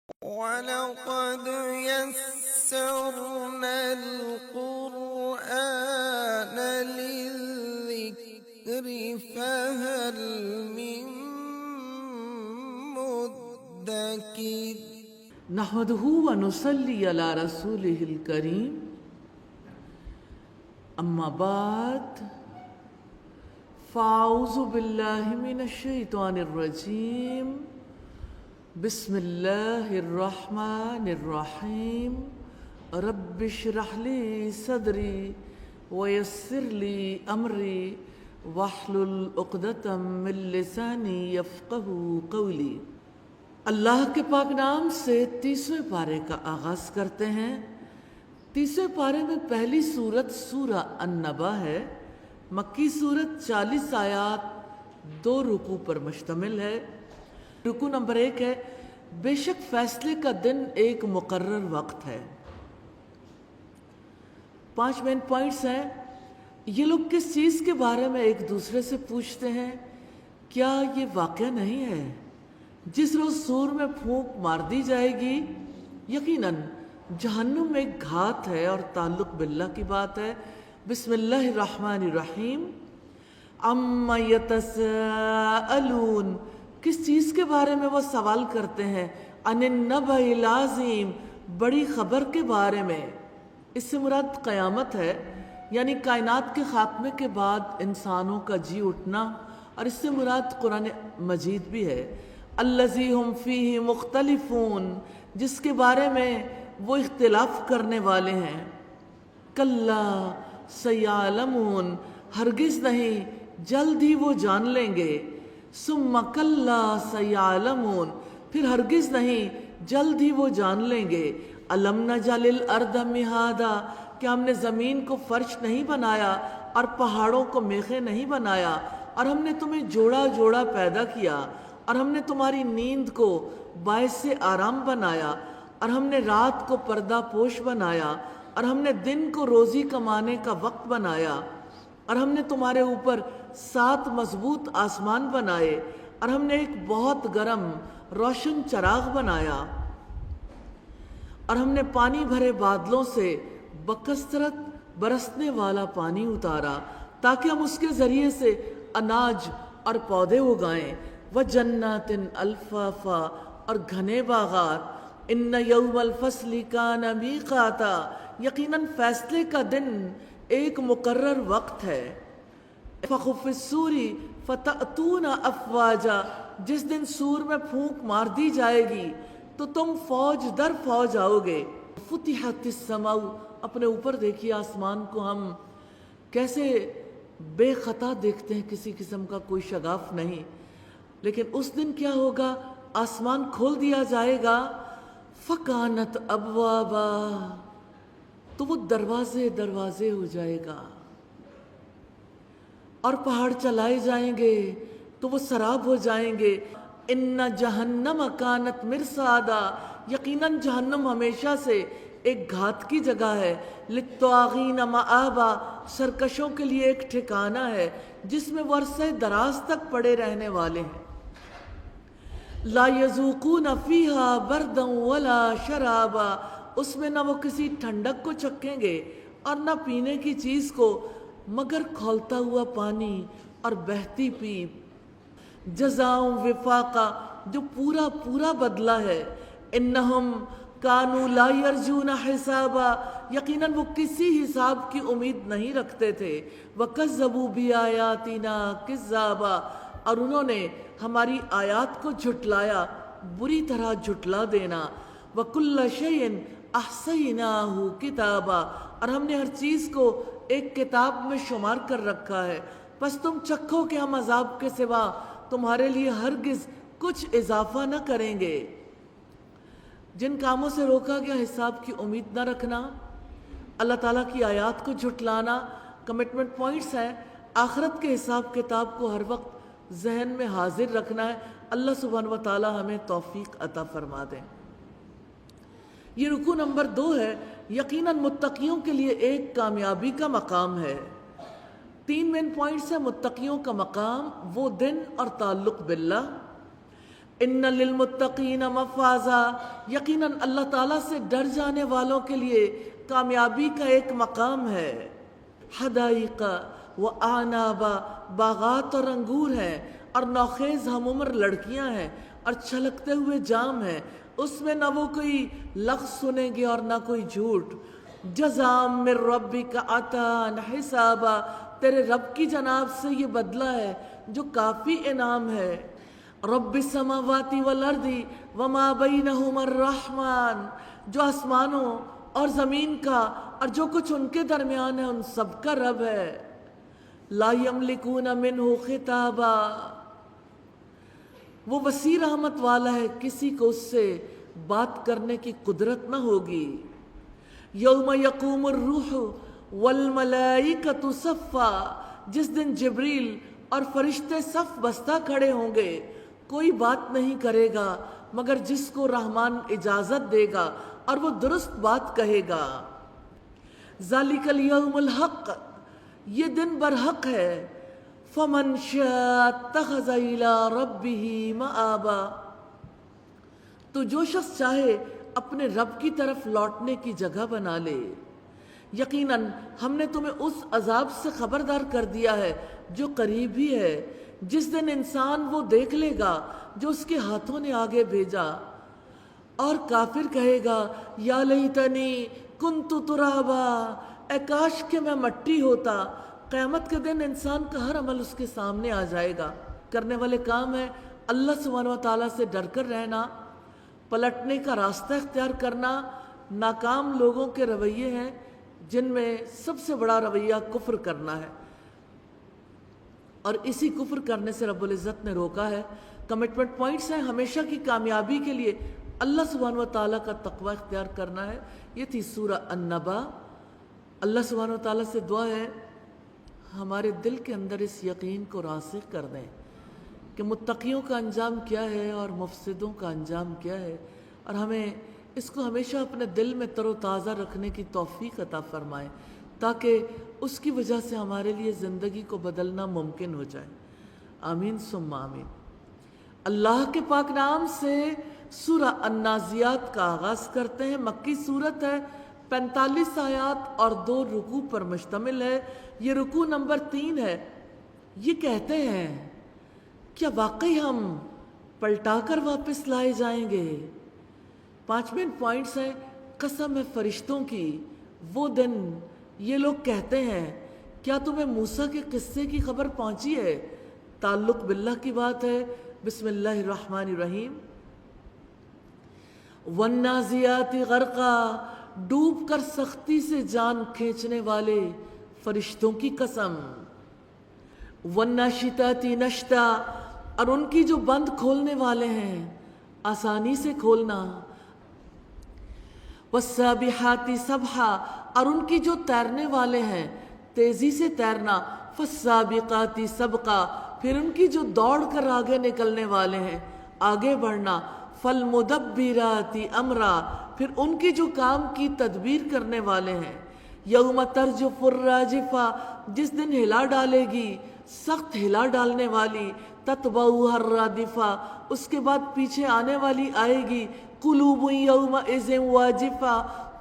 وَلَقَدْ يَسَّرْنَا الْقُرْآنَ لِلذِّكْرِ فَهَلْ مِن مُّدَّكِرٍ نحمده ونصلي على رسوله الكريم اما بعد فاعوذ باللہ من الشیطان الرجیم بسم اللہ الرحمن الرحیم رب اشرح لی صدری ویسر لی امری واحلل عقدۃ من لسانی یفقہوا قولی۔ اللہ کے پاک نام سے 30ویں پارے کا آغاز کرتے ہیں۔ 30ویں پارے میں پہلی سورت سورہ النبا ہے۔ مکی سورت 40 آیات 2 رکوع پر مشتمل ہے۔ رکوع نمبر 1 ہے بے شک فیصلے کا دن ایک مقرر وقت ہے۔ 5 مین پوائنٹس ہیں۔ یہ لوگ کس چیز کے بارے میں ایک دوسرے سے پوچھتے ہیں؟ کیا یہ واقعہ نہیں ہے جس روز سور میں پھونک مار دی جائے گی؟ یقیناً جہنم میں ایک گھات ہے اور تعلق باللہ کی بات ہے۔ بسم اللہ الرحمن الرحیم۔ عَمَّ يَتَسَاءَلُونَ، کس چیز کے بارے میں وہ سوال کرتے ہیں؟ عَنِ النَّبَإِ الْعَظِيمِ، بڑی خبر کے بارے میں۔ اس سے مراد قیامت ہے، یعنی کائنات کے خاتمے کے بعد انسانوں کا جی اٹھنا، اور اس سے مراد قرآن مجید بھی ہے۔ الَّذِي هُمْ فِيهِ مُخْتَلِفُونَ، جس کے بارے میں وہ اختلاف کرنے والے ہیں۔ کَلَّا سَيَعْلَمُونَ، ہرگز نہیں، جلد ہی وہ جان لیں گے۔ ثُمَّ كَلَّا سَيَعْلَمُونَ، پھر ہرگز نہیں، جلد ہی وہ جان لیں گے۔ أَلَمْ نَجْعَلِ الْأَرْضَ مِهَادًا، کہ ہم نے زمین کو فرش نہیں بنایا اور پہاڑوں کو میخیں نہیں بنایا، اور ہم نے تمہیں جوڑا جوڑا پیدا کیا، اور ہم نے تمہاری نیند کو باعث آرام بنایا، اور ہم نے رات کو پردہ پوش بنایا، اور ہم نے دن کو روزی کمانے کا وقت بنایا، اور ہم نے تمہارے اوپر 7 مضبوط آسمان بنائے، اور ہم نے ایک بہت گرم روشن چراغ بنایا، اور ہم نے پانی بھرے بادلوں سے بکثرت برسنے والا پانی اتارا تاکہ ہم اس کے ذریعے سے اناج اور پودے اگائیں۔ وَجَنَّاتٍ أَلْفَافًا، اور گھنے باغات۔ إِنَّ يَوْمَ الْفَصْلِ كَانَ مِيقَاتًا، یقیناً فیصلے کا دن ایک مقرر وقت ہے۔ فَخُ فِي الصُّورِ فَتَأْتُونَ أَفْوَاجًا، جس دن سور میں پھونک مار دی جائے گی تو تم فوج در فوج آؤ گے۔ فُتِحَتِ السَّمَاءُ، اپنے اوپر دیکھیے آسمان کو ہم کیسے بے خطا دیکھتے ہیں، کسی قسم کا کوئی شگاف نہیں، لیکن اس دن کیا ہوگا؟ آسمان کھول دیا جائے گا۔ فَكَانَتْ أَبْوَابًا، تو وہ دروازے دروازے ہو جائے گا، اور پہاڑ چلائے جائیں گے تو وہ سراب ہو جائیں گے۔ إِنَّ جَهَنَّمَ كَانَتْ مِرْصَادًا، یقیناً جہنم ہمیشہ سے ایک گھات کی جگہ ہے۔ لِلطَّاغِينَ مَآبًا، سرکشوں کے لیے ایک ٹھکانہ ہے جس میں وہ عرصہ دراز تک پڑے رہنے والے ہیں۔ لا يذوقون فيها بردا ولا شرابا، اس میں نہ وہ کسی ٹھنڈک کو چکھیں گے اور نہ پینے کی چیز کو مگر کھولتا ہوا پانی اور بہتی پیپ۔ جزاء وفاقا، جو پورا پورا بدلہ ہے۔ انہم کانوا لا یرجون حسابا، یقیناً وہ کسی حساب کی امید نہیں رکھتے تھے۔ وکذبوا بآیاتنا کذابا، اور انہوں نے ہماری آیات کو جھٹلایا، بری طرح جھٹلا دینا۔ وَكُلَّ شَيْءٍ أَحْصَيْنَاهُ كِتَابًا، اور ہم نے ہر چیز کو ایک کتاب میں شمار کر رکھا ہے۔ بس تم چکھو کہ ہم عذاب کے سوا تمہارے لیے ہرگز کچھ اضافہ نہ کریں گے۔ جن کاموں سے روکا گیا، حساب کی امید نہ رکھنا، اللہ تعالیٰ کی آیات کو جھٹلانا، کمٹمنٹ پوائنٹس ہیں۔ آخرت کے حساب کتاب کو ہر وقت ذہن میں حاضر رکھنا ہے۔ اللہ سبحانہ و تعالیٰ ہمیں توفیق عطا فرما دیں۔ یہ رکوع نمبر 2 ہے۔ یقیناً متقیوں کے لیے ایک کامیابی کا مقام ہے۔ 3 مین پوائنٹس ہیں۔ متقیوں کا مقام، وہ دن اور تعلق باللہ۔ ان للمتقین مفازا، یقیناً اللہ تعالیٰ سے ڈر جانے والوں کے لیے کامیابی کا ایک مقام ہے۔ حدائق و آنابا، باغات اور انگور ہیں، اور نوخیز ہم عمر لڑکیاں ہیں، اور چھلکتے ہوئے جام ہیں، اس میں نہ وہ کوئی لغز سنیں گے اور نہ کوئی جھوٹ۔ جزام من ربک عطاء حسابا، تیرے رب کی جناب سے یہ بدلہ ہے جو کافی انعام ہے۔ رب السماوات والارض وما بینہما الرحمن، جو آسمانوں اور زمین کا اور جو کچھ ان کے درمیان ہے ان سب کا رب ہے۔ لا یملکون منہ خطابا، وہ وسیع رحمت والا ہے، کسی کو اس سے بات کرنے کی قدرت نہ ہوگی۔ یوم یقوم الروح والملائکۃ صفا، جس دن جبریل اور فرشتے صف بستہ کھڑے ہوں گے، کوئی بات نہیں کرے گا مگر جس کو رحمان اجازت دے گا اور وہ درست بات کہے گا۔ ذالک الیوم الحق، یہ دن برحق ہے۔ فمن شاء اتخذ الی ربہ مآبا، تو جو شخص چاہے اپنے رب کی طرف لوٹنے کی جگہ بنا لے۔ یقیناً ہم نے تمہیں اس عذاب سے خبردار کر دیا ہے جو قریب ہی ہے، جس دن انسان وہ دیکھ لے گا جو اس کے ہاتھوں نے آگے بھیجا، اور کافر کہے گا یا لیتنی کنت ترابا، اے کاش کہ میں مٹی ہوتا۔ قیامت کے دن انسان کا ہر عمل اس کے سامنے آ جائے گا۔ کرنے والے کام ہے اللہ سبحانہ و تعالیٰ سے ڈر کر رہنا، پلٹنے کا راستہ اختیار کرنا۔ ناکام لوگوں کے رویے ہیں جن میں سب سے بڑا رویہ کفر کرنا ہے، اور اسی کفر کرنے سے رب العزت نے روکا ہے۔ کمٹمنٹ پوائنٹس ہیں ہمیشہ کی کامیابی کے لیے اللہ سبحانہ و تعالیٰ کا تقوی اختیار کرنا ہے۔ یہ تھی سورہ النبا۔ اللہ سبحانہ و تعالیٰ سے دعا ہے ہمارے دل کے اندر اس یقین کو راسخ کر دیں کہ متقیوں کا انجام کیا ہے اور مفسدوں کا انجام کیا ہے، اور ہمیں اس کو ہمیشہ اپنے دل میں تر و تازہ رکھنے کی توفیق عطا فرمائے تاکہ اس کی وجہ سے ہمارے لیے زندگی کو بدلنا ممکن ہو جائے۔ آمین ثم آمین۔ اللہ کے پاک نام سے سورہ النازعات کا آغاز کرتے ہیں۔ مکی صورت ہے، 45 آیات اور 2 رکوع پر مشتمل ہے۔ یہ رکوع نمبر 3 ہے۔ یہ کہتے ہیں کیا واقعی ہم پلٹا کر واپس لائے جائیں گے؟ 5 مین پوائنٹس ہیں۔ قسم ہے فرشتوں کی، وہ دن یہ لوگ کہتے ہیں کیا تمہیں موسیٰ کے قصے کی خبر پہنچی ہے؟ تعلق باللہ کی بات ہے۔ بسم اللہ الرحمن الرحیم۔ والنازعات غرقا، ڈوب کر سختی سے جان کھینچنے والے فرشتوں کی قسم۔ والناشطات نشطا، اور ان کی جو بند کھولنے والے ہیں آسانی سے کھولنا۔ والسابحات سبحا، اور ان کی جو تیرنے والے ہیں تیزی سے تیرنا۔ فالسابقات سبقا، پھر ان کی جو دوڑ کر آگے نکلنے والے ہیں آگے بڑھنا۔ فالمدبرات امرا، پھر ان کی جو کام کی تدبیر کرنے والے ہیں۔ یوم ترجف الراجفہ، جس دن ہلا ڈالے گی سخت ہلا ڈالنے والی۔ تتبعها الرادفہ، اس کے بعد پیچھے آنے والی آئے گی۔ قلوب یومئذ واجفہ،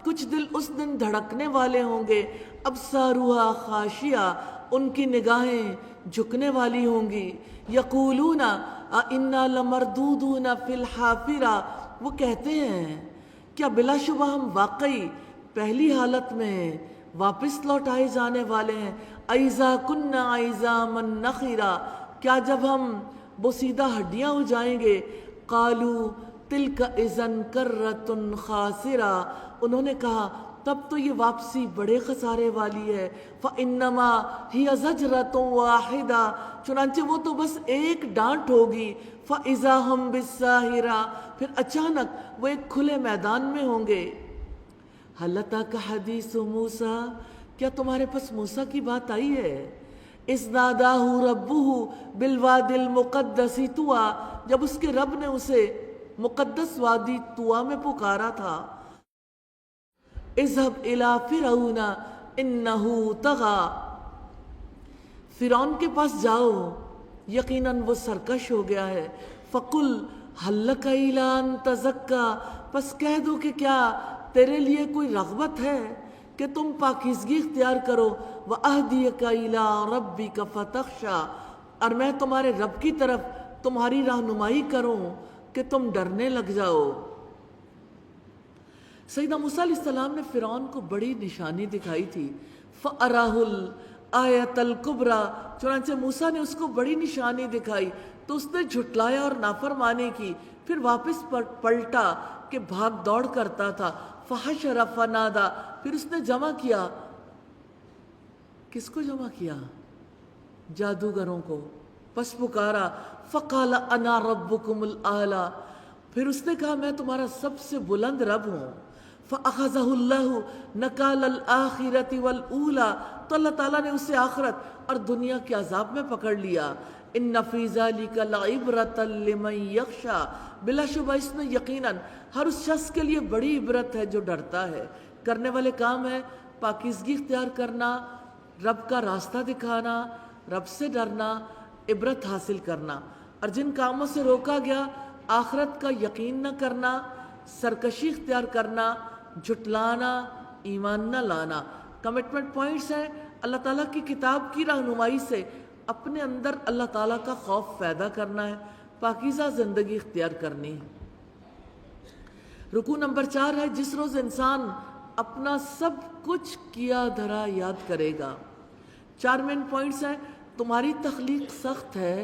کچھ دل اس دن دھڑکنے والے ہوں گے۔ ابصارها خاشعہ، ان کی نگاہیں جھکنے والی ہوں گی۔ یقولون انا لمردودون فی الحافرہ، وہ کہتے ہیں کیا بلا شبہ ہم واقعی پہلی حالت میں واپس لوٹائے جانے والے ہیں۔ اذا کنا عظاما نخرا، کیا جب ہم بوسیدہ ہڈیاں ہو جائیں گے۔ قالوا تلک اذا کرۃ خاسرہ، انہوں نے کہا تب تو یہ واپسی بڑے خسارے والی ہے۔ فَإِنَّمَا هِيَ زَجْرَةٌ وَاحِدَةٌ، چنانچہ وہ تو بس ایک ڈانٹ ہوگی۔ فَإِذَا هُمْ بِالسَّاهِرَةِ، پھر اچانک وہ ایک کھلے میدان میں ہوں گے۔ هَلْ أَتَاكَ حَدِيثُ مُوسَىٰ، کیا تمہارے پاس موسیٰ کی بات آئی ہے؟ إِذْ نَادَاهُ رَبُّهُ بِالْوَادِ الْمُقَدَّسِ طُوًى، جب اس کے رب نے اسے مقدس وادی طویٰ میں پکارا تھا۔ اذهب إلى فرعون إنه طغى، فرعون کے پاس جاؤ یقیناً وہ سرکش ہو گیا ہے۔ فقل حلک الا ان تزکا، پس کہہ دو کہ کیا تیرے لیے کوئی رغبت ہے کہ تم پاکیزگی اختیار کرو، وَأَهْدِيَكَ إِلَىٰ رَبِّكَ فَتَخْشَىٰ، اور میں تمہارے رب کی طرف تمہاری رہنمائی کروں کہ تم ڈرنے لگ جاؤ۔ سیدنا موسیٰ علیہ السلام نے فرعون کو بڑی نشانی دکھائی تھی، فَأَرَاهُ الْآيَةَ الْكُبْرَىٰ، چنانچہ موسیٰ نے اس کو بڑی نشانی دکھائی تو اس نے جھٹلایا اور نافرمانی کی، پھر واپس پلٹا کہ بھاگ دوڑ کرتا تھا، فحشر فنادا، پھر اس نے جمع کیا، کس کو جمع کیا؟ جادوگروں کو، پس پکارا، فقال انا ربکم الاعلی، پھر اس نے کہا میں تمہارا سب سے بلند رب ہوں، فاخذہ اللہ نکال الآخرۃ والاولی، تو اللہ تعالیٰ نے اسے آخرت اور دنیا کے عذاب میں پکڑ لیا۔ ان فی ذلک لعبرۃ لمن یخشی، بلا شبہ اس میں یقیناً ہر اس شخص کے لیے بڑی عبرت ہے جو ڈرتا ہے۔ کرنے والے کام ہے پاکیزگی اختیار کرنا، رب کا راستہ دکھانا، رب سے ڈرنا، عبرت حاصل کرنا، اور جن کاموں سے روکا گیا آخرت کا یقین نہ کرنا، سرکشی اختیار کرنا، جھٹلانا، ایمان نہ لانا۔ کمٹمنٹ پوائنٹس ہیں اللہ تعالیٰ کی کتاب کی رہنمائی سے اپنے اندر اللہ تعالیٰ کا خوف پیدا کرنا ہے، پاکیزہ زندگی اختیار کرنی ہے۔ رکوع نمبر 4 ہے جس روز انسان اپنا سب کچھ کیا دھرا یاد کرے گا۔ 4 مین پوائنٹس ہیں، تمہاری تخلیق سخت ہے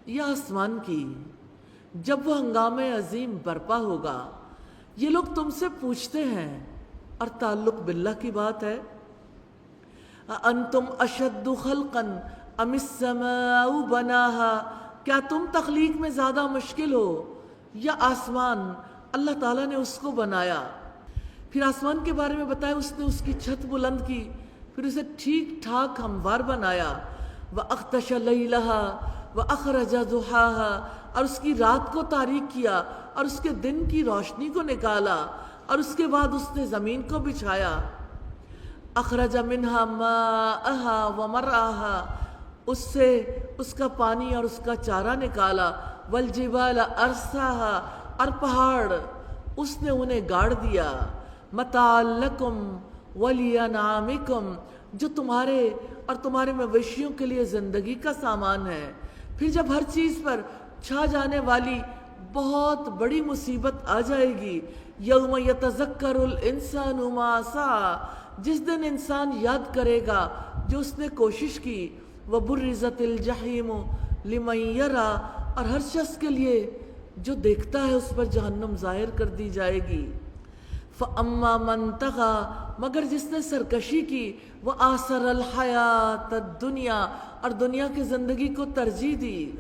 یا آسمان کی، جب وہ ہنگامہ عظیم برپا ہوگا یہ لوگ تم سے پوچھتے ہیں، اور تعلق باللہ کی بات ہے، انتم اشد خلقا ام السماء بناها، کیا تم تخلیق میں زیادہ مشکل ہو یا آسمان، اللہ تعالیٰ نے اس کو بنایا۔ پھر آسمان کے بارے میں بتایا اس نے اس کی چھت بلند کی، پھر اسے ٹھیک ٹھاک ہموار بنایا، وَأَغْطَشَ لَيْلَهَا وَأَخْرَجَ ضُحَاهَا، اور اس کی رات کو تاریک کیا اور اس کے دن کی روشنی کو نکالا، اور اس کے بعد اس نے زمین کو بچھایا، اخرج منہا ماءہا ومرعاہا، اس سے اس کا پانی اور اس کا چارہ نکالا، والجبال ارساہا، اور پہاڑ اس نے انہیں گاڑ دیا، متاعا لکم ولانعامکم، جو تمہارے اور تمہارے مویشیوں کے لیے زندگی کا سامان ہے۔ پھر جب ہر چیز پر چھا جانے والی بہت بڑی مصیبت آ جائے گی، یوم یتذکر الانسان ما سعی، جس دن انسان یاد کرے گا جو اس نے کوشش کی، وبرزت الجحیم لمن یری، اور ہر شخص کے لیے جو دیکھتا ہے اس پر جہنم ظاہر کر دی جائے گی۔ فَأَمَّا مَن طَغَىٰ، مگر جس نے سرکشی کی، وَآثَرَ الْحَيَاةَ الدُّنْيَا، اور دنیا کی زندگی کو ترجیح دی،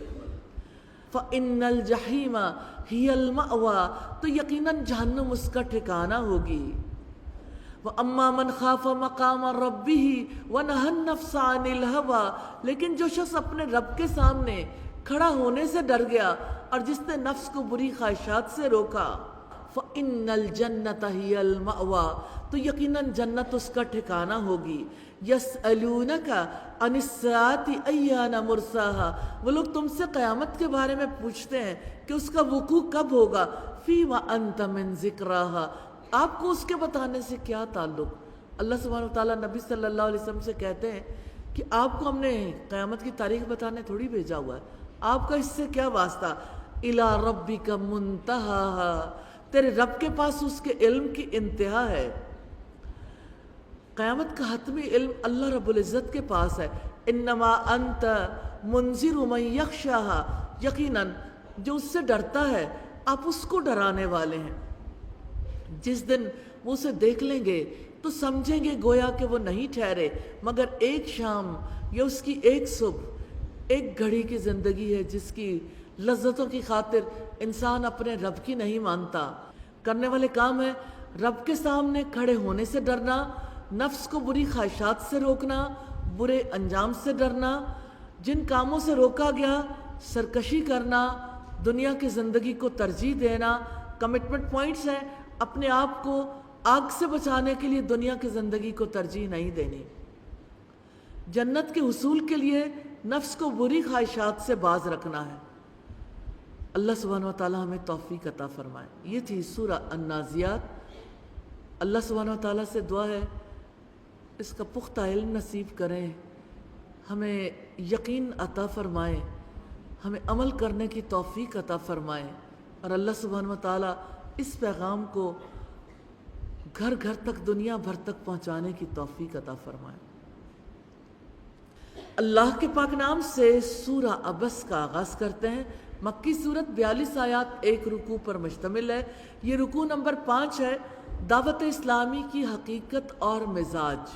فَإِنَّ الْجَحِيمَ هِيَ الْمَأْوَىٰ، تو یقیناً جہنم اس کا ٹھکانہ ہوگی۔ وَأَمَّا مَنْ خَافَ مَقَامَ رَبِّهِ وَنَهَى النَّفْسَ عَنِ الْهَوَىٰ، لیکن جو شخص اپنے رب کے سامنے کھڑا ہونے سے ڈر گیا اور جس نے نفس کو بری خواہشات سے روکا، فَإِنَّ الْجَنَّةَ هِيَ الْمَأْوَىٰ، تو یقیناً جنت اس کا ٹھکانہ ہوگی۔ يَسْأَلُونَكَ عَنِ السَّاعَةِ أَيَّانَ مُرْسَاهَا، وہ لوگ تم سے قیامت کے بارے میں پوچھتے ہیں کہ اس کا وقوع کب ہوگا، فِيمَ أَنْتَ مِنْ ذِكْرَاهَا، آپ کو اس کے بتانے سے کیا تعلق۔ اللہ سبحانہ وتعالیٰ نبی صلی اللہ علیہ وسلم سے کہتے ہیں کہ آپ کو ہم نے قیامت کی تاریخ بتانے تھوڑی بھیجا ہوا ہے، آپ کا اس سے کیا واسطہ۔ إِلَىٰ رَبِّكَ مُنْتَهَاهَا، تیرے رب کے پاس اس کے علم کی انتہا ہے۔ قیامت کا حتمی علم اللہ رب العزت کے پاس ہے۔ انما انت منذر من یخشاها، یقیناً جو اس سے ڈرتا ہے آپ اس کو ڈرانے والے ہیں۔ جس دن وہ اسے دیکھ لیں گے تو سمجھیں گے گویا کہ وہ نہیں ٹھہرے مگر ایک شام یا اس کی ایک صبح، ایک گھڑی کی زندگی ہے جس کی لذتوں کی خاطر انسان اپنے رب کی نہیں مانتا۔ کرنے والے کام ہے رب کے سامنے کھڑے ہونے سے ڈرنا، نفس کو بری خواہشات سے روکنا، برے انجام سے ڈرنا، جن کاموں سے روکا گیا سرکشی کرنا، دنیا کی زندگی کو ترجیح دینا۔ کمٹمنٹ پوائنٹس ہیں، اپنے آپ کو آگ سے بچانے کے لیے دنیا کی زندگی کو ترجیح نہیں دینی، جنت کے حصول کے لیے نفس کو بری خواہشات سے باز رکھنا ہے۔ اللہ سبحانہ و تعالیٰ ہمیں توفیق عطا فرمائے۔ یہ تھی سورہ النازعات۔ اللہ سبحانہ و تعالیٰ سے دعا ہے اس کا پختہ علم نصیب کریں، ہمیں یقین عطا فرمائے، ہمیں عمل کرنے کی توفیق عطا فرمائے، اور اللہ سبحانہ و تعالیٰ اس پیغام کو گھر گھر تک، دنیا بھر تک پہنچانے کی توفیق عطا فرمائے۔ اللہ کے پاک نام سے سورہ عبس کا آغاز کرتے ہیں۔ مکی صورت 42 آیات، 1 رکوع پر مشتمل ہے۔ یہ رکوع نمبر 5 ہے، دعوت اسلامی کی حقیقت اور مزاج۔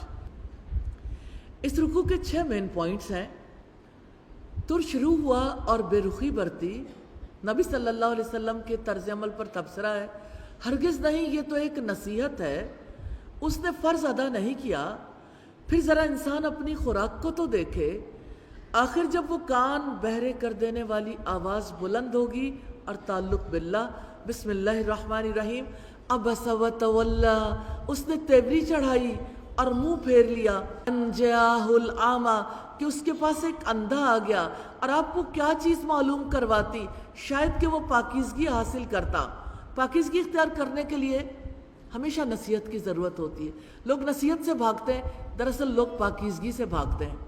اس رکوع کے 6 مین پوائنٹس ہیں۔ ترش روح ہوا اور بے رخی برتی، نبی صلی اللہ علیہ وسلم کے طرز عمل پر تبصرہ ہے۔ ہرگز نہیں، یہ تو ایک نصیحت ہے، اس نے فرض ادا نہیں کیا۔ پھر ذرا انسان اپنی خوراک کو تو دیکھے، آخر جب وہ کان بہرے کر دینے والی آواز بلند ہوگی اور تعلق باللہ۔ بسم اللہ الرحمن الرحیم۔ عبس وتولی، اس نے تیوری چڑھائی اور منہ پھیر لیا۔ ان جاءہ الاعمی، کہ اس کے پاس ایک اندھا آ گیا، اور آپ کو کیا چیز معلوم کرواتی؟ شاید کہ وہ پاکیزگی حاصل کرتا۔ پاکیزگی اختیار کرنے کے لیے ہمیشہ نصیحت کی ضرورت ہوتی ہے۔ لوگ نصیحت سے بھاگتے ہیں، دراصل لوگ پاکیزگی سے بھاگتے ہیں۔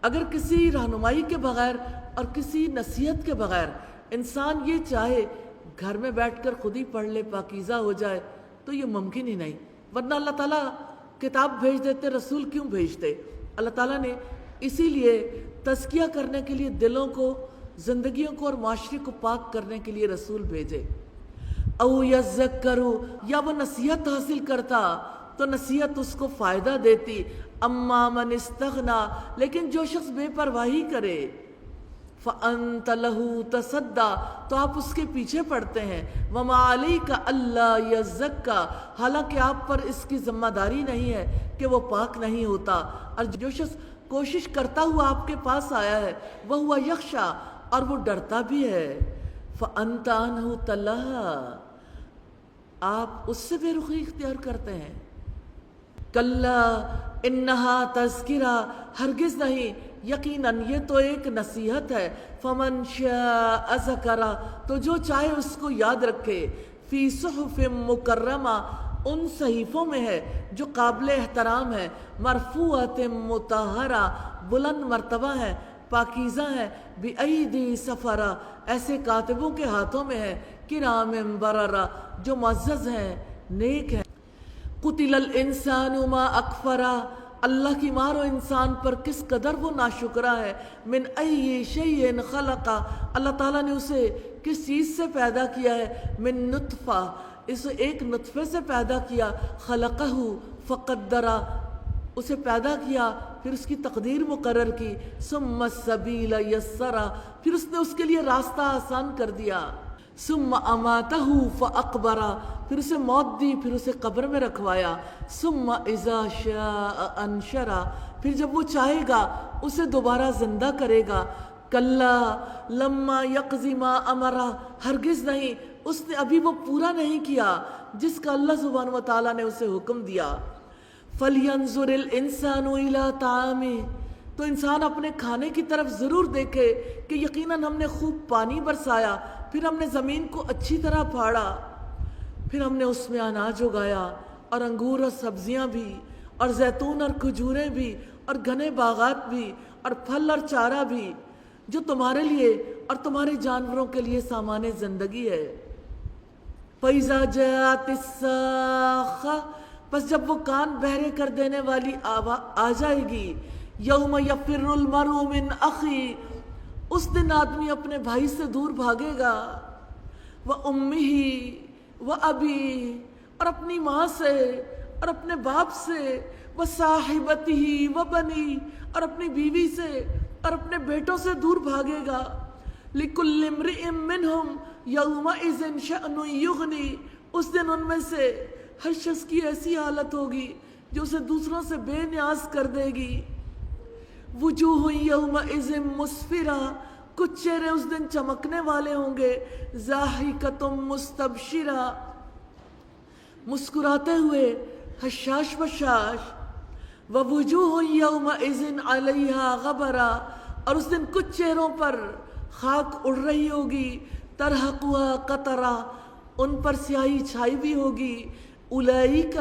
اگر کسی رہنمائی کے بغیر اور کسی نصیحت کے بغیر انسان یہ چاہے گھر میں بیٹھ کر خود ہی پڑھ لے، پاکیزہ ہو جائے، تو یہ ممکن ہی نہیں۔ ورنہ اللہ تعالیٰ کتاب بھیج دیتے، رسول کیوں بھیجتے؟ اللہ تعالیٰ نے اسی لیے تزکیہ کرنے کے لیے دلوں کو، زندگیوں کو اور معاشرے کو پاک کرنے کے لیے رسول بھیجے۔ او یذکروا، یا وہ نصیحت حاصل کرتا تو نصیحت اس کو فائدہ دیتی۔ اما من استغنا، لیکن جو شخص بے پرواہی کرے، فانت لہ تصدی، تو آپ اس کے پیچھے پڑتے ہیں۔ وما علیک الا یزکا، حالانکہ آپ پر اس کی ذمہ داری نہیں ہے کہ وہ پاک نہیں ہوتا۔ اور جو شخص کوشش کرتا ہوا آپ کے پاس آیا ہے، وہو یخشی، اور وہ ڈرتا بھی ہے، فانت عنہ تلہی، آپ اس سے بے رخی اختیار کرتے ہیں۔ کلا انہا تذکرہ، ہرگز نہیں، یقیناً یہ تو ایک نصیحت ہے۔ فمن شاء ذکرہ، تو جو چاہے اس کو یاد رکھے۔ فی صحف مکرمہ، ان صحیفوں میں ہے جو قابل احترام ہے۔ مرفوعۃ مطہرہ، بلند مرتبہ ہیں، پاکیزہ ہیں۔ بأیدی سفرہ، ایسے کاتبوں کے ہاتھوں میں ہے۔ کرام بررہ، جو معزز ہیں، نیک ہیں۔ قتل الانسان ما اکفرہ، اللہ کی مارو انسان پر کس قدر وہ ناشکرا ہے۔ من ای شیء خلقہ، اللہ تعالیٰ نے اسے کس چیز سے پیدا کیا ہے۔ من نطفہ، اسے ایک نطفے سے پیدا کیا۔ خلقہ فقدرہ، اسے پیدا کیا پھر اس کی تقدیر مقرر کی۔ ثم السبیل یسرہ، پھر اس نے اس کے لیے راستہ آسان کر دیا۔ ثم اماتہ فاقبرہ، پھر اسے موت دی، پھر اسے قبر میں رکھوایا۔ ثم اذا شاء انشرہ، پھر جب وہ چاہے گا اسے دوبارہ زندہ کرے گا۔ کلا لما یقض ما امرہ، ہرگز نہیں، اس نے ابھی وہ پورا نہیں کیا جس کا اللہ سبحانہ و تعالیٰ نے اسے حکم دیا۔ فلینظر الانسان الی طعامہ، تو انسان اپنے کھانے کی طرف ضرور دیکھے کہ یقیناً ہم نے خوب پانی برسایا، پھر ہم نے زمین کو اچھی طرح پھاڑا، پھر ہم نے اس میں اناج اگایا، اور انگور اور سبزیاں بھی، اور زیتون اور کھجوریں بھی، اور گھنے باغات بھی، اور پھل اور چارہ بھی، جو تمہارے لیے اور تمہارے جانوروں کے لیے سامان زندگی ہے۔ فَإِذَا جَاءَتِ الصَّاخَّةُ، پس جب وہ کان بہرے کر دینے والی آ جائے گی۔ یوم یفر المرء من اخی، اس دن آدمی اپنے بھائی سے دور بھاگے گا۔ وَأُمِّهِ وَأَبِيهِ، اور اپنی ماں سے اور اپنے باپ سے۔ وَصَاحِبَتِهِ وَبَنِيهِ، اور اپنی بیوی سے اور اپنے بیٹوں سے دور بھاگے گا۔ لِكُلِّ امْرِئٍ مِّنْهُمْ يَوْمَئِذٍ شَأْنٌ يُغْنِي، اس دن ان میں سے ہر شخص کی ایسی حالت ہوگی جو اسے دوسروں سے بے نیاز کر دے گی۔ وجوہ یومئذ مسفرہ، کچھ چہرے اس دن چمکنے والے ہوں گے۔ ضاحکۃ مستبشرہ، مسکراتے ہوئے، حشاش بشاش۔ ووجوہ یومئذ علیہا غبرہ، اور اس دن کچھ چہروں پر خاک اڑ رہی ہوگی۔ ترحقها قطرہ، ان پر سیاہی چھائی بھی ہوگی، اولئک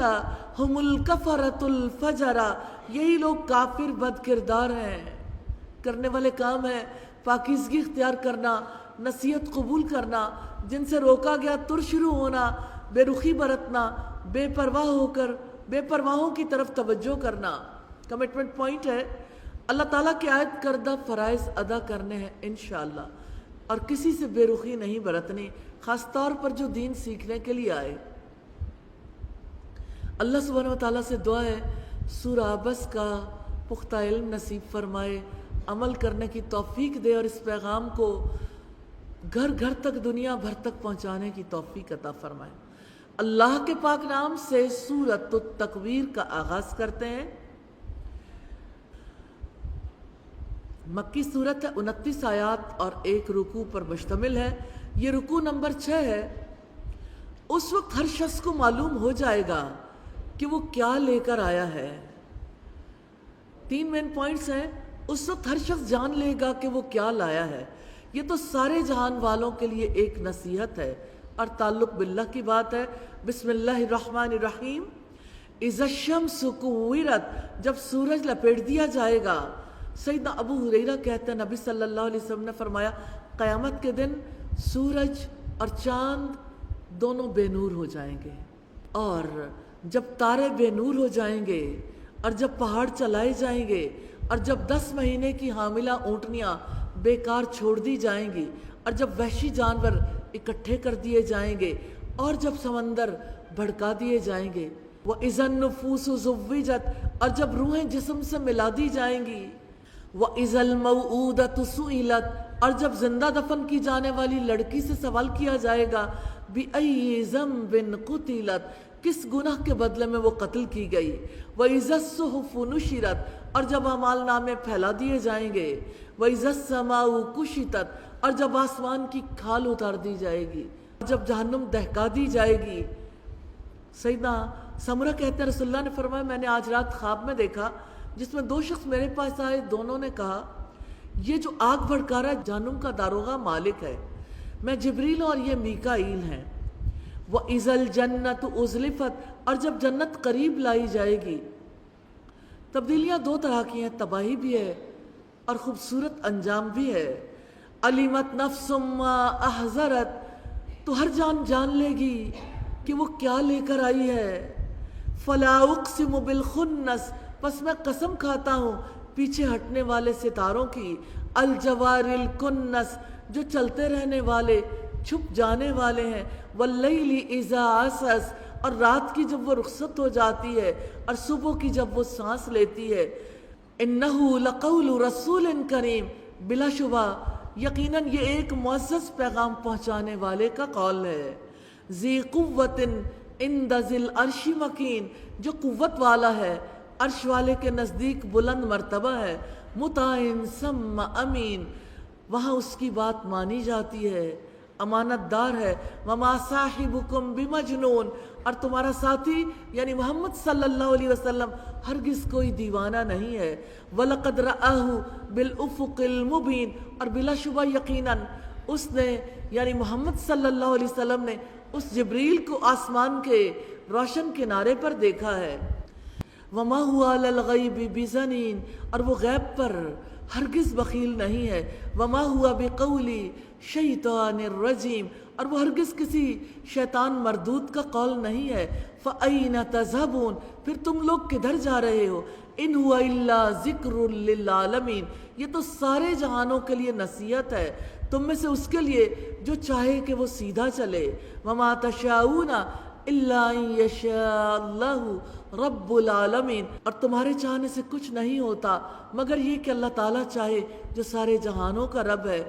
هم الکفرۃ الفجرہ، یہی لوگ کافر بد کردار ہیں۔ کرنے والے کام ہیں پاکیزگی اختیار کرنا، نصیحت قبول کرنا، جن سے روکا گیا تر شروع ہونا، بے رخی برتنا، بے پرواہ ہو کر بے پرواہوں کی طرف توجہ کرنا۔ کمٹمنٹ پوائنٹ ہے اللہ تعالیٰ کی عائد کردہ فرائض ادا کرنے ہیں انشاءاللہ، اور کسی سے بے رخی نہیں برتنی، خاص طور پر جو دین سیکھنے کے لیے آئے۔ اللہ سبحانہ وتعالیٰ سے دعا ہے سورہ عبس کا پختہ علم نصیب فرمائے، عمل کرنے کی توفیق دے، اور اس پیغام کو گھر گھر تک، دنیا بھر تک پہنچانے کی توفیق عطا فرمائے۔ اللہ کے پاک نام سے سورۃ التکویر کا آغاز کرتے ہیں۔ مکی صورت ہے، 29 آیات اور 1 رکوع پر مشتمل ہے۔ یہ رکوع نمبر 6 ہے۔ اس وقت ہر شخص کو معلوم ہو جائے گا کہ وہ کیا لے کر آیا ہے۔ 3 مین پوائنٹس ہیں۔ اس وقت ہر شخص جان لے گا کہ وہ کیا لایا ہے۔ یہ تو سارے جہان والوں کے لیے ایک نصیحت ہے اور تعلق باللہ کی بات ہے۔ بسم اللہ الرحمن الرحیم۔ اذا الشمس کورت، جب سورج لپیٹ دیا جائے گا۔ سیدنا ابو ہریرہ کہتے ہیں نبی صلی اللہ علیہ وسلم نے فرمایا قیامت کے دن سورج اور چاند دونوں بے نور ہو جائیں گے، اور جب تارے بے نور ہو جائیں گے، اور جب پہاڑ چلائے جائیں گے، اور جب 10 مہینے کی حاملہ اونٹنیاں بیکار چھوڑ دی جائیں گی، اور جب وحشی جانور اکٹھے کر دیے جائیں گے، اور جب سمندر بھڑکا دیے جائیں گے، وَإِذَا النُّفُوسُ زُوِّجَتْ، اور جب روحیں جسم سے ملا دی جائیں گی، وَإِذَا الْمَوْءُودَةُ سُئِلَتْ، اور جب زندہ دفن کی جانے والی لڑکی سے سوال کیا جائے گا، بِأَيِّ ذَنبٍ قُتِلَتْ، کس گناہ کے بدلے میں وہ قتل کی گئی، وَإِذَا الصُّحُفُ نُشِرَتْ، اور جب اعمال نامے پھیلا دیے جائیں گے، وَإِذَا السَّمَاءُ كُشِطَتْ، اور جب آسمان کی کھال اتار دی جائے گی، جب جہنم دہکا دی جائے گی۔ سیدنا سمرہ کہتے ہیں رسول اللہ نے فرمایا میں نے آج رات خواب میں دیکھا جس میں 2 شخص میرے پاس آئے، دونوں نے کہا یہ جو آگ بھڑکا رہا ہے جہنم کا داروغہ مالک ہے، میں جبریل اور یہ میکائیل ہیں۔ وَإِذَا الْجَنَّةُ أُزْلِفَتْ، اور جب جنت قریب لائی جائے گی۔ تبدیلیاں 2 طرح کی ہیں، تباہی بھی ہے اور خوبصورت انجام بھی ہے۔ عَلِمَتْ نَفْسٌ مَّا أَحْضَرَتْ، تو ہر جان جان لے گی کہ وہ کیا لے کر آئی ہے۔ فَلَا أُقْسِمُ بِالْخُنَّسِ، پس میں قسم کھاتا ہوں پیچھے ہٹنے والے ستاروں کی، الجوار الکنس، جو چلتے رہنے والے، چھپ جانے والے ہیں، واللیل اذا عسعس، اور رات کی جب وہ رخصت ہو جاتی ہے اور صبح کی جب وہ سانس لیتی ہے۔ انہ لقول رسول کریم، بلا شبہ یقیناً یہ ایک معزز پیغام پہنچانے والے کا قول ہے۔ ذی قوت عند ذی العرش مکین، جو قوت والا ہے، عرش والے کے نزدیک بلند مرتبہ ہے۔ مطاع ثم امین، وہاں اس کی بات مانی جاتی ہے، امانت دار ہے۔ وما صاحبکم بمجنون، اور تمہارا ساتھی یعنی محمد صلی اللہ علیہ وسلم ہرگز کوئی دیوانہ نہیں ہے۔ وَلَقَدْ رَآهُ بِالْأُفُقِ الْمُبِينِ، اور بلا شبہ یقیناً اس نے یعنی محمد صلی اللہ علیہ وسلم نے اس جبریل کو آسمان کے روشن کنارے پر دیکھا ہے۔ وَمَا هُوَ عَلَى الْغَيْبِ بِضَنِينٍ، اور وہ غیب پر ہرگز بخیل نہیں ہے۔ وَمَا هُوَ بِقَوْلِ شَيْطَانِ الرَّجِيمِ، اور وہ ہرگز کسی شیطان مردود کا قول نہیں ہے۔ فَأَيْنَ تَذْهَبُونَ، پھر تم لوگ کدھر جا رہے ہو؟ إِنْ هُوَ إِلَّا ذِكْرٌ لِّلْعَالَمِينَ، یہ تو سارے جہانوں کے لیے نصیحت ہے، تم میں سے اس کے لیے جو چاہے کہ وہ سیدھا چلے۔ وَمَا تَشَاءُونَ إِلَّا أَن يَشَاءَ اللَّهُ رَبُّ الْعَالَمِينَ، اور تمہارے چاہنے سے کچھ نہیں ہوتا مگر یہ کہ اللہ تعالیٰ چاہے جو سارے جہانوں کا رب ہے۔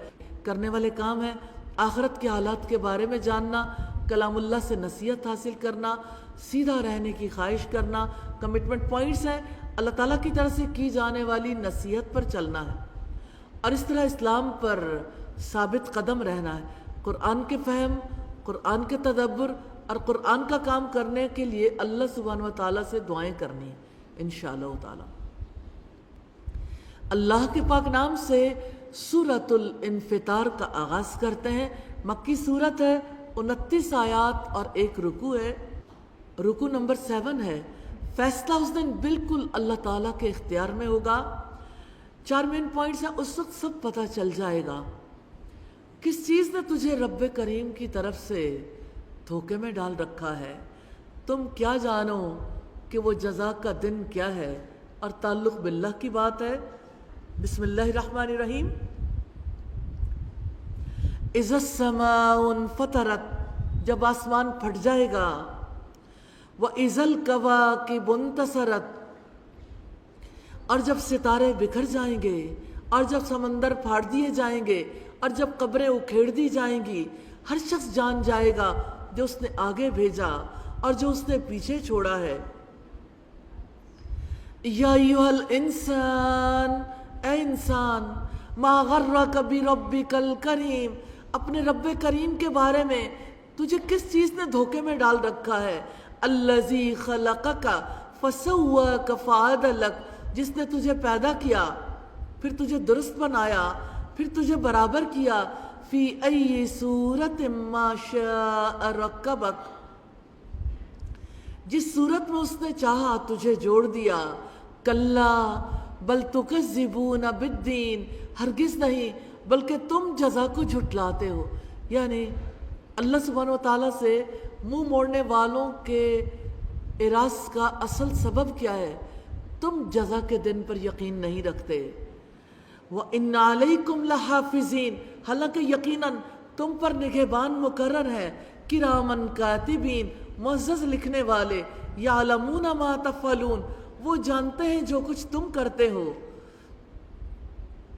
کرنے والے کام ہیں آخرت کے حالات کے بارے میں جاننا، کلام اللہ سے نصیحت حاصل کرنا، سیدھا رہنے کی خواہش کرنا۔ کمٹمنٹ پوائنٹس ہیں اللہ تعالیٰ کی طرف سے کی جانے والی نصیحت پر چلنا ہے، اور اس طرح اسلام پر ثابت قدم رہنا ہے۔ قرآن کے فہم، قرآن کے تدبر اور قرآن کا کام کرنے کے لیے اللہ سبحانہ و تعالیٰ سے دعائیں کرنی ہیں انشاءاللہ تعالیٰ۔ اللہ کے پاک نام سے سورۃ الانفطار کا آغاز کرتے ہیں۔ مکی صورت ہے، 29 آیات اور 1 رکوع ہے۔ رکوع نمبر 7 ہے، فیصلہ اس دن بالکل اللہ تعالیٰ کے اختیار میں ہوگا۔ 4 مین پوائنٹس ہیں، اس وقت سب پتہ چل جائے گا کس چیز نے تجھے رب کریم کی طرف سے دھوکے میں ڈال رکھا ہے۔ تم کیا جانو کہ وہ جزا کا دن کیا ہے، اور تعلق باللہ کی بات ہے۔ بسم اللہ الرحمن الرحیم۔ اذا السماء انفطرت، جب آسمان پھٹ جائے گا، وَإِذَا الْكَوَاكِبُ انتَثَرَتْ، اور جب ستارے بکھر جائیں گے، اور جب سمندر پھاڑ دیے جائیں گے، اور جب قبریں اکھیڑ دی جائیں گی، ہر شخص جان جائے گا جو اس نے آگے بھیجا اور جو اس نے پیچھے چھوڑا ہے۔ یا ایھا الانسان، اے انسان، ما غرک بربک الکریم، اپنے رب کریم کے بارے میں تجھے کس چیز نے دھوکے میں ڈال رکھا ہے۔ الذی خلقک فسواک فعدلک، جس نے تجھے پیدا کیا، پھر تجھے درست بنایا، پھر تجھے برابر کیا۔ فی ای صورت ما شاء رکبک، جس صورت میں اس نے چاہا تجھے جوڑ دیا۔ کلا بل تکذبون بالدین، ہرگز نہیں بلکہ تم جزا کو جھٹلاتے ہو۔ یعنی اللہ سبحانہ وتعالیٰ سے منہ موڑنے والوں کے اعراض کا اصل سبب کیا ہے؟ تم جزا کے دن پر یقین نہیں رکھتے۔ وَإِنَّ عَلَيْكُمْ لَحَافِظِينَ، حالانکہ یقیناً تم پر نگہبان مقرر ہیں، کِرَامًا کاتبین، معزز لکھنے والے، یعلمون ما تفعلون، وہ جانتے ہیں جو کچھ تم کرتے ہو۔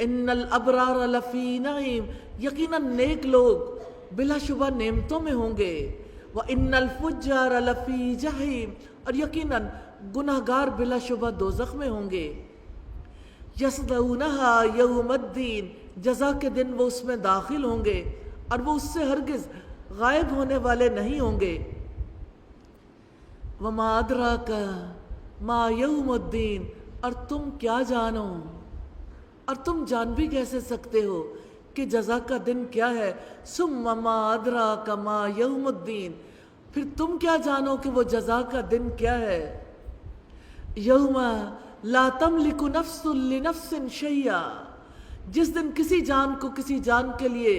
ان الابرار لفی نعیم، یقیناً نیک لوگ بلا شبہ نعمتوں میں ہوں گے۔ وان الفجار لفی جحیم، اور یقیناً گناہگار بلا شبہ دوزخ میں ہوں گے۔ یصلونہا یوم الدین، جزا کے دن وہ اس میں داخل ہوں گے اور وہ اس سے ہرگز غائب ہونے والے نہیں ہوں گے۔ وما ادراک ما یوم الدین، اور تم کیا جانو، اور تم جان بھی کیسے سکتے ہو کہ جزا کا دن کیا ہے۔ ثم ما ادراک ما یوم الدین، پھر تم کیا جانو کہ وہ جزا کا دن کیا ہے۔ یوم لا تملک نفس لنفس شیئا، جس دن کسی جان کو کسی جان کے لیے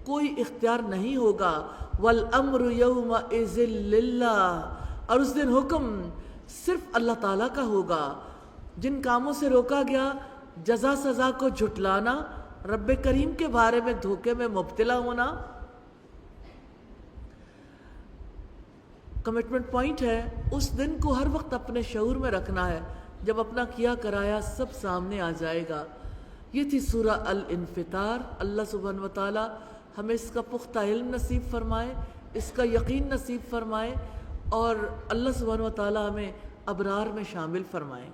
کوئی اختیار نہیں ہوگا۔ والامر یومئذ للہ، اور اس دن حکم صرف اللہ تعالیٰ کا ہوگا۔ جن کاموں سے روکا گیا، جزا سزا کو جھٹلانا، رب کریم کے بارے میں دھوکے میں مبتلا ہونا۔ کمٹمنٹ پوائنٹ ہے، اس دن کو ہر وقت اپنے شعور میں رکھنا ہے، جب اپنا کیا کرایا سب سامنے آ جائے گا۔ یہ تھی سورہ الانفطار۔ اللہ سبحانہ وتعالی ہمیں اس کا پختہ علم نصیب فرمائے، اس کا یقین نصیب فرمائے، اور اللہ سبحانہ وتعالی ہمیں ابرار میں شامل فرمائے۔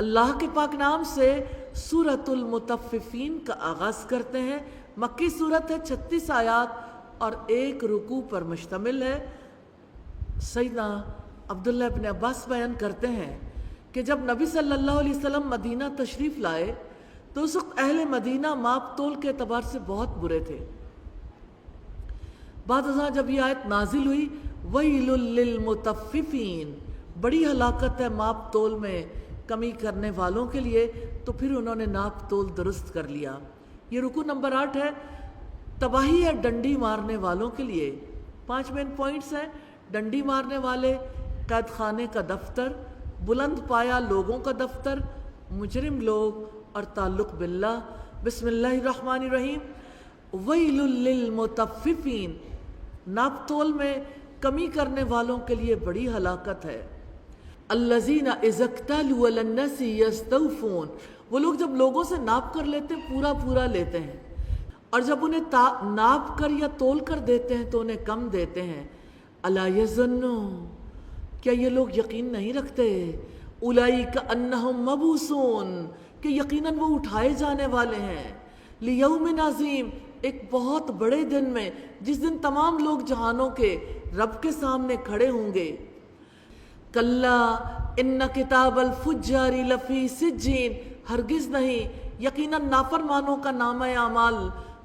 اللہ کے پاک نام سے سورۃ المطففین کا آغاز کرتے ہیں۔ مکی صورت ہے، 36 آیات اور 1 رکوع پر مشتمل ہے۔ سیدنا عبداللہ ابن عباس بیان کرتے ہیں کہ جب نبی صلی اللہ علیہ وسلم مدینہ تشریف لائے تو اس وقت اہل مدینہ ماپ تول کے اعتبار سے بہت برے تھے۔ بعد ازاں جب یہ آیت نازل ہوئی، وَيْلٌ لِّلْمُطَفِّفِينَ، بڑی ہلاکت ہے ماپ تول میں کمی کرنے والوں کے لیے، تو پھر انہوں نے ناپ تول درست کر لیا۔ یہ رکوع نمبر 8 ہے، تباہی ہے ڈنڈی مارنے والوں کے لیے۔ 5 مین پوائنٹس ہیں، ڈنڈی مارنے والے، قید خانے کا دفتر، بلند پایا لوگوں کا دفتر، مجرم لوگ، اور تعلق باللہ۔ بسم اللہ الرحمن الرحیم۔ ویل للمطففین، ناپ تول میں کمی کرنے والوں کے لیے بڑی ہلاکت ہے۔ الذین اذا اکتالوا علی الناس یستوفون، وہ لوگ جب لوگوں سے ناپ کر لیتے ہیں پورا پورا لیتے ہیں، اور جب انہیں ناپ کر یا تول کر دیتے ہیں تو انہیں کم دیتے ہیں۔ الا یظنون، کیا یہ لوگ یقین نہیں رکھتے؟ اولئک انہم مبعوثون، کہ یقیناً وہ اٹھائے جانے والے ہیں۔ لیوم عظیم، ایک بہت بڑے دن میں، جس دن تمام لوگ جہانوں کے رب کے سامنے کھڑے ہوں گے۔ کلا ان کتاب الفجار لفی سجین، ہرگز نہیں، یقیناً نافرمانوں کا نامہ اعمال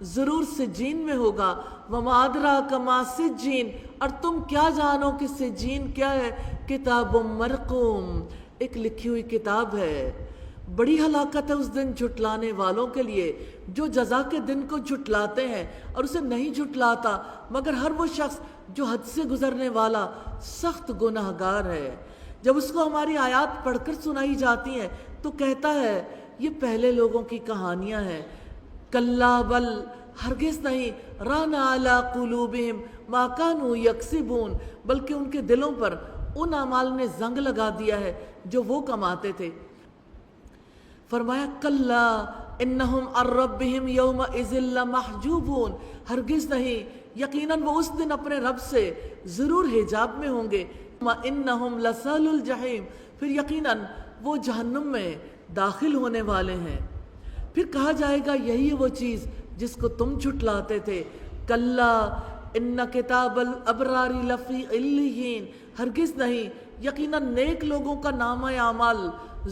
ضرور سجین میں ہوگا، وما ادراک ما سجین، اور تم کیا جانو کہ سجین کیا ہے، کتاب مرقوم، ایک لکھی ہوئی کتاب ہے۔ بڑی ہلاکت ہے اس دن جھٹلانے والوں کے لیے جو جزا کے دن کو جھٹلاتے ہیں اور اسے نہیں جھٹلاتا مگر ہر وہ شخص جو حد سے گزرنے والا سخت گناہگار ہے۔ جب اس کو ہماری آیات پڑھ کر سنائی جاتی ہیں تو کہتا ہے یہ پہلے لوگوں کی کہانیاں ہیں، کلا بل، ہرگز نہیں، ران علی قلوبہم ما کانوا یکسبون، بلکہ ان کے دلوں پر ان اعمال نے زنگ لگا دیا ہے جو وہ کماتے تھے۔ فرمایا کلا انہم عن ربہم یومئذ لمحجوبون، ہرگز نہیں، یقیناً وہ اس دن اپنے رب سے ضرور حجاب میں ہوں گے۔ انہم لصال الجحیم، پھر یقیناً وہ جہنم میں داخل ہونے والے ہیں۔ پھر کہا جائے گا یہی ہے وہ چیز جس کو تم جھٹلاتے تھے، کلا ان کتاب الابرار لفی علیین، ہرگز نہیں، یقیناً نیک لوگوں کا نامہ اعمال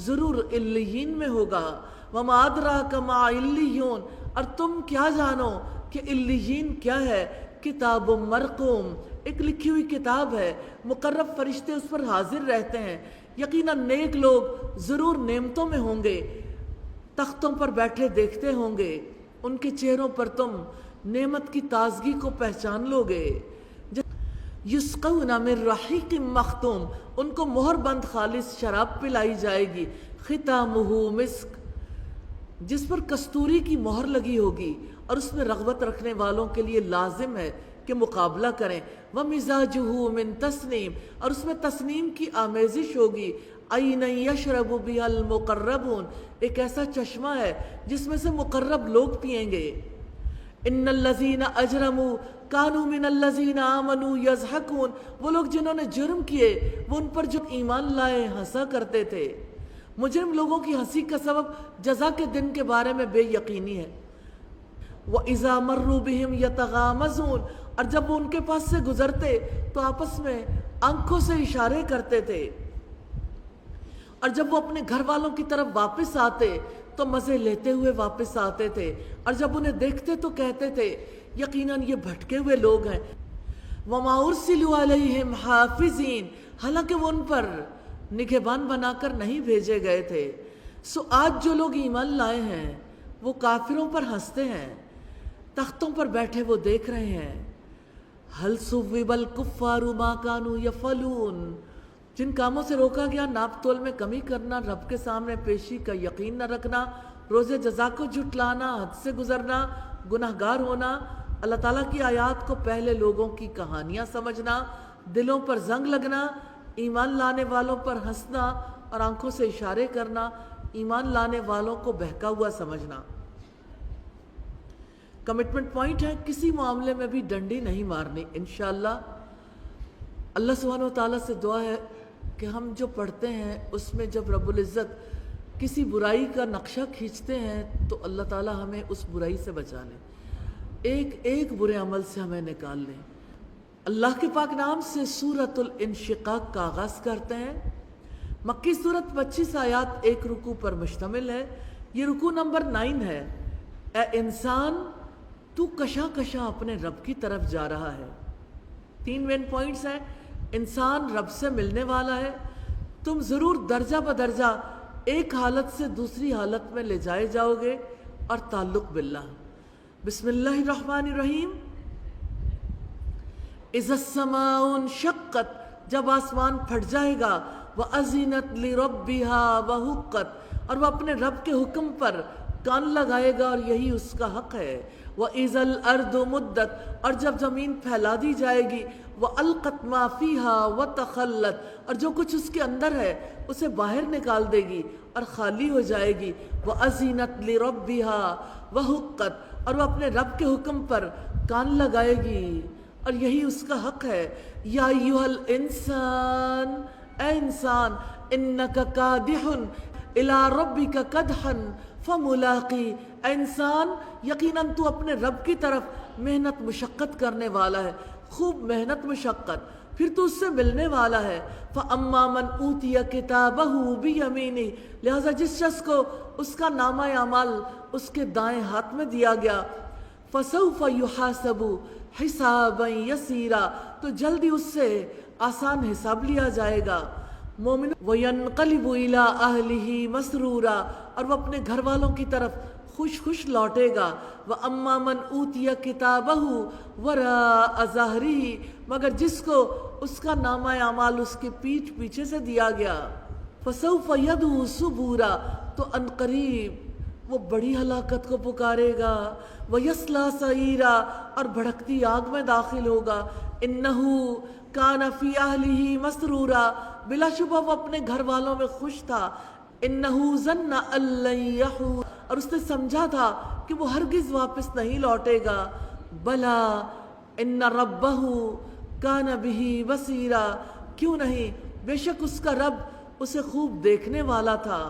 ضرور علیین میں ہوگا۔ وما ادراک ما علیون، اور تم کیا جانو کہ علیین کیا ہے، کتاب مرقوم، ایک لکھی ہوئی کتاب ہے، مقرب فرشتے اس پر حاضر رہتے ہیں۔ یقیناً نیک لوگ ضرور نعمتوں میں ہوں گے، تختوں پر بیٹھے دیکھتے ہوں گے، ان کے چہروں پر تم نعمت کی تازگی کو پہچان لو گے۔ یسقون من رحیق مختوم، ان کو مہر بند خالص شراب پلائی جائے گی، ختامہ مسک، جس پر کستوری کی مہر لگی ہوگی، اور اس میں رغبت رکھنے والوں کے لیے لازم ہے کہ مقابلہ کریں۔ وَمِزَاجُهُ مِن تسنیم، اور اس میں تسنیم کی آمیزش ہوگی۔ عَيْنًا يَشْرَبُ بِهَا الْمُقَرَّبُونَ، ایک ایسا چشمہ ہے جس میں سے مقرب لوگ پئیں گے۔ ان الذین اجرموا کانوا من الذین آمنوا یضحکون، وہ لوگ جنہوں نے جرم کیے وہ ان پر جو ایمان لائے ہنسا کرتے تھے۔ مجرم لوگوں کی ہنسی کا سبب جزا کے دن کے بارے میں بے یقینی ہے۔ وَإِذَا مَرُّوا بِهِمْ يَتَغَامَزُونَ، اور جب وہ ان کے پاس سے گزرتے تو آپس میں آنکھوں سے اشارے کرتے تھے، اور جب وہ اپنے گھر والوں کی طرف واپس آتے تو مزے لیتے ہوئے واپس آتے تھے، اور جب انہیں دیکھتے تو کہتے تھے یقیناً یہ بھٹکے ہوئے لوگ ہیں۔ وَمَا أُرْسِلُوا عَلَيْهِمْ حَافِظِينَ، حالانکہ وہ ان پر نگہبان بنا کر نہیں بھیجے گئے تھے۔ سو آج جو لوگ ایمان لائے ہیں وہ کافروں پر ہنستے ہیں، تختوں پر بیٹھے وہ دیکھ رہے ہیں۔ هَلْ ثُوِّبَ الْكُفَّارُ مَا كَانُوا يَفْعَلُونَ، جن کاموں سے روکا گیا ناپ تول میں کمی کرنا، رب کے سامنے پیشی کا یقین نہ رکھنا، روز جزا کو جھٹلانا، حد سے گزرنا، گناہگار ہونا، اللہ تعالیٰ کی آیات کو پہلے لوگوں کی کہانیاں سمجھنا، دلوں پر زنگ لگنا، ایمان لانے والوں پر ہنسنا اور آنکھوں سے اشارے کرنا، ایمان لانے والوں کو بہکا ہوا سمجھنا۔ کمٹمنٹ پوائنٹ ہے، کسی معاملے میں بھی ڈنڈی نہیں مارنی انشاءاللہ۔ اللہ سبحانہ و تعالیٰ سے دعا ہے کہ ہم جو پڑھتے ہیں اس میں جب رب العزت کسی برائی کا نقشہ کھینچتے ہیں تو اللہ تعالیٰ ہمیں اس برائی سے بچا لیں، ایک ایک برے عمل سے ہمیں نکال لیں۔ اللہ کے پاک نام سے سورۃ الانشقاق کا آغاز کرتے ہیں۔ مکی سورت 25 آیات، ایک رکوع پر مشتمل ہے۔ یہ رکوع نمبر 9 ہے۔ اے انسان، تو کشاں کشاں اپنے رب کی طرف جا رہا ہے۔ 3 مین پوائنٹس ہیں۔ انسان رب سے ملنے والا ہے، تم ضرور درجہ بدرجہ ایک حالت سے دوسری حالت میں لے جائے جاؤ گے، اور تعلق باللہ۔ بسم اللہ الرحمن الرحیم۔ اذا السماء انشقت، جب آسمان پھٹ جائے گا، وَأَذِنَتْ لِرَبِّهَا وَحُقَّتْ، اور وہ اپنے رب کے حکم پر کان لگائے گا اور یہی اس کا حق ہے۔ وَإِذَا الْأَرْضُ مُدَّتْ، اور جب زمین پھیلا دی جائے گی، وَأَلْقَتْ مَا فِيهَا وَتَخَلَّتْ، اور جو کچھ اس کے اندر ہے اسے باہر نکال دے گی اور خالی ہو جائے گی۔ وَأَذِنَتْ لِرَبِّهَا وَحُقَّتْ، اور وہ اپنے رب کے حکم پر کان لگائے گی اور یہی اس کا حق ہے۔ یا ایھا الانسان، اے انسان، انک کادح الی ربک کدحا فملاقی، اے انسان، یقیناً تو اپنے رب کی طرف محنت مشقت کرنے والا ہے، خوب محنت مشقت، پھر تو اس سے ملنے والا ہے۔ فَأَمَّا مَنْ أُوتِيَ كِتَابَهُ بِيَمِينِهِ، لہذا جس شخص کو اس کا نامہ اعمال اس کے دائیں ہاتھ میں دیا گیا، فسوف یحاسب حسابا یسیرا، تو جلدی اس سے آسان حساب لیا جائے گا۔ مومن وینقلب الی اہلہ مسرورا، اور وہ اپنے گھر والوں کی طرف خوش خوش لوٹے گا۔ وَأَمَّا مَنْ أُوتِيَ كِتَابَهُ وَرَاءَ ظَهْرِهِ، مگر جس کو اس کا نامہ اعمال اس کے پیٹھ پیچھے سے دیا گیا، فَسَوْفَ يَدْعُو ثُبُورًا، تو عنقریب وہ بڑی ہلاکت کو پکارے گا۔ وَيَصْلَىٰ سَعِيرًا، اور بھڑکتی آگ میں داخل ہوگا۔ إِنَّهُ كَانَ فِي أَهْلِهِ مَسْرُورًا، بلا شبہ وہ اپنے گھر والوں میں خوش تھا۔ إِنَّهُ ظَنَّ أَن لَّن يَحُورَ، اور اس نے سمجھا تھا کہ وہ ہرگز واپس نہیں لوٹے گا۔ بلا ان ربہ کان بہ بصیرا، کیوں نہیں، بے شک اس کا رب اسے خوب دیکھنے والا تھا۔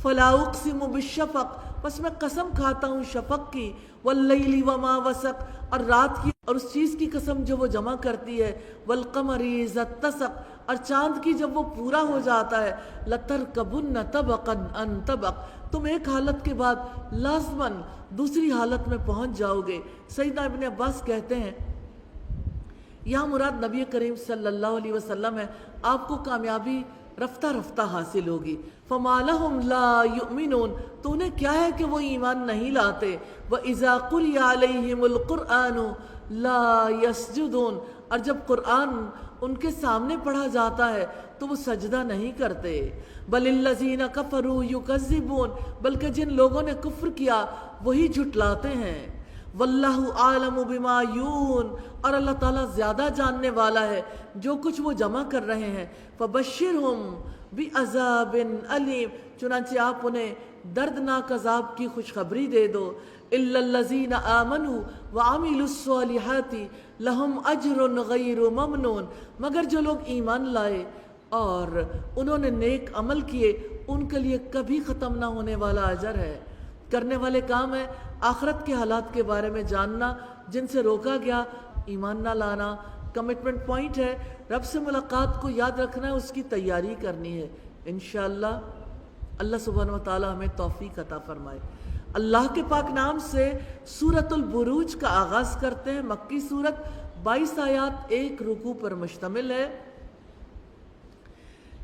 فلا اقسم بالشفق، پس میں قسم کھاتا ہوں شفق کی، واللیل وما وسق، اور رات کی اور اس چیز کی قسم جو وہ جمع کرتی ہے، والقمر اذا اتسق، اور چاند کی جب وہ پورا ہو جاتا ہے، لترکبن طبقا عن طبق، تم ایک حالت کے بعد لازماً دوسری حالت میں پہنچ جاؤ گے۔ سیدنا ابن عباس کہتے ہیں یہاں مراد نبی کریم صلی اللہ علیہ وسلم ہے، آپ کو کامیابی رفتہ رفتہ حاصل ہوگی۔ فما لہم لا یؤمنون، تو انہیں کیا ہے کہ وہ ایمان نہیں لاتے۔ وَإِذَا قُرِئَ عَلَيْهِمُ الْقُرْآنُ لَا يَسْجُدُونَ، اور جب قرآن ان کے سامنے پڑھا جاتا ہے تو وہ سجدہ نہیں کرتے۔ بل الذین کفروا یکذبون، بلکہ جن لوگوں نے کفر کیا وہی جھٹلاتے ہیں۔ واللہ عالم بما یون، اور اللہ تعالیٰ زیادہ جاننے والا ہے جو کچھ وہ جمع کر رہے ہیں۔ فبشرہم بعذاب علیم، چنانچہ آپ انہیں دردناک عذاب کی خوشخبری دے دو۔ الا الذین آمنوا وعملوا الصالحات لہم اجر غیر ممنون، مگر جو لوگ ایمان لائے اور انہوں نے نیک عمل کیے ان کے لیے کبھی ختم نہ ہونے والا اجر ہے۔ کرنے والے کام ہے آخرت کے حالات کے بارے میں جاننا جن سے روکا گیا، ایمان نہ لانا۔ کمٹمنٹ پوائنٹ ہے رب سے ملاقات کو یاد رکھنا ہے، اس کی تیاری کرنی ہے۔ انشاءاللہ اللہ سبحانہ وتعالی ہمیں توفیق عطا فرمائے۔ اللہ کے پاک نام سے سورۃ البروج کا آغاز کرتے ہیں۔ مکی سورت 22 آیات، ایک رکوع پر مشتمل ہے۔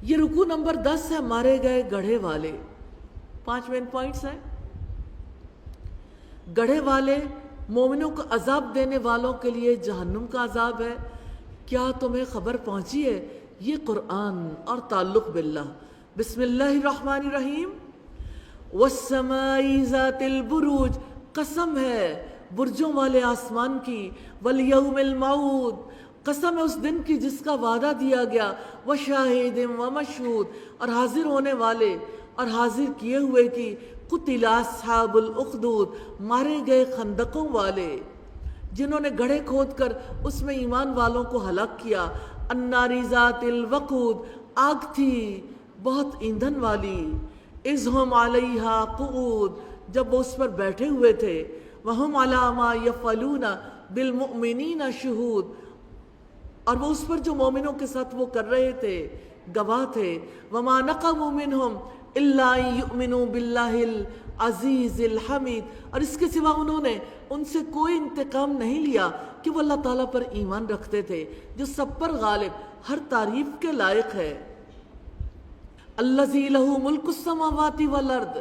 یہ رکوع نمبر 10 ہے، مارے گئے گڑھے والے۔ 5 مین پوائنٹس ہیں۔ گڑھے والے مومنوں کو عذاب دینے والوں کے لیے جہنم کا عذاب ہے۔ کیا تمہیں خبر پہنچی ہے؟ یہ قرآن اور تعلق باللہ۔ بسم اللہ الرحمن الرحیم۔ والسماء ذات البروج، قسم ہے برجوں والے آسمان کی۔ والیوم الموعود، قسم ہے اس دن کی جس کا وعدہ دیا گیا۔ وشاہد ومشہود، اور حاضر ہونے والے اور حاضر کیے ہوئے کی۔ قتل اصحاب الاخدود، مارے گئے خندقوں والے جنہوں نے گڑھے کھود کر اس میں ایمان والوں کو ہلاک کیا۔ النار ذات الوقود، آگ تھی بہت ایندھن والی۔ اذ ہم علیہا قعود، جب وہ اس پر بیٹھے ہوئے تھے۔ وہم علی ما یفعلون بالمؤمنین شہود، اور وہ اس پر جو مومنوں کے ساتھ وہ کر رہے تھے گواہ تھے۔ وما نقموا منہم الا ان یؤمنوا باللہ العزیز الحمید، اور اس کے سوا انہوں نے ان سے کوئی انتقام نہیں لیا کہ وہ اللہ تعالیٰ پر ایمان رکھتے تھے جو سب پر غالب، ہر تعریف کے لائق ہے۔ الذی لہ ملک السماوات والارض،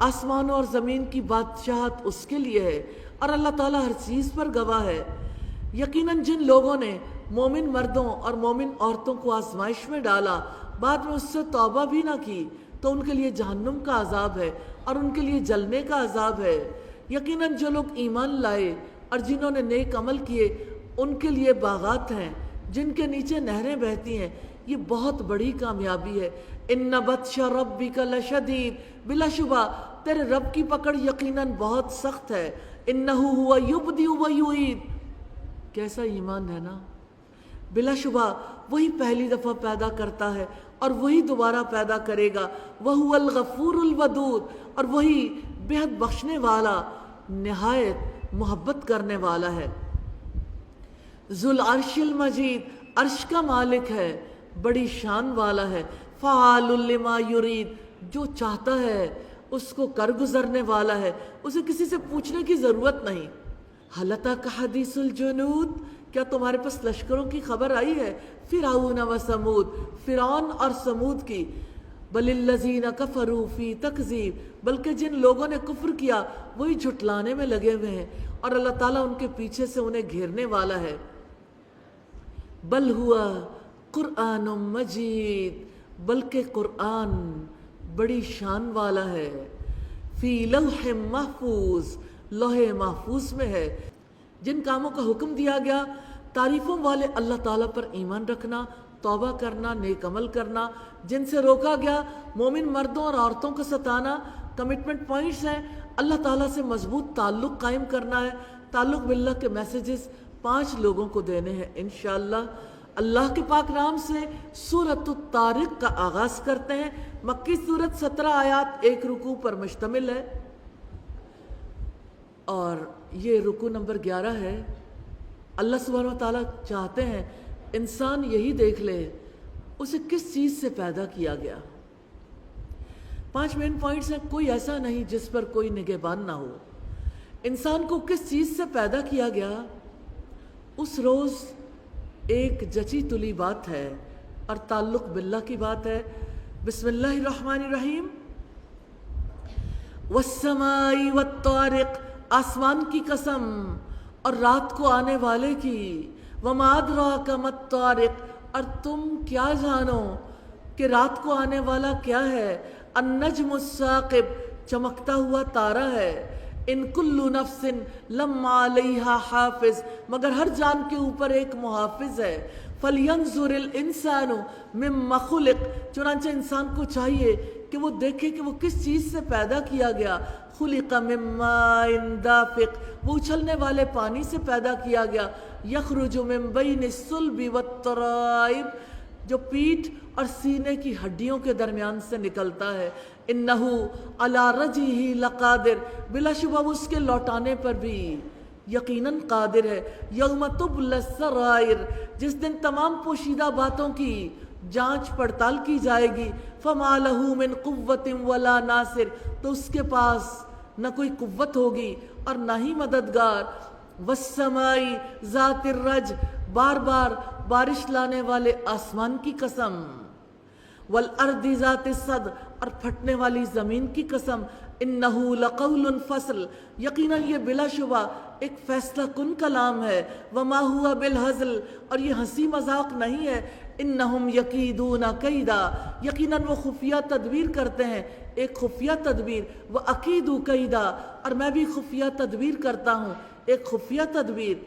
آسمانوں اور زمین کی بادشاہت اس کے لیے ہے، اور اللہ تعالیٰ ہر چیز پر گواہ ہے۔ یقیناً جن لوگوں نے مومن مردوں اور مومن عورتوں کو آزمائش میں ڈالا، بعد میں اس سے توبہ بھی نہ کی، تو ان کے لیے جہنم کا عذاب ہے اور ان کے لیے جلنے کا عذاب ہے۔ یقیناً جو لوگ ایمان لائے اور جنہوں نے نیک عمل کیے ان کے لیے باغات ہیں جن کے نیچے نہریں بہتی ہیں، یہ بہت بڑی کامیابی ہے۔ ان بطش ربک لشدید، بلا شبہ تیرے رب کی پکڑ یقیناً بہت سخت ہے۔ انہ ہوا یبدئ ویعید، کیسا ایمان ہے نا، بلا شبہ وہی پہلی دفعہ پیدا کرتا ہے اور وہی دوبارہ پیدا کرے گا۔ وَهُوَ الْغَفُورُ الْوَدُودُ، اور وہی بہت بخشنے والا، نہایت محبت کرنے والا ہے۔ ذُو الْعَرْشِ الْمَجِيدُ، عرش کا مالک ہے، بڑی شان والا ہے۔ فَعَالٌ لِمَا يُرِيدُ، جو چاہتا ہے اس کو کر گزرنے والا ہے، اسے کسی سے پوچھنے کی ضرورت نہیں۔ حل اتاک حدیث الجنود، کیا تمہارے پاس لشکروں کی خبر آئی ہے؟ فرعون و سمود، فرعون اور سمود کی۔ بل الذین کفروا فی تکذیب، بلکہ جن لوگوں نے کفر کیا وہی جھٹلانے میں لگے ہوئے ہیں، اور اللہ تعالیٰ ان کے پیچھے سے انہیں گھیرنے والا ہے۔ بل ہوا قرآن مجید، بلکہ قرآن بڑی شان والا ہے، فی لوح محفوظ، لوح محفوظ میں ہے۔ جن کاموں کا حکم دیا گیا، تعریفوں والے اللہ تعالیٰ پر ایمان رکھنا، توبہ کرنا، نیک عمل کرنا، جن سے روکا گیا مومن مردوں اور عورتوں کو ستانا، کمٹمنٹ پوائنٹس ہیں، اللہ تعالیٰ سے مضبوط تعلق قائم کرنا ہے، تعلق باللہ کے میسیجز 5 لوگوں کو دینے ہیں انشاءاللہ۔ اللہ کے پاک نام سے سورۃ الطارق کا آغاز کرتے ہیں۔ مکی سورت 17 آیات 1 رکوع پر مشتمل ہے، اور یہ رکوع نمبر 11 ہے۔ اللہ سبحانہ و تعالیٰ چاہتے ہیں انسان یہی دیکھ لے اسے کس چیز سے پیدا کیا گیا۔ 5 مین پوائنٹس ہیں۔ کوئی ایسا نہیں جس پر کوئی نگہبان نہ ہو۔ انسان کو کس چیز سے پیدا کیا گیا، اس روز ایک جچی تلی بات ہے اور تعلق باللہ کی بات ہے۔ بسم اللہ الرحمن الرحیم۔ والسماء والطارق، آسمان کی قسم اور رات کو آنے والے کی۔ وما ادراک ما الطارق، اور تم کیا جانو کہ رات کو آنے والا کیا ہے۔ النجم الثاقب، چمکتا ہوا تارا ہے۔ ان کل نفس لما علیہا حافظ، مگر ہر جان کے اوپر ایک محافظ ہے۔ فلینظر الانسان مما خلق، چنانچہ انسان کو چاہیے کہ وہ دیکھے کہ وہ کس چیز سے پیدا کیا گیا۔ خلق من ماء دافق، وہ اچھلنے والے پانی سے پیدا کیا گیا۔ یخرج من بین الصلب والترائب، جو پیٹھ اور سینے کی ہڈیوں کے درمیان سے نکلتا ہے۔ انہو علی رجعہ لقادر، بلا شبہ اس کے لوٹانے پر بھی یقیناً قادر ہے۔ یوم تبلی السرائر، جس دن تمام پوشیدہ باتوں کی جانچ پڑتال کی جائے گی۔ فما لہ من قوت ولا ناصر، تو اس کے پاس نہ کوئی قوت ہوگی اور نہ ہی مددگار۔ والسماء ذات الرج، بار بار بارش لانے والے آسمان کی قسم۔ والارض ذات الصدع، اور پھٹنے والی زمین کی قسم۔ انہو لقول فصل، یقیناً یہ بلا شبہ ایک فیصلہ کن کلام ہے۔ وما ہوا بالہزل، اور یہ ہنسی مذاق نہیں ہے۔ انہم یکیدون کیدا، یقیناً وہ خفیہ تدبیر کرتے ہیں، ایک خفیہ تدبیر۔ وَأَكِيدُ کیدا، اور میں بھی خفیہ تدبیر کرتا ہوں، ایک خفیہ تدبیر۔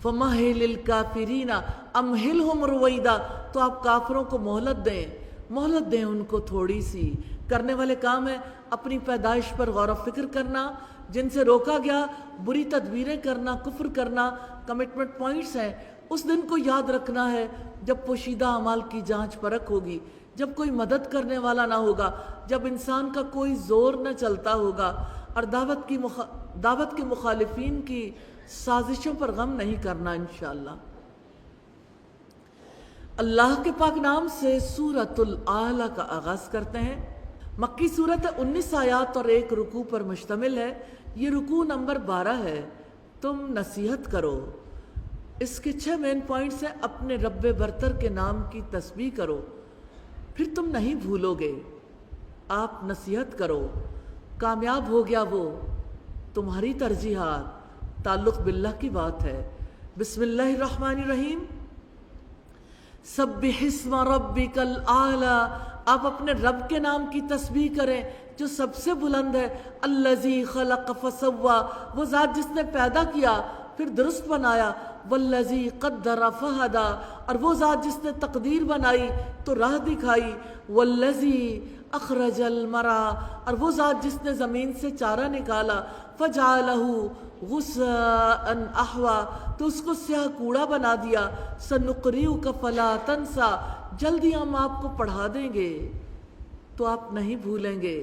فَمَهِّلِ الْكَافِرِينَ أَمْهِلْهُمْ رُوَيْدًا، تو آپ کافروں کو مہلت دیں ان کو تھوڑی سی۔ کرنے والے کام ہے اپنی پیدائش پر غور و فکر کرنا، جن سے روکا گیا بری تدبیریں کرنا، کفر کرنا، کمٹمنٹ پوائنٹس ہیں۔ اس دن کو یاد رکھنا ہے جب پوشیدہ اعمال کی جانچ پرکھ ہوگی، جب کوئی مدد کرنے والا نہ ہوگا، جب انسان کا کوئی زور نہ چلتا ہوگا، اور دعوت کے مخالفین کی سازشوں پر غم نہیں کرنا انشاءاللہ۔ اللہ کے پاک نام سے سورۃ الاعلیٰ کا آغاز کرتے ہیں۔ مکی سورت 19 آیات اور 1 رکوع پر مشتمل ہے۔ یہ رکوع نمبر 12 ہے۔ تم نصیحت کرو، اس کے 6 مین پوائنٹس ہیں۔ اپنے رب برتر کے نام کی تسبیح کرو، پھر تم نہیں بھولو گے۔ آپ نصیحت کرو، کامیاب ہو گیا وہ، تمہاری ترجیحات، تعلق باللہ کی بات ہے۔ بسم اللہ الرحمن الرحیم۔ سبح اسم ربک الاعلی، آپ اپنے رب کے نام کی تسبیح کریں جو سب سے بلند ہے۔ الذی خلق فسوی، وہ ذات جس نے پیدا کیا پھر درست بنایا۔ والذی قدر فہدی، اور وہ ذات جس نے تقدیر بنائی تو راہ دکھائی۔ والذی اخرج المرعی، اور وہ ذات جس نے زمین سے چارہ نکالا۔ فجعلہ غثاء احوی، تو اس کو سیاہ کوڑا بنا دیا۔ سنقرئک فلا تنسیٰ، جلدی ہم آپ کو پڑھا دیں گے تو آپ نہیں بھولیں گے۔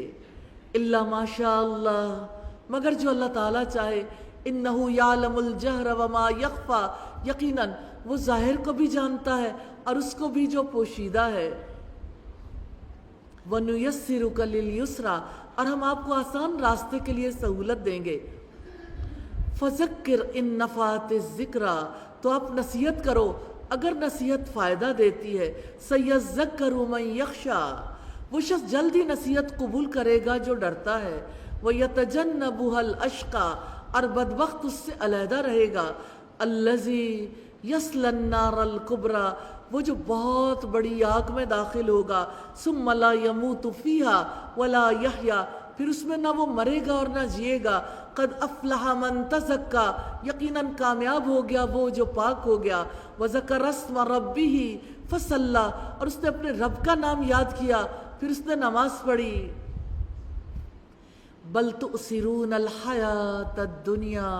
الا ما شاء اللہ، مگر جو اللہ تعالیٰ چاہے۔ انہ یعلم الجہر وما یخفی، یقیناً وہ ظاہر کو بھی جانتا ہے اور اس کو بھی جو پوشیدہ ہے۔ وَنُيَسِّرُكَ لِلْيُسْرَىٰ، اور ہم آپ کو آسان راستے کے لیے سہولت دیں گے۔ فذکر ان نفعت الذکریٰ، تو آپ نصیحت کرو اگر نصیحت فائدہ دیتی ہے. سیذکر من یخشیٰ، وہ شخص جلدی نصیحت قبول کرے گا جو ڈرتا ہے. ویتجنبها الاشقیٰ، اور بدبخت اس سے علیحدہ رہے گا. الذی یصلی النار الکبریٰ، وہ جو بہت بڑی آگ میں داخل ہوگا. ثم لا یموت فیہا ولا یحییٰ، پھر اس میں نہ وہ مرے گا اور نہ جیے گا. قد افلح من تزکیٰ، یقیناً کامیاب ہو گیا وہ جو پاک ہو گیا. وذکر اسم ربہ فصلی، اور اس نے اپنے رب کا نام یاد کیا پھر اس نے نماز پڑھی. بل تؤثرون الحیات الدنیا،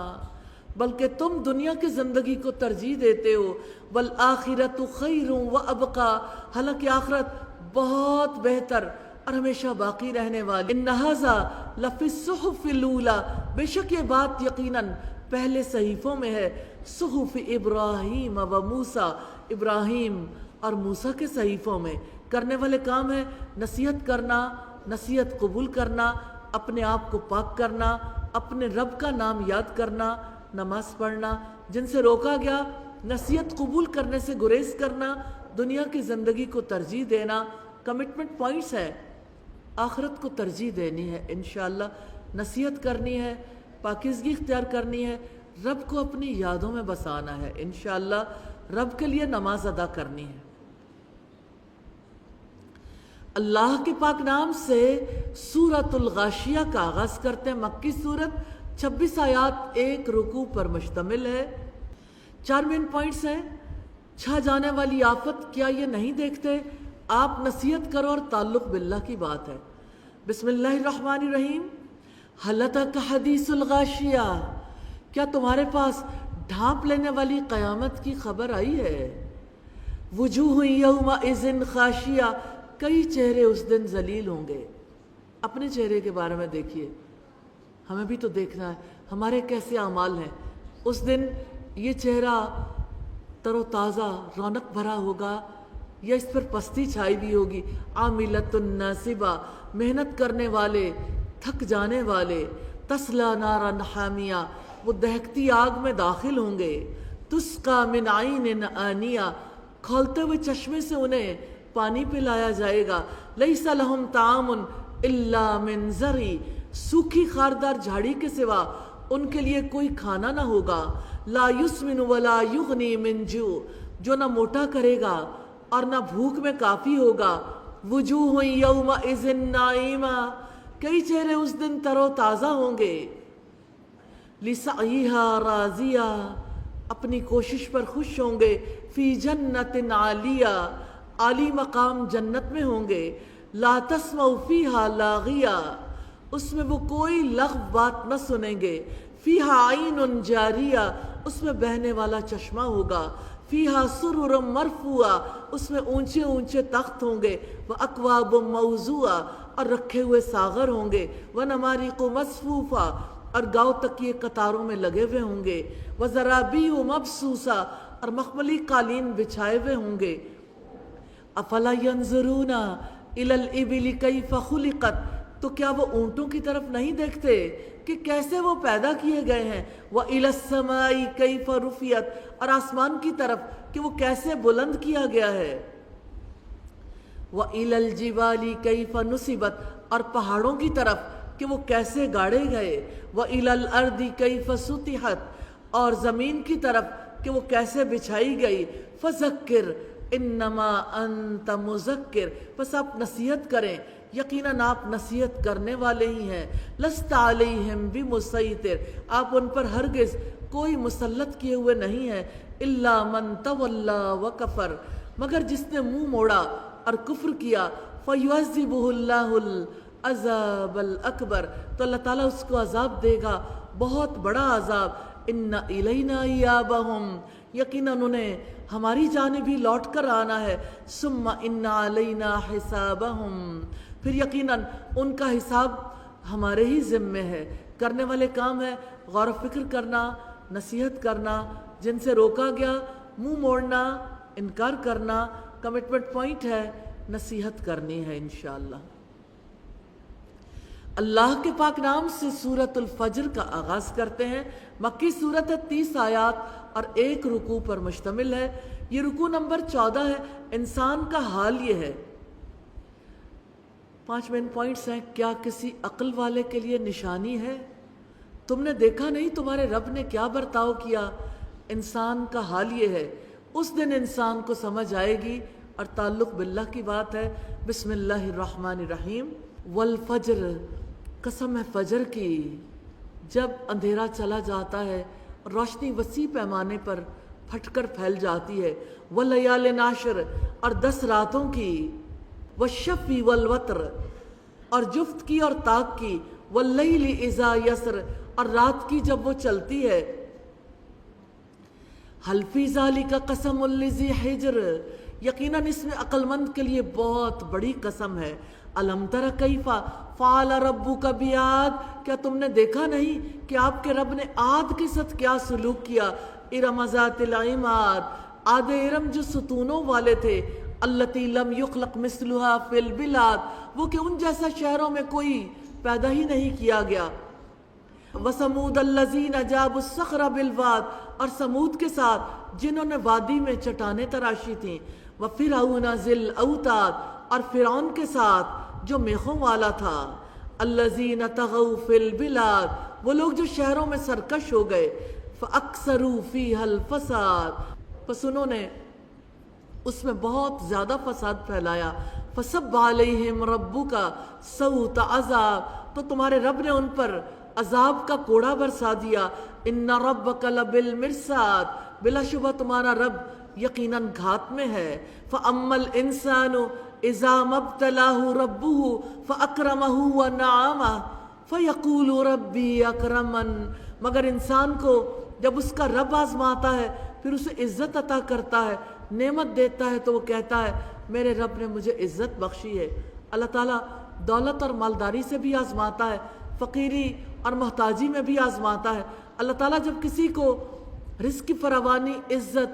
بلکہ تم دنیا کی زندگی کو ترجیح دیتے ہو. والآخرۃ خیر وابقیٰ، حالانکہ آخرت بہت بہتر اور ہمیشہ باقی رہنے والی. ان ھذا لفی الصحف الاولیٰ، بے شک یہ بات یقیناً پہلے صحیفوں میں ہے. صحف ابراہیم و موسیٰ، ابراہیم اور موسیٰ کے صحیفوں میں. کرنے والے کام ہے نصیحت کرنا، نصیحت قبول کرنا، اپنے آپ کو پاک کرنا، اپنے رب کا نام یاد کرنا، نماز پڑھنا. جن سے روکا گیا نصیحت قبول کرنے سے گریز کرنا، دنیا کی زندگی کو ترجیح دینا. کمٹمنٹ پوائنٹس ہیں، آخرت کو ترجیح دینی ہے، انشاءاللہ نصیحت کرنی ہے، پاکیزگی اختیار کرنی ہے، رب کو اپنی یادوں میں بسانا ہے، انشاءاللہ رب کے لیے نماز ادا کرنی ہے. اللہ کے پاک نام سے سورۃ الغاشیہ کا آغاز کرتے ہیں. مکی سورت 26 آیات، 1 رکوع پر مشتمل ہے. 4 مین پوائنٹس ہیں. چھا جانے والی آفت، کیا یہ نہیں دیکھتے آپ؟ نصیحت کرو اور تعلق باللہ کی بات ہے. بسم اللہ الرحمن الرحیم. هل اتاک حدیث الغاشیہ، کیا تمہارے پاس ڈھانپ لینے والی قیامت کی خبر آئی ہے؟ وجوہ یومئذ خاشیہ، کئی چہرے اس دن ذلیل ہوں گے. اپنے چہرے کے بارے میں دیکھیے، ہمیں بھی تو دیکھنا ہے ہمارے کیسے اعمال ہیں. اس دن یہ چہرہ تر و تازہ رونق بھرا ہوگا یا اس پر پستی چھائی بھی ہوگی؟ عاملۃ ناصبہ، محنت کرنے والے، تھک جانے والے. تسلی نارا حامیہ، وہ دہکتی آگ میں داخل ہوں گے. تسقی من عین آنیہ، کھولتے ہوئے چشمے سے انہیں پانی پلایا جائے گا. لیس لہم طعام الا من ضرع، سوکھی خاردار جھاڑی کے سوا ان کے لیے کوئی کھانا نہ ہوگا. لا یسمن ولا یغنی من جوع، جو نہ موٹا کرے گا اور نہ بھوک میں کافی ہوگا. وجوہ یومئذ ناعمہ، کئی چہرے اس دن تر و تازہ ہوں گے. لسعیہا راضیہ، اپنی کوشش پر خوش ہوں گے. فی جنت عالیہ، عالی مقام جنت میں ہوں گے. لا تسمع فیہا لاغیہ، اس میں وہ کوئی لغو بات نہ سنیں گے. فیہا عین جاریہ، اس میں بہنے والا چشمہ ہوگا. فیہا سرر مرفوعہ، اس میں اونچے اونچے تخت ہوں گے. واکواب موضوعہ، اور رکھے ہوئے ساغر ہوں گے. ونماریق مصفوفہ، اور گاؤں تک یہ قطاروں میں لگے ہوئے ہوں گے. وزرابی مبثوثہ، اور مخملی قالین بچھائے ہوئے ہوں گے. افلا ینظرون الی الابل کیف خلقت، تو کیا وہ اونٹوں کی طرف نہیں دیکھتے کہ کیسے وہ پیدا کیے گئے ہیں. وإلی السماء کیف رفعت، اور آسمان کی طرف کہ وہ کیسے بلند کیا گیا ہے. وإلی الجبال کیف نصبت، اور پہاڑوں کی طرف کہ وہ کیسے گاڑے گئے. وإلی الارض کیف سطحت، اور زمین کی طرف کہ وہ کیسے بچھائی گئی. فذکر انما انت مذکر، بس آپ نصیحت کریں، یقیناً آپ نصیحت کرنے والے ہی ہیں. لست علیہم بمسیطر، آپ ان پر ہرگز کوئی مسلط کیے ہوئے نہیں ہیں. الا من تولی وکفر، مگر جس نے منہ موڑا اور کفر کیا. فیعذبہ اللہ العذاب الاکبر، تو اللہ تعالیٰ اس کو عذاب دے گا، بہت بڑا عذاب. ان الینا ایابہم، یقیناً انہیں ہماری جانب ہی لوٹ کر آنا ہے. ثم ان علینا حسابہم، پھر یقیناً ان کا حساب ہمارے ہی ذمے ہے. کرنے والے کام ہے غور و فکر کرنا، نصیحت کرنا، جن سے روکا گیا منہ موڑنا، انکار کرنا. کمٹمنٹ پوائنٹ ہے نصیحت کرنی ہے انشاءاللہ. اللہ کے پاک نام سے سورۃ الفجر کا آغاز کرتے ہیں۔ مکی سورت ہے، 30 آیات اور 1 رکوع پر مشتمل ہے۔ یہ رکوع نمبر 14 ہے۔ انسان کا حال یہ ہے، 5 مین پوائنٹس ہیں۔ کیا کسی عقل والے کے لیے نشانی ہے؟ تم نے دیکھا نہیں تمہارے رب نے کیا برتاؤ کیا؟ انسان کا حال یہ ہے، اس دن انسان کو سمجھ آئے گی۔ اور تعلق باللہ کی بات ہے۔ بسم اللہ الرحمن الرحیم۔ والفجر، قسم ہے فجر کی، جب اندھیرا چلا جاتا ہے، روشنی وسیع پیمانے پر پھٹ کر پھیل جاتی ہے۔ ولیال ناشر، اور 10 راتوں کی۔ والشفی والوتر، اور جفت کی اور طاق کی۔ واللیل اذا یسر، اور رات کی جب وہ چلتی ہے۔ حل فی ذالک قسم لذی حجر، یقیناً اس میں عقل مند کے لیے بہت بڑی قسم ہے۔ الم تر کیف فعل ربک بعاد، کیا تم نے دیکھا نہیں کہ آپ کے رب نے عاد کے ساتھ کیا سلوک کیا؟ ارم ذات العماد، عاد ارم جو ستونوں والے تھے۔ التی لم یخلق مثلها فی البلاد، وہ کہ ان جیسا شہروں میں کوئی پیدا ہی نہیں کیا گیا۔ وثمود الذین جابوا الصخر بالواد، اور سمود کے ساتھ جنہوں نے وادی میں چٹانیں تراشی تھیں۔ وفرعون ذی الاوتاد، اور فرعون کے ساتھ جو میخوں والا تھا۔ الذین طغوا فی البلاد، وہ لوگ جو شہروں میں سرکش ہو گئے۔ فاکثروا فیہا الفساد، پس انہوں نے اس میں بہت زیادہ فساد پھیلایا۔ فصب علیہم ربک سوط عذاب، تو تمہارے رب نے ان پر عذاب کا کوڑا برسا دیا۔ ان ربک لبالمرصاد، بلا شبہ تمہارا رب یقیناً گھات میں ہے۔ فاما الانسان اذا ما ابتلاه ربه فاکرمه ونعمه فیقول ربی اکرمن، مگر انسان کو جب اس کا رب آزماتا ہے، پھر اسے عزت عطا کرتا ہے، نعمت دیتا ہے، تو وہ کہتا ہے میرے رب نے مجھے عزت بخشی ہے۔ اللہ تعالیٰ دولت اور مالداری سے بھی آزماتا ہے، فقیری اور محتاجی میں بھی آزماتا ہے۔ اللہ تعالیٰ جب کسی کو رزق کی فراوانی، عزت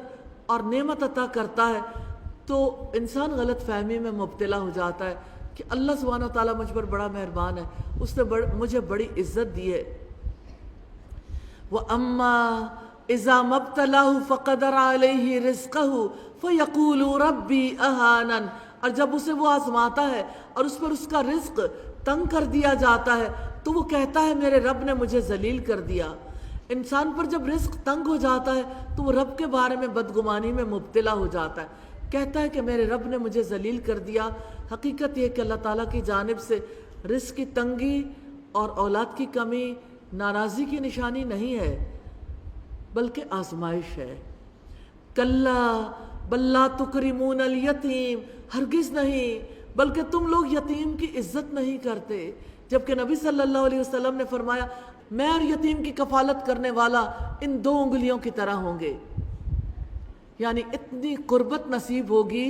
اور نعمت عطا کرتا ہے تو انسان غلط فہمی میں مبتلا ہو جاتا ہے کہ اللہ سبحانہ و تعالیٰ مجھ پر بڑا مہربان ہے، اس نے مجھے بڑی عزت دی ہے۔ وَأَمَّا إِذَا مَا ابْتَلَاهُ فَقَدَرَ عَلَيْهِ رِزْقَهُ فَيَقُولُ رَبِّي أَهَانَنِ، اور جب اسے وہ آزماتا ہے اور اس پر اس کا رزق تنگ کر دیا جاتا ہے تو وہ کہتا ہے میرے رب نے مجھے ذلیل کر دیا۔ انسان پر جب رزق تنگ ہو جاتا ہے تو وہ رب کے بارے میں بدگمانی میں مبتلا ہو جاتا ہے، کہتا ہے کہ میرے رب نے مجھے ذلیل کر دیا۔ حقیقت یہ کہ اللہ تعالیٰ کی جانب سے رزق کی تنگی اور اولاد کی کمی ناراضی کی نشانی نہیں ہے، بلکہ آزمائش ہے۔ کلا بل لا تکرمون الیتیم، ہرگز نہیں، بلکہ تم لوگ یتیم کی عزت نہیں کرتے، جبکہ نبی صلی اللہ علیہ وسلم نے فرمایا میں اور یتیم کی کفالت کرنے والا ان 2 انگلیوں کی طرح ہوں گے، یعنی اتنی قربت نصیب ہوگی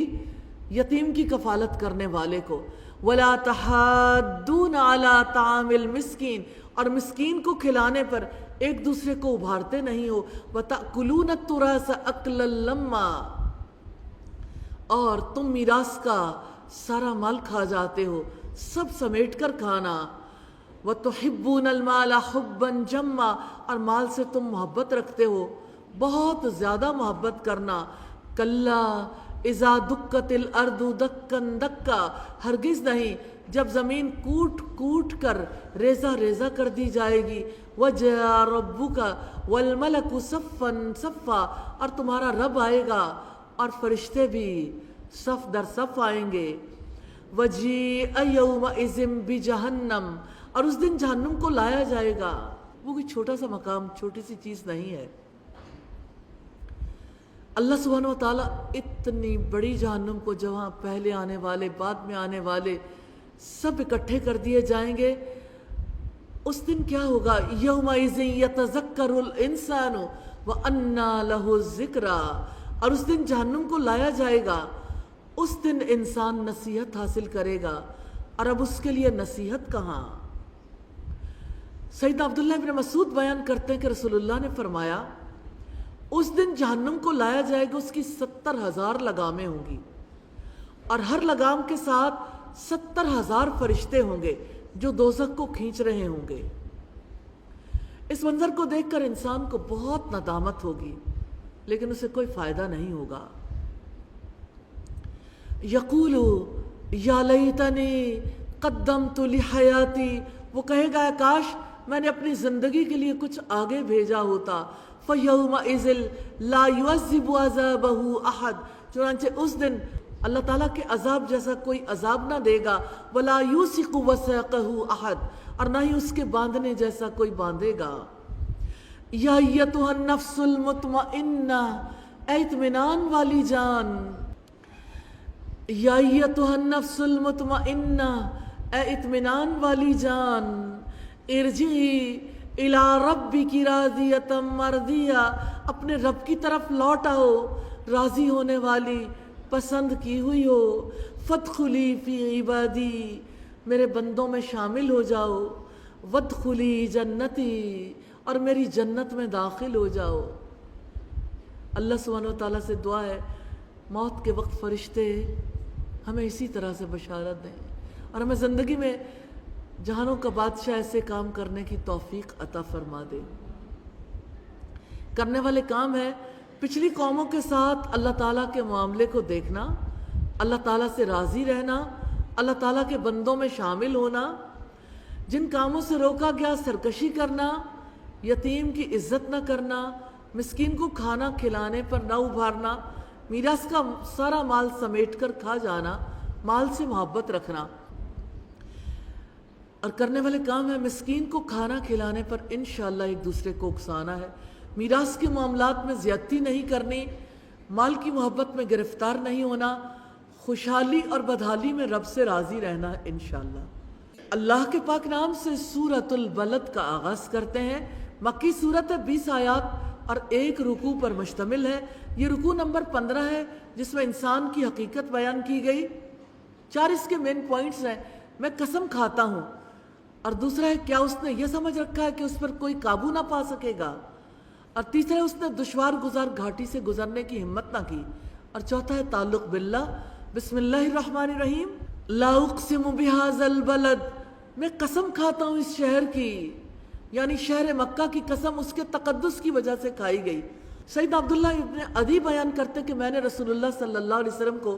یتیم کی کفالت کرنے والے کو۔ وَلَا تَحَاضُّونَ عَلَىٰ طَعَامِ الْمِسْكِينِ، اور مسکین کو کھلانے پر ایک دوسرے کو ابھارتے نہیں ہو۔ وَتَأْكُلُونَ التُّرَاثَ أَكْلًا لَمًّا، اور تم میراث کا سارا مال کھا جاتے ہو، سب سمیٹ کر کھانا۔ وَتُحِبُّونَ الْمَالَ حُبًّا جَمًّا، اور مال سے تم محبت رکھتے ہو، بہت زیادہ محبت کرنا۔ کلا اذا دکت الارض دکن دکا، ہرگز نہیں جب زمین کوٹ کوٹ کر ریزہ ریزہ کر دی جائے گی۔ وجاء ربک والملک صفا صفا، اور تمہارا رب آئے گا اور فرشتے بھی صف در صف آئیں گے۔ وجیء یومئذ بجہنم، اور اس دن جہنم کو لایا جائے گا۔ وہ کوئی چھوٹا سا مقام، چھوٹی سی چیز نہیں ہے۔ اللہ سبحانہ و تعالیٰ اتنی بڑی جہنم کو، جہاں پہلے آنے والے، بعد میں آنے والے سب اکٹھے کر دیے جائیں گے، اس دن کیا ہوگا؟ یومئذ یتذکر الانسان وانى له الذکریٰ، اور اس دن جہنم کو لایا جائے گا، اس دن انسان نصیحت حاصل کرے گا، اور اب اس کے لیے نصیحت کہاں؟ سیدنا عبداللہ ابن مسعود بیان کرتے ہیں کہ رسول اللہ نے فرمایا اس دن جہنم کو لایا جائے گا، اس کی 70,000 لگامیں ہوں گی، اور ہر لگام کے ساتھ 70,000 فرشتے ہوں گے۔ جو دوزخ کو کھینچ رہے ہوں گے۔ اس منظر کو دیکھ کر انسان کو بہت ندامت ہوگی، لیکن اسے کوئی فائدہ نہیں ہوگا۔ یقول یا لیتنی قدمت لحیاتی، وہ کہے گا کاش میں نے اپنی زندگی کے لیے کچھ آگے بھیجا ہوتا۔ فَيَوْمَئِذٍ لَا يُعَذِّبُ عَذَابَهُ أَحَدٌ، چنانچہ اس دن اللہ تعالیٰ کے عذاب جیسا کوئی عذاب نہ دے گا۔ وَلَا يُوثِقُ وَثَاقَهُ أَحَدٌ، اور نہ ہی اس کے باندھنے جیسا کوئی باندھے گا۔ یا ایتھا النفس المطمئنہ، اے اطمینان والی جان، یا ایتھا النفس المطمئنہ، اے اطمینان والی جان، ارجعی الی ربک راضیۃ مرضیہ، اپنے رب کی طرف لوٹ آؤ راضی ہونے والی، پسند کی ہوئی ہو۔ فادخلی فی عبادی، میرے بندوں میں شامل ہو جاؤ۔ وادخلی جنتی، اور میری جنت میں داخل ہو جاؤ۔ اللہ سبحانہ و تعالیٰ سے دعا ہے موت کے وقت فرشتے ہمیں اسی طرح سے بشارت دیں، اور ہمیں زندگی میں جہانوں کا بادشاہ ایسے کام کرنے کی توفیق عطا فرما دے۔ کرنے والے کام ہے پچھلی قوموں کے ساتھ اللہ تعالیٰ کے معاملے کو دیکھنا، اللہ تعالیٰ سے راضی رہنا، اللہ تعالیٰ کے بندوں میں شامل ہونا، جن کاموں سے روکا گیا سرکشی کرنا، یتیم کی عزت نہ کرنا، مسکین کو کھانا کھلانے پر نہ ابھارنا، میراث کا سارا مال سمیٹ کر کھا جانا، مال سے محبت رکھنا۔ اور کرنے والے کام ہے مسکین کو کھانا کھلانے پر انشاءاللہ ایک دوسرے کو اکسانا ہے، میراث کے معاملات میں زیادتی نہیں کرنی، مال کی محبت میں گرفتار نہیں ہونا، خوشحالی اور بدحالی میں رب سے راضی رہنا ہے انشاءاللہ۔ اللہ کے پاک نام سے سورۃ البلد کا آغاز کرتے ہیں۔ مکی سورت ہے، 20 آیات اور 1 رکوع پر مشتمل ہے۔ یہ رکوع نمبر 15 ہے جس میں انسان کی حقیقت بیان کی گئی۔ 4 اس کے مین پوائنٹس ہیں۔ میں قسم کھاتا ہوں، اور دوسرا ہے کیا اس نے یہ سمجھ رکھا ہے کہ اس پر کوئی قابو نہ پا سکے گا، اور تیسرا ہے اس نے دشوار گزار گھاٹی سے گزرنے کی ہمت نہ کی، اور چوتھا ہے تعلق باللہ۔ بسم اللہ الرحمن الرحیم۔ لا اقسم بہذا البلد، میں قسم کھاتا ہوں اس شہر کی، یعنی شہر مکہ کی قسم اس کے تقدس کی وجہ سے کھائی گئی۔ سیدنا عبداللہ ابن عدی بیان کرتے کہ میں نے رسول اللہ صلی اللہ علیہ وسلم کو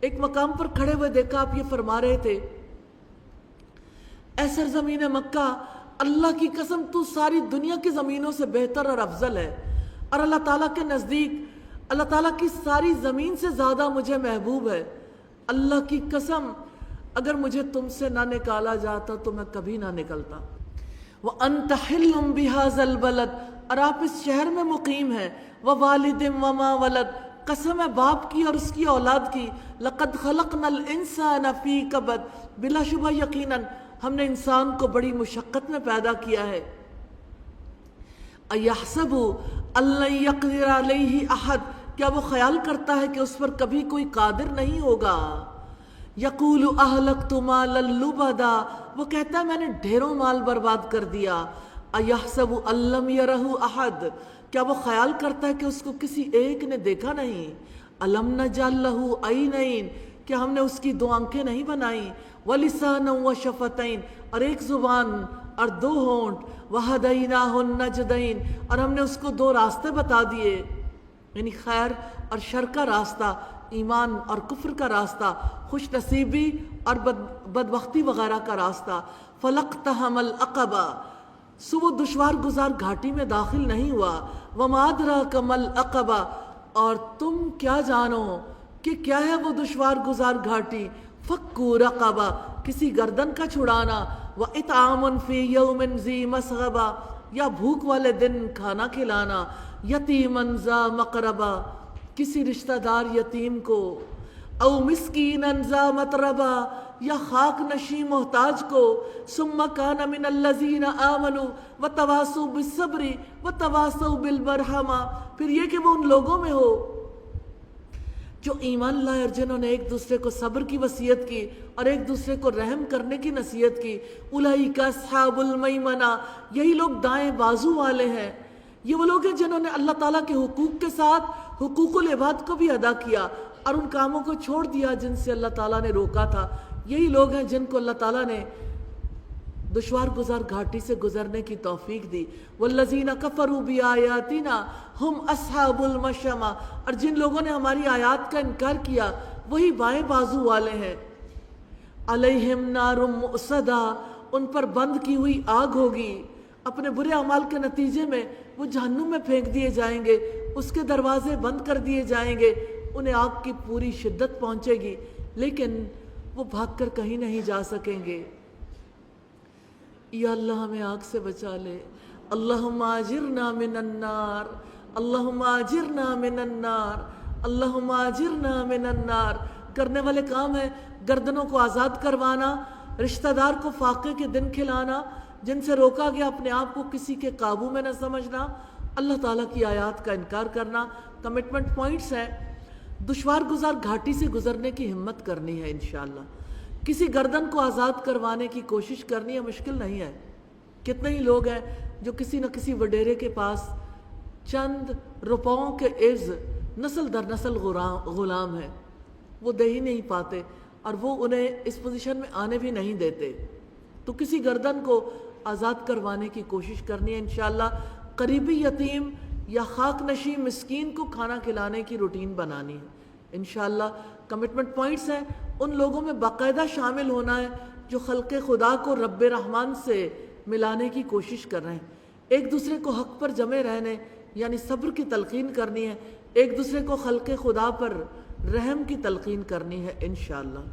ایک مقام پر کھڑے ہوئے دیکھا، آپ یہ فرما رہے تھے، اے سرزمین مکہ، اللہ کی قسم تو ساری دنیا کی زمینوں سے بہتر اور افضل ہے، اور اللہ تعالیٰ کے نزدیک اللہ تعالیٰ کی ساری زمین سے زیادہ مجھے محبوب ہے۔ اللہ کی قسم اگر مجھے تم سے نہ نکالا جاتا تو میں کبھی نہ نکلتا۔ وَأَنْتَ حِلٌّ بِهَذَا الْبَلَدِ، اور آپ اس شہر میں مقیم ہیں۔ وَوَالِدٍ وَمَا وَلَدَ، قسم ہے باپ کی اور اس کی اولاد کی۔ لَقَدْ خَلَقْنَا الْإِنسَانَ فِي كَبَدٍ، بلا شبہ یقیناً ہم نے انسان کو بڑی مشقت میں پیدا کیا ہے۔ أَيَحْسَبُ أَن لَّن يَقْدِرَ عَلَيْهِ أَحَدٌ، کیا وہ خیال کرتا ہے کہ اس پر کبھی کوئی قادر نہیں ہوگا۔ یقول اہلکت مالا لبدا، وہ کہتا ہے میں نے ڈھیروں مال برباد کر دیا۔ ایحسب ان لم یرہ احد، کیا وہ خیال کرتا ہے کہ اس کو کسی ایک نے دیکھا نہیں۔ الم نجعل لہ عینین، کیا ہم نے اس کی 2 آنکھیں نہیں بنائی۔ ولسانا وشفتین، اور 1 زبان اور 2 ہونٹ۔ وہدیناہ النجدین، اور ہم نے اس کو 2 راستے بتا دیے، یعنی خیر اور شر کا راستہ، ایمان اور کفر کا راستہ، خوش نصیبی اور بدبختی وغیرہ کا راستہ۔ فلقتحم العقبہ، سو وہ دشوار گزار گھاٹی میں داخل نہیں ہوا۔ وما ادراک ما العقبہ، اور تم کیا جانو کہ کیا ہے وہ دشوار گزار گھاٹی۔ فکو رقبہ، کسی گردن کا چھڑانا۔ واطعام فی یوم ذی مسغبہ، یا بھوک والے دن کھانا کھلانا۔ یتیما ذا مقربہ، کسی رشتہ دار یتیم کو۔ او مسکینا ذا متربہ، یا خاک نشی محتاج کو۔ ثم کان من الذین آمنوا وتواصوا بالصبر وتواصوا بالمرحمہ، پھر یہ کہ وہ ان لوگوں میں ہو جو ایمان لائے اور جنہوں نے ایک دوسرے کو صبر کی وصیت کی اور ایک دوسرے کو رحم کرنے کی نصیحت کی۔ اولئک اصحاب المیمنہ، یہی لوگ دائیں بازو والے ہیں۔ یہ وہ لوگ ہیں جنہوں نے اللہ تعالیٰ کے حقوق کے ساتھ حقوق العباد کو بھی ادا کیا اور ان کاموں کو چھوڑ دیا جن سے اللہ تعالیٰ نے روکا تھا۔ یہی لوگ ہیں جن کو اللہ تعالیٰ نے دشوار گزار گھاٹی سے گزرنے کی توفیق دی۔ والذین کفروا بآیاتنا ہم اصحاب المشأمہ، اور جن لوگوں نے ہماری آیات کا انکار کیا وہی بائیں بازو والے ہیں۔ علیہم نار مؤصدہ، ان پر بند کی ہوئی آگ ہوگی، اپنے برے اعمال کے نتیجے میں وہ جہنم میں پھینک دیے جائیں گے، اس کے دروازے بند کر دیے جائیں گے، انہیں آگ کی پوری شدت پہنچے گی لیکن وہ بھاگ کر کہیں نہیں جا سکیں گے۔ یا اللہ ہمیں آگ سے بچا لے۔ اللہم اجرنا من النار، اللہم اجرنا من النار، اللہم اجرنا من النار۔ کرنے والے کام ہیں گردنوں کو آزاد کروانا، رشتہ دار کو فاقے کے دن کھلانا، جن سے روکا گیا اپنے آپ کو کسی کے قابو میں نہ سمجھنا، اللہ تعالیٰ کی آیات کا انکار کرنا۔ کمٹمنٹ پوائنٹس ہیں، دشوار گزار گھاٹی سے گزرنے کی ہمت کرنی ہے انشاءاللہ، کسی گردن کو آزاد کروانے کی کوشش کرنی ہے، مشکل نہیں ہے۔ کتنے ہی لوگ ہیں جو کسی نہ کسی وڈیرے کے پاس چند روپوں کے عوض نسل در نسل غلام ہیں، وہ دے ہی نہیں پاتے اور وہ انہیں اس پوزیشن میں آنے بھی نہیں دیتے۔ تو کسی گردن کو آزاد کروانے کی کوشش کرنی ہے انشاءاللہ، قریبی یتیم یا خاک نشین مسکین کو کھانا کھلانے کی روٹین بنانی ہے انشاءاللہ۔ کمٹمنٹ پوائنٹس ہیں، ان لوگوں میں باقاعدہ شامل ہونا ہے جو خلق خدا کو رب رحمان سے ملانے کی کوشش کر رہے ہیں، ایک دوسرے کو حق پر جمے رہنے یعنی صبر کی تلقین کرنی ہے، ایک دوسرے کو خلق خدا پر رحم کی تلقین کرنی ہے انشاءاللہ۔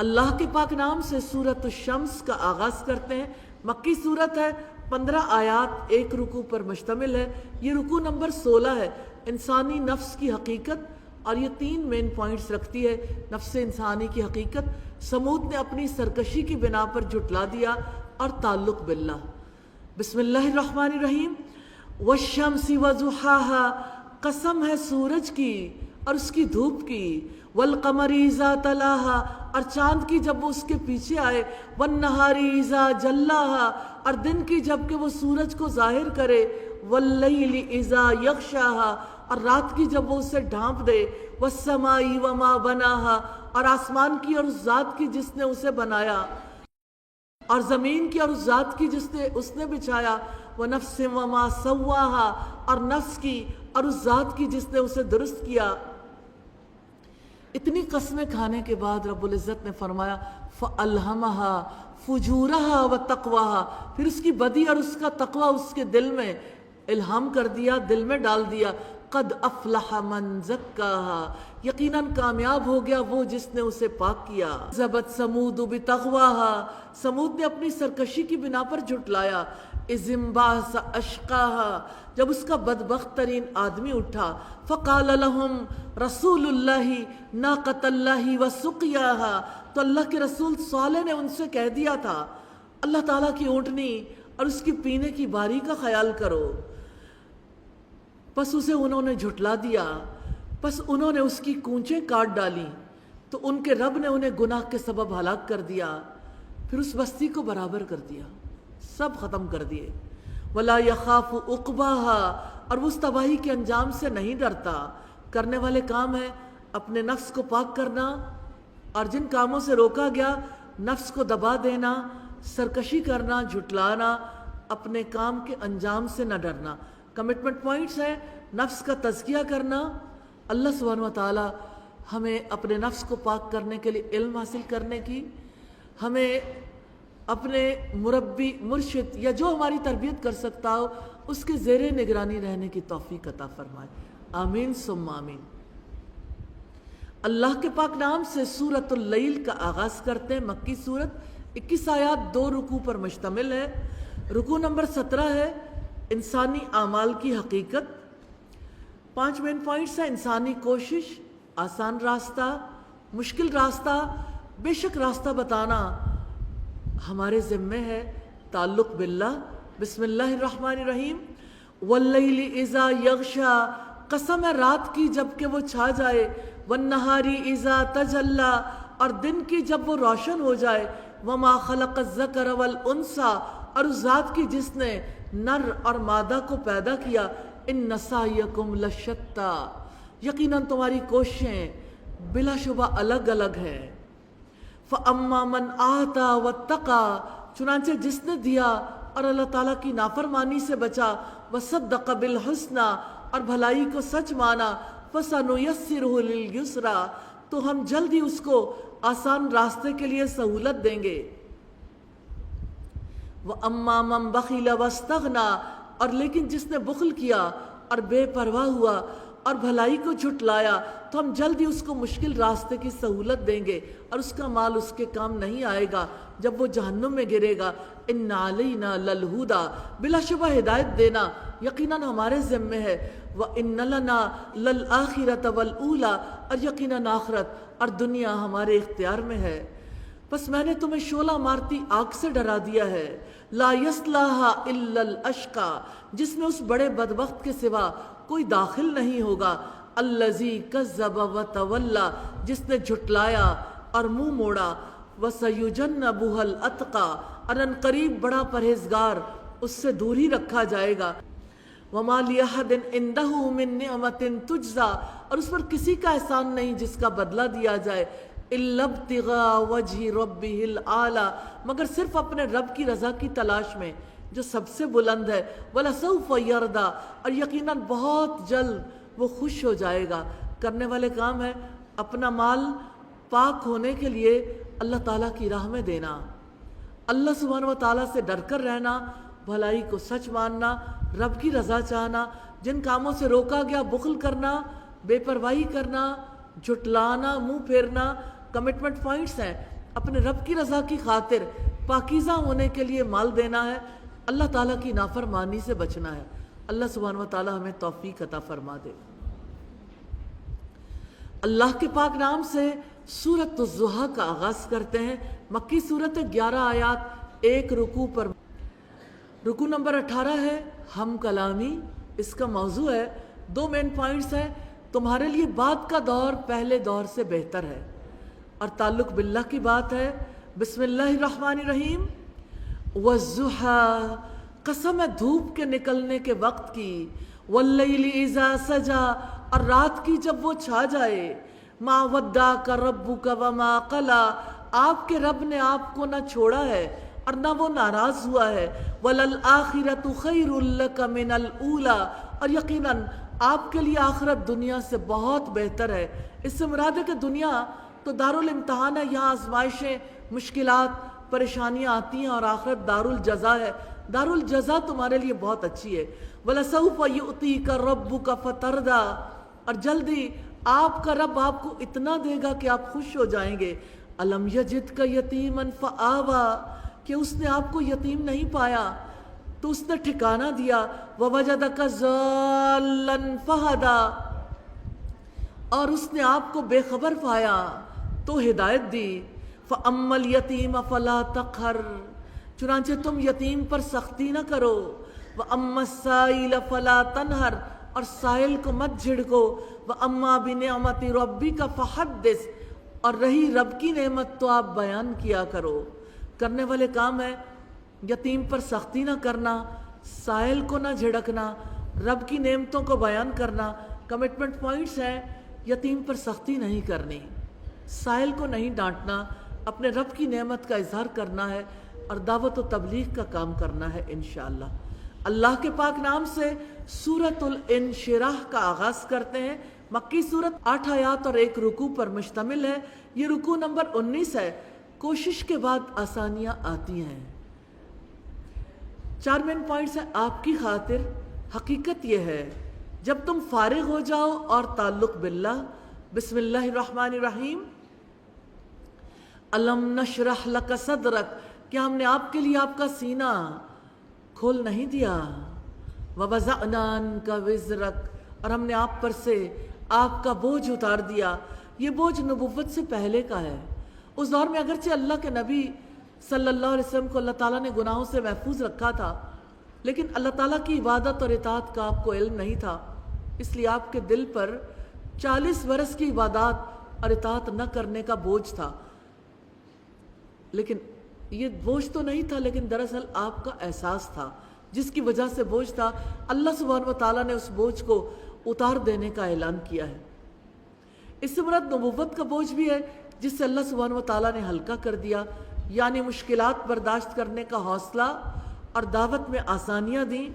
اللہ کے پاک نام سے سورۃ الشمس کا آغاز کرتے ہیں۔ مکی سورت ہے، 15 آیات، ایک رکوع پر مشتمل ہے۔ یہ رکوع نمبر 16 ہے، انسانی نفس کی حقیقت، اور یہ 3 مین پوائنٹس رکھتی ہے۔ نفس انسانی کی حقیقت، سمود نے اپنی سرکشی کی بنا پر جھٹلا دیا، اور تعلق باللہ۔ بسم اللہ الرحمن الرحیم۔ والشمس وضحاها، قسم ہے سورج کی اور اس کی دھوپ کی، والقمر اذا تلاہا، اور چاند کی جب وہ اس کے پیچھے آئے، والنہار اذا جلاہا، اور دن کی جب کہ وہ سورج کو ظاہر کرے، واللیل اذا یغشاہا، اور رات کی جب وہ اسے ڈھانپ دے، والسماء وما بناہا، اور آسمان کی اور اس ذات کی جس نے اسے بنایا، اور زمین کی اور اس ذات کی جس نے اس نے بچھایا، ونفس وما سواہا، اور نفس کی اور اس ذات کی جس نے اسے درست کیا۔ اتنی قسمیں کھانے کے بعد رب العزت نے فرمایا فَأَلْهَمَهَا فُجُورَهَا وَتَقْوَاهَا، پھر اس کی بدی اور اس کا تقوی اس کے دل میں الہام کر دیا، دل میں ڈال دیا۔ قد افلح من زکاها، یقیناً کامیاب ہو گیا وہ جس نے اسے پاک کیا۔ زبت سمود بتغواها، سمود نے اپنی سرکشی کی بنا پر جھٹلایا۔ اذ انبعث اشقاها، جب اس کا بدبخت ترین آدمی اٹھا۔ فقال لهم رسول اللہ ناقۃ اللہ وسقیاها، تو اللہ کے رسول صالح نے ان سے کہہ دیا تھا اللہ تعالیٰ کی اونٹنی اور اس کی پینے کی باری کا خیال کرو۔ پس اسے انہوں نے جھٹلا دیا، پس انہوں نے اس کی کونچیں کاٹ ڈالی، تو ان کے رب نے انہیں گناہ کے سبب ہلاک کر دیا، پھر اس بستی کو برابر کر دیا، سب ختم کر دیے۔ وَلَا يَخَافُ عُقْبَاهَا، اور وہ اس تباہی کے انجام سے نہیں ڈرتا۔ کرنے والے کام ہیں اپنے نفس کو پاک کرنا، اور جن کاموں سے روکا گیا نفس کو دبا دینا، سرکشی کرنا، جھٹلانا، اپنے کام کے انجام سے نہ ڈرنا۔ کمٹمنٹ پوائنٹس ہیں، نفس کا تزکیہ کرنا۔ اللہ سبحانہ و تعالی ہمیں اپنے نفس کو پاک کرنے کے لیے علم حاصل کرنے کی، ہمیں اپنے مربی، مرشد یا جو ہماری تربیت کر سکتا ہو اس کے زیر نگرانی رہنے کی توفیق عطا فرمائے، آمین ثم آمین۔ اللہ کے پاک نام سے سورۃ اللیل کا آغاز کرتے ہیں۔ مکی سورت، 21 آیات، 2 رکوع پر مشتمل ہے۔ رکوع نمبر 17 ہے، انسانی اعمال کی حقیقت۔ 5 مین پوائنٹس ہیں، انسانی کوشش، آسان راستہ، مشکل راستہ، بے شک راستہ بتانا ہمارے ذمے ہے۔ تعلق باللہ۔ بسم اللہ الرحمن الرحیم۔ واللیل اذا یغشا، قسم ہے رات کی جب کہ وہ چھا جائے، والنہار اذا تجلی، اور دن کی جب وہ روشن ہو جائے، وما خلق الذکر والانثی، اور اس ذات کی جس نے نر اور مادہ کو پیدا کیا، ان سعیکم لشتی، یقیناً تمہاری کوششیں بلا شبہ الگ الگ ہیں۔ فَأَمَّا مَنْ آتَى وَاتَّقَى، چنانچہ جس نے دیا اور اللہ تعالیٰ کی نافرمانی سے بچا، وَصَدَّقَ بِالْحُسْنَى، اور بھلائی کو سچ مانا، فَسَنُيَسِّرُهُ لِلْيُسْرَى، تو ہم جلد ہی اس کو آسان راستے کے لیے سہولت دیں گے۔ وَأَمَّا مَنْ بَخِلَ وَاسْتَغْنَى، اور لیکن جس نے بخل کیا اور بے پرواہ ہوا اور بھلائی کو جھٹلایا، تو ہم جلد ہی اس کو مشکل راستے کی سہولت دیں گے اور اس کا مال اس کے کام نہیں آئے گا جب وہ جہنم میں گرے گا۔ اِنَّ عَلَيْنَا لَلْهُدَى، بلا شبہ ہدایت دینا یقیناً ہمارے ذمے ہے۔ وَإِنَّ لَنَا لَلْآخِرَةَ وَالْأُولَى، اور یقیناً آخرت اور دنیا ہمارے اختیار میں ہے۔ بس میں نے تمہیں شعلہ مارتی آگ سے ڈرا دیا ہے، لا يصلىٰ إِلَّا الْأَشْقَى، جس میں اس بڑے بدبخت کے سوا کوئی داخل نہیں ہوگا، الَّذِي كَذَّبَ وَتَوَلَّى، جس نے جھٹلایا اور منہ موڑا، وَسَيُجَنَّبُهَا الْأَتْقَى، اور ان قریب بڑا پرہیزگار اس سے دور ہی رکھا جائے گا۔ وَمَا لِأَحَدٍ عِندَهُ مِن نِعْمَةٍ تُجْزَىٰ، اور اس پر کسی کا احسان نہیں جس کا بدلہ دیا جائے، إِلَّا ابْتِغَاءَ وَجْهِ رَبِّهِ الْأَعْلَىٰ، مگر صرف اپنے رب کی رضا کی تلاش میں جو سب سے بلند ہے، وَلَسَوْفَ يَرْضَىٰ، اور یقیناً بہت جلد وہ خوش ہو جائے گا۔ کرنے والے کام ہے اپنا مال پاک ہونے کے لیے اللہ تعالیٰ کی راہ میں دینا، اللہ سبحانہ و تعالیٰ سے ڈر کر رہنا، بھلائی کو سچ ماننا، رب کی رضا چاہنا، جن کاموں سے روکا گیا بخل کرنا، بے پرواہی کرنا، جھٹلانا، منہ پھیرنا، کمٹمنٹ پوائنٹس ہیں۔ اپنے رب کی رضا کی خاطر پاکیزہ ہونے کے لیے مال دینا ہے، اللہ تعالیٰ کی نافرمانی سے بچنا ہے۔ اللہ سبحانہ و تعالیٰ ہمیں توفیق عطا فرما دے۔ اللہ کے پاک نام سے سورۃ الضحیٰ کا آغاز کرتے ہیں۔ مکی سورت 11 آیات، 1 رکوع پر۔ رکوع نمبر 18 ہے ہم کلامی، اس کا موضوع ہے 2 مین پوائنٹس ہیں، تمہارے لیے بعد کا دور پہلے دور سے بہتر ہے، اور تعلق باللہ کی بات ہے۔ بسم اللہ الرحمن الرحیم۔ والضحیٰ، قسم ہے دھوپ کے نکلنے کے وقت کی، واللیل اذا سجا، اور رات کی جب وہ چھا جائے، ما ودعک ربک وما قلی، آپ کے رب نے آپ کو نہ چھوڑا ہے اور نہ وہ ناراض ہوا ہے، وللآخرۃ خیر لک من الاولی، اور یقیناً آپ کے لیے آخرت دنیا سے بہت بہتر ہے۔ اس سے مراد ہے کہ دنیا تو دارالامتحان ہے، یہاں آزمائشیں، مشکلات، پریشانیاں آتی ہیں، اور آخرت دارالجزا ہے، دارالجزا تمہارے لیے بہت اچھی ہے۔ وَلَسَوْفَ يُؤْتِيكَ رَبُّكَ فَتَرْضَىٰ، اور جلدی آپ کا رب آپ کو اتنا دے گا کہ آپ خوش ہو جائیں گے۔ أَلَمْ يَجِدْكَ يَتِيمًا فَآوَىٰ، کہ اس نے آپ کو یتیم نہیں پایا تو اس نے ٹھکانہ دیا، وَوَجَدَكَ ضَالًّا فَهَدَىٰ، اور اس نے آپ کو بے خبر پایا تو ہدایت دی۔ فَأَمَّا الْيَتِيمَ فَلَا تَقْهَرْ، چنانچہ تم یتیم پر سختی نہ کرو، وَأَمَّا السَّائِلَ فَلَا تَنْهَرْ، اور سائل کو مت جھڑکو، وَأَمَّا بِنِعْمَةِ رَبِّكَ فَحَدِّثْ، اور رہی رب کی نعمت تو آپ بیان کیا کرو۔ کرنے والے کام ہے یتیم پر سختی نہ کرنا، سائل کو نہ جھڑکنا، رب کی نعمتوں کو بیان کرنا۔ کمٹمنٹ پوائنٹس ہیں، یتیم پر سختی نہیں کرنی، سائل کو نہیں ڈانٹنا، اپنے رب کی نعمت کا اظہار کرنا ہے، اور دعوت و تبلیغ کا کام کرنا ہے انشاءاللہ۔ اللہ کے پاک نام سے سورۃ الانشراح کا آغاز کرتے ہیں۔ مکی سورت 8 آیات اور 1 رکوع پر مشتمل ہے۔ یہ رکوع نمبر 19 ہے۔ کوشش کے بعد آسانیاں آتی ہیں۔ 4 مین پوائنٹس ہیں آپ کی خاطر۔ حقیقت یہ ہے جب تم فارغ ہو جاؤ اور تعلق باللہ، بسم اللہ الرحمن الرحیم۔ الم نشرح لک صدرک، کیا ہم نے آپ کے لیے آپ کا سینہ کھول نہیں دیا؟ ووضعنا عنک وزرک، اور ہم نے آپ پر سے آپ کا بوجھ اتار دیا۔ یہ بوجھ نبوت سے پہلے کا ہے۔ اس دور میں اگرچہ اللہ کے نبی صلی اللہ علیہ وسلم کو اللہ تعالیٰ نے گناہوں سے محفوظ رکھا تھا، لیکن اللہ تعالیٰ کی عبادت اور اطاعت کا آپ کو علم نہیں تھا، اس لیے آپ کے دل پر 40 برس کی عبادات اور اطاعت نہ کرنے کا بوجھ تھا۔ لیکن یہ بوجھ تو نہیں تھا، لیکن دراصل آپ کا احساس تھا جس کی وجہ سے بوجھ تھا۔ اللہ سبحانہ و تعالیٰ نے اس بوجھ کو اتار دینے کا اعلان کیا ہے۔ اس سے مراد نبوت کا بوجھ بھی ہے جس سے اللہ سبحانہ و تعالیٰ نے ہلکا کر دیا، یعنی مشکلات برداشت کرنے کا حوصلہ اور دعوت میں آسانیاں دیں۔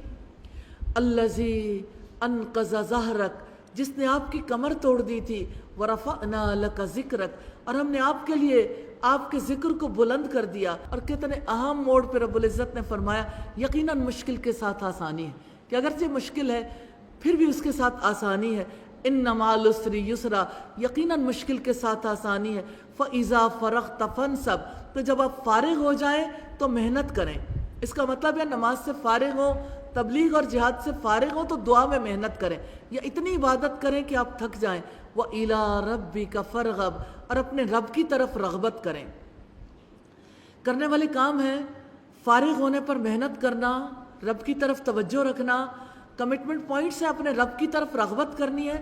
الذی انقض ظہرک، جس نے آپ کی کمر توڑ دی تھی، ورفعنا لک ذکرک، اور ہم نے آپ کے لیے آپ کے ذکر کو بلند کر دیا۔ اور کتنے اہم موڑ پہ رب العزت نے فرمایا یقیناً مشکل کے ساتھ آسانی ہے، کہ اگرچہ مشکل ہے پھر بھی اس کے ساتھ آسانی ہے۔ ان مع العسر یسرا، یقیناً مشکل کے ساتھ آسانی ہے۔ فاذا فرغت فانصب، تو جب آپ فارغ ہو جائیں تو محنت کریں۔ اس کا مطلب ہے نماز سے فارغ ہو، تبلیغ اور جہاد سے فارغ ہو تو دعا میں محنت کریں، یا اتنی عبادت کریں کہ آپ تھک جائیں۔ وَإِلَىٰ رَبِّكَ فَارْغَب، اور اپنے رب کی طرف رغبت کریں۔ کرنے والے کام ہیں فارغ ہونے پر محنت کرنا، رب کی طرف توجہ رکھنا، کمٹمنٹ پوائنٹ سے اپنے رب کی طرف رغبت کرنی ہے،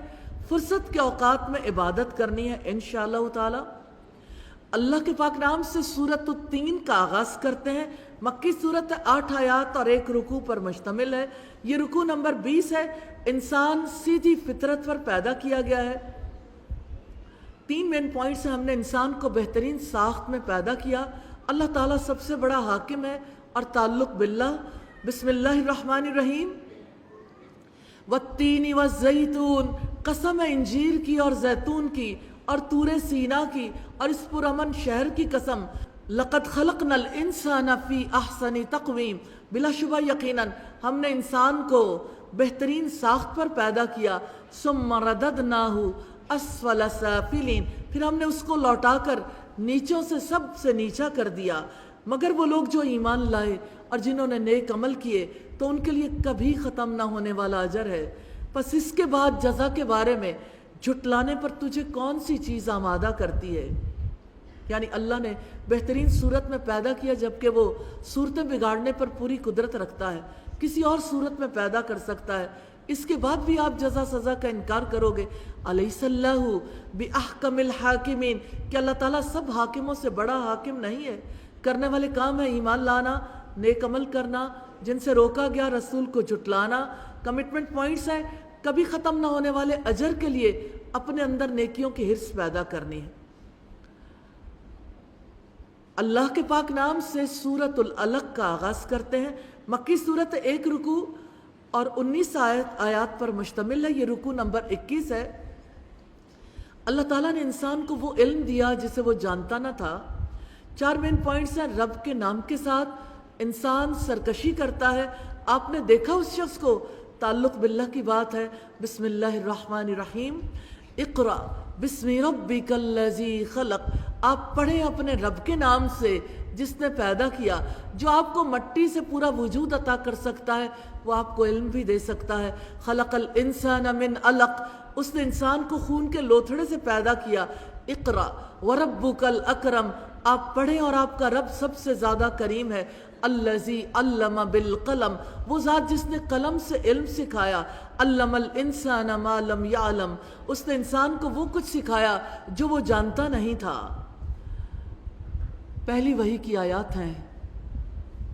فرصت کے اوقات میں عبادت کرنی ہے انشاءاللہ تعالی۔ اللہ کے پاک نام سے سورۃ التین کا آغاز کرتے ہیں۔ مکی سورت ہے، 8 آیات اور 1 رکوع پر مشتمل ہے۔ یہ رکوع نمبر 20 ہے۔ انسان سیدھی فطرت پر پیدا کیا گیا ہے۔ 3 مین پوائنٹ سے ہم نے انسان کو بہترین ساخت میں پیدا کیا۔ اللہ تعالیٰ سب سے بڑا حاکم ہے اور تعلق باللہ۔ بسم اللہ الرحمن الرحیم۔ والتین والزیتون، قسم ہے انجیر کی اور زیتون کی اور طور سینا کی اور اس پرامن شہر کی قسم۔ لقد خلقنا الانسان فی احسن تقویم، بلا شبہ یقیناً ہم نے انسان کو بہترین ساخت پر پیدا کیا۔ ثم رددناہ اسفل سافلین، پھر ہم نے اس کو لوٹا کر نیچوں سے سب سے نیچا کر دیا۔ مگر وہ لوگ جو ایمان لائے اور جنہوں نے نیک عمل کیے تو ان کے لیے کبھی ختم نہ ہونے والا اجر ہے۔ پس اس کے بعد جزا کے بارے میں جھٹلانے پر تجھے کون سی چیز آمادہ کرتی ہے؟ یعنی اللہ نے بہترین صورت میں پیدا کیا، جبکہ وہ صورتیں بگاڑنے پر پوری قدرت رکھتا ہے، کسی اور صورت میں پیدا کر سکتا ہے، اس کے بعد بھی آپ جزا سزا کا انکار کرو گے۔ الیس اللہ باحکم الحاکمین، کہ اللہ تعالیٰ سب حاکموں سے بڑا حاکم نہیں ہے؟ کرنے والے کام ہے ایمان لانا، نیک عمل کرنا، جن سے روکا گیا رسول کو جھٹلانا۔ کمٹمنٹ پوائنٹس ہیں کبھی ختم نہ ہونے والے اجر کے لیے اپنے اندر نیکیوں کی حرص پیدا کرنی ہے۔ اللہ کے پاک نام سے سورۃ العلق کا آغاز کرتے ہیں۔ مکی صورت 1 رکوع اور 19 آیات پر مشتمل ہے۔ یہ رکوع نمبر 21 ہے۔ اللہ تعالیٰ نے انسان کو وہ علم دیا جسے وہ جانتا نہ تھا۔ 4 مین پوائنٹس ہیں۔ رب کے نام کے ساتھ انسان سرکشی کرتا ہے۔ آپ نے دیکھا اس شخص کو، تعلق باللہ کی بات ہے۔ بسم اللہ الرحمن الرحیم۔ اقرأ بسم ربک الذی خلق، آپ پڑھیں اپنے رب کے نام سے جس نے پیدا کیا۔ جو آپ کو مٹی سے پورا وجود عطا کر سکتا ہے وہ آپ کو علم بھی دے سکتا ہے۔ خلق الانسان من علق، اس نے انسان کو خون کے لوتھڑے سے پیدا کیا۔ اقرأ وربک الاکرم، آپ پڑھیں اور آپ کا رب سب سے زیادہ کریم ہے۔ الذی علم بالقلم، وہ ذات جس نے قلم سے علم سکھایا۔ علم الانسان ما لم یعلم، اس نے انسان کو وہ کچھ سکھایا جو وہ جانتا نہیں تھا۔ پہلی وحی کی آیات ہیں۔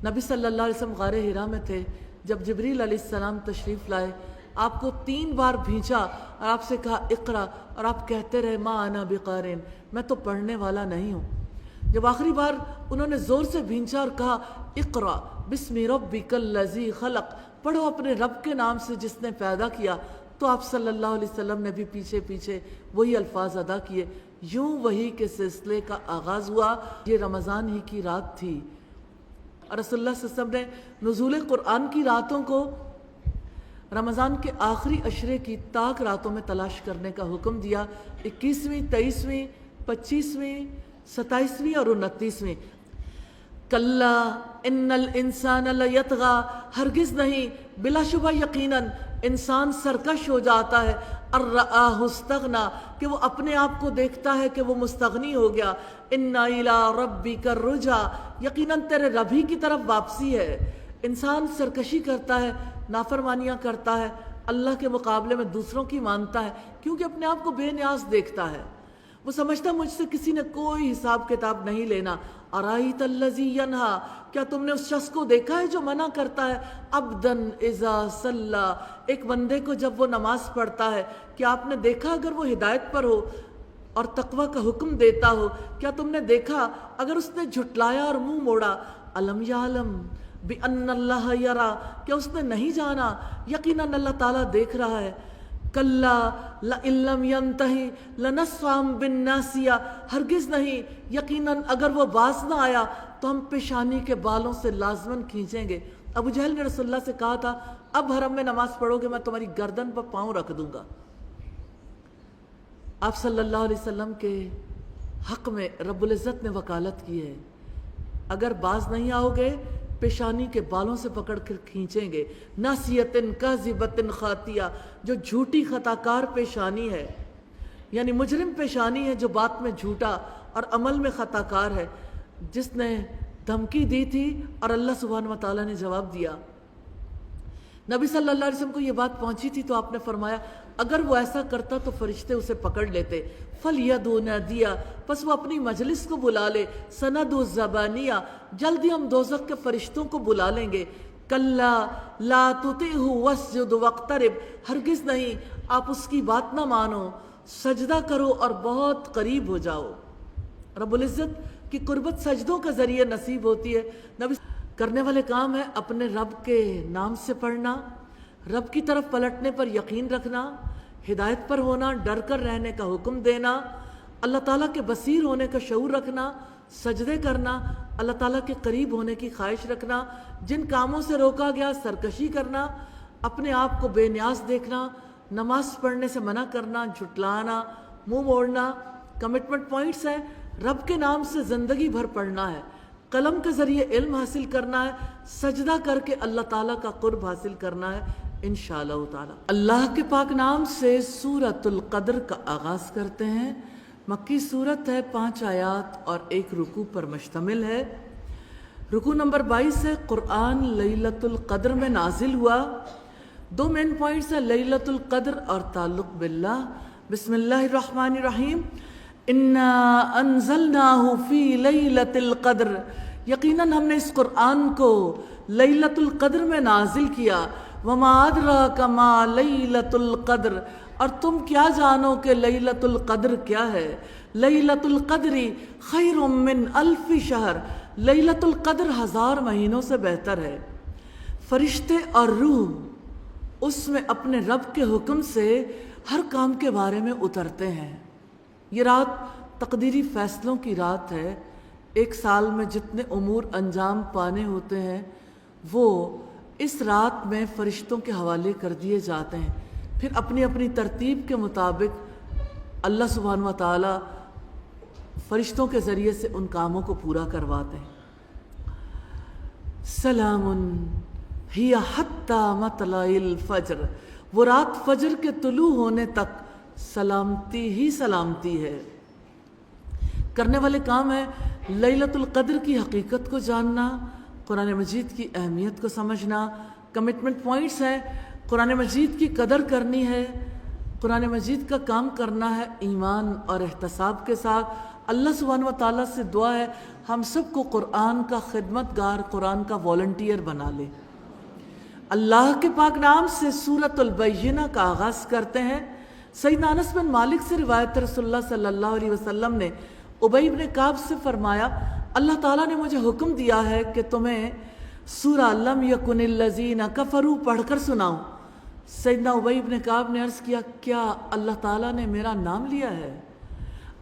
نبی صلی اللہ علیہ وسلم غار حرا میں تھے جب جبریل علیہ السلام تشریف لائے، آپ کو 3 بار بھینچا اور آپ سے کہا اقرا، اور آپ کہتے رہے ما انا بقارئ، میں تو پڑھنے والا نہیں ہوں۔ جب آخری بار انہوں نے زور سے بھینچا اور کہا اقرا بسم ربک الذی خلق، پڑھو اپنے رب کے نام سے جس نے پیدا کیا، تو آپ صلی اللہ علیہ وسلم نے بھی پیچھے پیچھے وہی الفاظ ادا کیے۔ یوں وحی کے سلسلے کا آغاز ہوا۔ یہ رمضان ہی کی رات تھی اور رسول اللہ صلی اللہ علیہ وسلم نے نزول قرآن کی راتوں کو رمضان کے آخری عشرے کی تاک راتوں میں تلاش کرنے کا حکم دیا۔ 21ویں، 23ویں، 25ویں، 27ویں اور 29ویں۔ کلا ان الانسان لیطغی، ہرگز نہیں، بلا شبہ یقیناً انسان سرکش ہو جاتا ہے۔ ارآہ استغنی، کہ وہ اپنے آپ کو دیکھتا ہے کہ وہ مستغنی ہو گیا۔ ان الی ربک الرجعی، یقیناً تیرے رب ہی کی طرف واپسی ہے۔ انسان سرکشی کرتا ہے، نافرمانیاں کرتا ہے، اللہ کے مقابلے میں دوسروں کی مانتا ہے، کیونکہ اپنے آپ کو بے نیاز دیکھتا ہے۔ وہ سمجھتا مجھ سے کسی نے کوئی حساب کتاب نہیں لینا۔ ارائیت الذی ینہا، کیا تم نے اس شخص کو دیکھا ہے جو منع کرتا ہے؟ عبداً اذا صلی، ایک بندے کو جب وہ نماز پڑھتا ہے، کیا آپ نے دیکھا اگر وہ ہدایت پر ہو؟ اور تقوی کا حکم دیتا ہو، کیا تم نے دیکھا اگر اس نے جھٹلایا اور منہ موڑا، الم یعلم بان اللہ یرا، کیا اس نے نہیں جانا یقیناً اللہ تعالیٰ دیکھ رہا ہے؟ کلا لئن لم ینتہی لنصفعا بالناصیہ، ہرگز نہیں، یقیناً اگر وہ باز نہ آیا تو ہم پیشانی کے بالوں سے لازماً کھینچیں گے۔ ابو جہل نے رسول اللہ سے کہا تھا اب حرم میں نماز پڑھو گے میں تمہاری گردن پر پاؤں رکھ دوں گا۔ آپ صلی اللہ علیہ وسلم کے حق میں رب العزت نے وکالت کی ہے، اگر باز نہیں آؤ گے پیشانی کے بالوں سے پکڑ کر کھینچیں گے۔ ناسیۃ کاذبۃ خاطیہ، جو جھوٹی خطاکار پیشانی ہے، یعنی مجرم پیشانی ہے جو بات میں جھوٹا اور عمل میں خطاکار ہے، جس نے دھمکی دی تھی اور اللہ سبحانہ و تعالیٰ نے جواب دیا۔ نبی صلی اللہ علیہ وسلم کو یہ بات پہنچی تھی تو آپ نے فرمایا اگر وہ ایسا کرتا تو فرشتے اسے پکڑ لیتے۔ فَلْيَدْعُ نَادِيَهُ، پس وہ اپنی مجلس کو بلا لے۔ سَنَدْعُ الزَّبَانِيَّ، جلدی ہم دوزخ کے فرشتوں کو بلا لیں گے۔ كَلَّا لَا تُطِعْهُ وَاسْجُدْ وَاقْتَرِبْ، ہرگز نہیں آپ اس کی بات نہ مانو، سجدہ کرو اور بہت قریب ہو جاؤ۔ رب العزت کی قربت سجدوں کا ذریعہ نصیب ہوتی ہے۔ نبی کرنے والے کام ہے اپنے رب کے نام سے پڑھنا، رب کی طرف پلٹنے پر یقین رکھنا، ہدایت پر ہونا، ڈر کر رہنے کا حکم دینا، اللہ تعالیٰ کے بصیر ہونے کا شعور رکھنا، سجدے کرنا، اللہ تعالیٰ کے قریب ہونے کی خواہش رکھنا، جن کاموں سے روکا گیا سرکشی کرنا، اپنے آپ کو بے نیاز دیکھنا، نماز پڑھنے سے منع کرنا، جھٹلانا، منہ موڑنا۔ کمٹمنٹ پوائنٹس ہیں، رب کے نام سے زندگی بھر پڑھنا ہے، قلم کے ذریعے علم حاصل کرنا ہے، سجدہ کر کے اللہ تعالیٰ کا قرب حاصل کرنا ہے انشاءاللہ تعالیٰ۔ اللہ کے پاک نام سے سورۃ القدر کا آغاز کرتے ہیں۔ مکی سورت ہے، 5 آیات اور 1 رکوع پر مشتمل ہے۔ رکوع نمبر 22 ہے، قرآن لیلۃ القدر میں نازل ہوا۔ 2 مین پوائنٹس ہیں، لیلۃ القدر اور تعلق باللہ۔ بسم اللہ الرحمن الرحیم۔ انا انزلناہ فی لیلۃ القدر، یقیناً ہم نے اس قرآن کو لیلۃ القدر میں نازل کیا۔ وما ادراک ما لیلۃ القدر، اور تم کیا جانو کہ لیلۃ القدر کیا ہے؟ لیلۃ القدر خیر من 1000 شہر، لیلۃ القدر 1000 مہینوں سے بہتر ہے۔ فرشتے اور روح اس میں اپنے رب کے حکم سے ہر کام کے بارے میں اترتے ہیں۔ یہ رات تقدیری فیصلوں کی رات ہے۔ ایک سال میں جتنے امور انجام پانے ہوتے ہیں وہ اس رات میں فرشتوں کے حوالے کر دیے جاتے ہیں، پھر اپنی اپنی ترتیب کے مطابق اللہ سبحانہ و تعالیٰ فرشتوں کے ذریعے سے ان کاموں کو پورا کرواتے ہیں۔ سلام ہی حتی مطلع الفجر، وہ رات فجر کے طلوع ہونے تک سلامتی ہی سلامتی ہے۔ کرنے والے کام ہے لیلۃ القدر کی حقیقت کو جاننا، قرآن مجید کی اہمیت کو سمجھنا۔ کمٹمنٹ پوائنٹس ہیں، قرآن مجید کی قدر کرنی ہے، قرآن مجید کا کام کرنا ہے ایمان اور احتساب کے ساتھ۔ اللہ سبحانہ و تعالیٰ سے دعا ہے ہم سب کو قرآن کا خدمت گار، قرآن کا والنٹیئر بنا لے۔ اللہ کے پاک نام سے سورۃ البینہ کا آغاز کرتے ہیں۔ سیدنا انس بن مالک سے روایت رسول اللہ صلی اللہ علیہ وسلم نے ابی بن کعب سے فرمایا اللہ تعالیٰ نے مجھے حکم دیا ہے کہ تمہیں سورہ لم یکن الذین کفروا پڑھ کر سناؤں۔ سیدنا ابی بن کعب نے عرض کیا کیا اللہ تعالیٰ نے میرا نام لیا ہے؟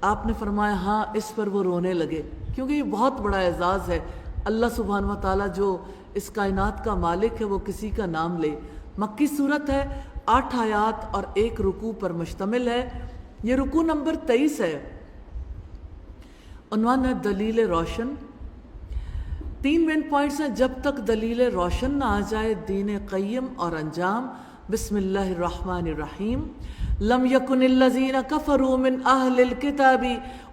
آپ نے فرمایا ہاں۔ اس پر وہ رونے لگے کیونکہ یہ بہت بڑا اعزاز ہے، اللہ سبحانہ و تعالیٰ جو اس کائنات کا مالک ہے وہ کسی کا نام لے۔ مکی صورت ہے، 8 آیات اور 1 رکوع پر مشتمل ہے۔ یہ رکوع نمبر 23 ہے۔ عنوان ہے دلیل روشن۔ 3 مین پوائنٹس ہیں، جب تک دلیل روشن نہ آ جائے دین قیم اور انجام۔ بسم اللہ الرحمن الرحیم۔ لم یکن الذین کفروا من اہل الکتاب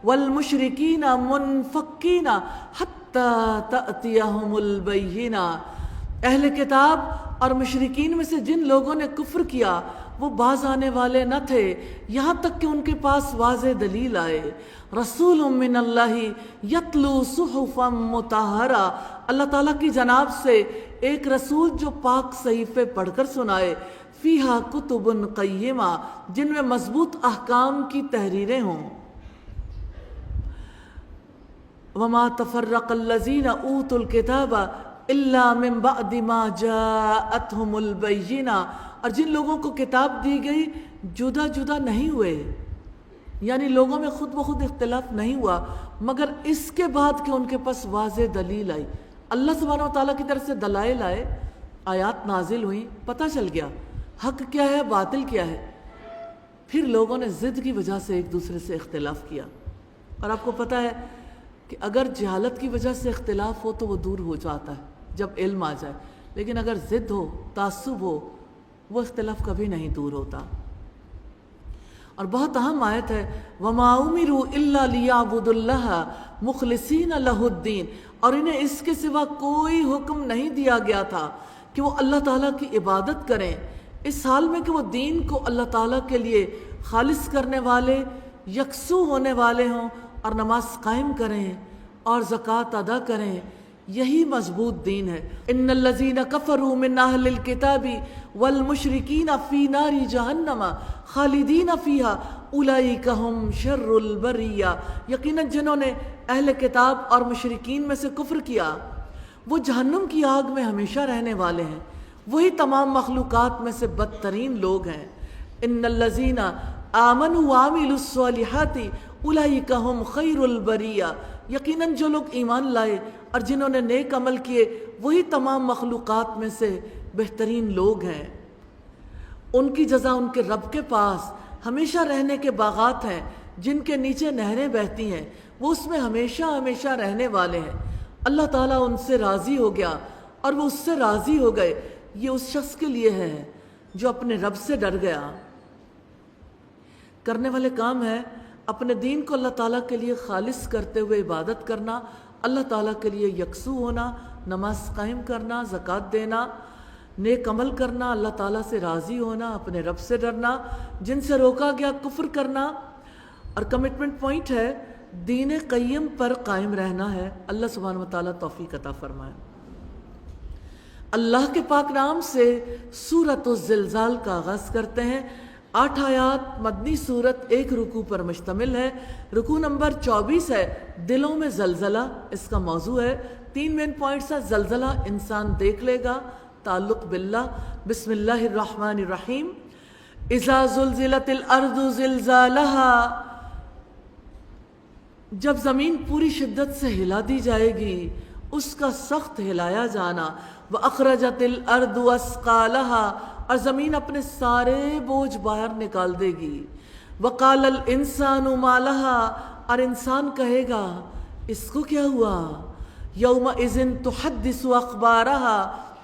والمشرکین منفکین حتی تأتیہم البینہ، اہل کتاب اور مشرکین میں سے جن لوگوں نے کفر کیا وہ باز آنے والے نہ تھے یہاں تک کہ ان کے پاس واضح دلیل آئے۔ رسول من اللہ یتلو صحفا مطہرہ، اللہ تعالیٰ کی جناب سے ایک رسول جو پاک صحیفے پڑھ کر سنائے۔ فیہا کتب قیمہ، جن میں مضبوط احکام کی تحریریں ہوں۔ وما تفرق الذین اوتوا الکتاب الا من بعد ما جاءتهم البینہ، اور جن لوگوں کو کتاب دی گئی جدا جدا نہیں ہوئے، یعنی لوگوں میں خود بخود اختلاف نہیں ہوا مگر اس کے بعد کہ ان کے پاس واضح دلیل آئی، اللہ سبحانہ و تعالیٰ کی طرف سے دلائل آئے، آیات نازل ہوئیں، پتہ چل گیا حق کیا ہے باطل کیا ہے، پھر لوگوں نے ضد کی وجہ سے ایک دوسرے سے اختلاف کیا۔ اور آپ کو پتہ ہے کہ اگر جہالت کی وجہ سے اختلاف ہو تو وہ دور ہو جاتا ہے جب علم آ جائے، لیکن اگر ضد ہو، تعصب ہو، وہ اختلاف کبھی نہیں دور ہوتا۔ اور بہت اہم آیت ہے وَمَا أُمِرُوا إِلَّا لِيَعْبُدُوا اللَّهَ مُخْلِصِينَ لَهُ الدِّينَ، اور انہیں اس کے سوا کوئی حکم نہیں دیا گیا تھا کہ وہ اللہ تعالیٰ کی عبادت کریں، اس حال میں کہ وہ دین کو اللہ تعالیٰ کے لیے خالص کرنے والے، یکسو ہونے والے ہوں، اور نماز قائم کریں اور زکوٰۃ ادا کریں، یہی مضبوط دین ہے۔ ان الذین کفروا من اہل الکتاب والمشرکین فی نار جہنم خالدین فیہا اولئک ھم شر البریہ، یقیناً جنہوں نے اہل کتاب اور مشرکین میں سے کفر کیا وہ جہنم کی آگ میں ہمیشہ رہنے والے ہیں، وہی تمام مخلوقات میں سے بدترین لوگ ہیں۔ ان الذین آمنوا وعملوا الصالحات اولئک ھم خیر البریہ، یقیناً جو لوگ ایمان لائے اور جنہوں نے نیک عمل کیے وہی تمام مخلوقات میں سے بہترین لوگ ہیں۔ ان کی جزا ان کے رب کے پاس ہمیشہ رہنے کے باغات ہیں جن کے نیچے نہریں بہتی ہیں، وہ اس میں ہمیشہ ہمیشہ رہنے والے ہیں۔ اللہ تعالیٰ ان سے راضی ہو گیا اور وہ اس سے راضی ہو گئے، یہ اس شخص کے لیے ہے جو اپنے رب سے ڈر گیا۔ کرنے والے کام ہے اپنے دین کو اللہ تعالیٰ کے لیے خالص کرتے ہوئے عبادت کرنا، اللہ تعالیٰ کے لیے یکسو ہونا، نماز قائم کرنا، زکوٰۃ دینا، نیک عمل کرنا، اللہ تعالیٰ سے راضی ہونا، اپنے رب سے ڈرنا، جن سے روکا گیا کفر کرنا، اور کمٹمنٹ پوائنٹ ہے دین قیم پر قائم رہنا ہے۔ اللہ سبحانہ و تعالیٰ توفیق عطا فرمائے۔ اللہ کے پاک نام سے سورۃ الزلزال کا آغاز کرتے ہیں۔ 8 آیات مدنی سورت، 1 رکوع پر مشتمل ہے۔ رکوع نمبر 24 ہے دلوں میں زلزلہ، اس کا موضوع ہے۔ 3 مین پوائنٹس ہے، زلزلہ انسان دیکھ لے گا، تعلق باللہ۔ بسم اللہ الرحمن الرحیم۔ اذا زلزلت الارض زلزالها، جب زمین پوری شدت سے ہلا دی جائے گی، اس کا سخت ہلایا جانا۔ وَأَخْرَجَتِ الْأَرْضُ أَثْقَالَهَا، اور زمین اپنے سارے بوجھ باہر نکال دے گی۔ وَقَالَ الْإِنسَانُ مَا لَهَا، اور انسان کہے گا اس کو کیا ہوا۔ يَوْمَئِذٍ تُحَدِّثُ أَخْبَارَهَا،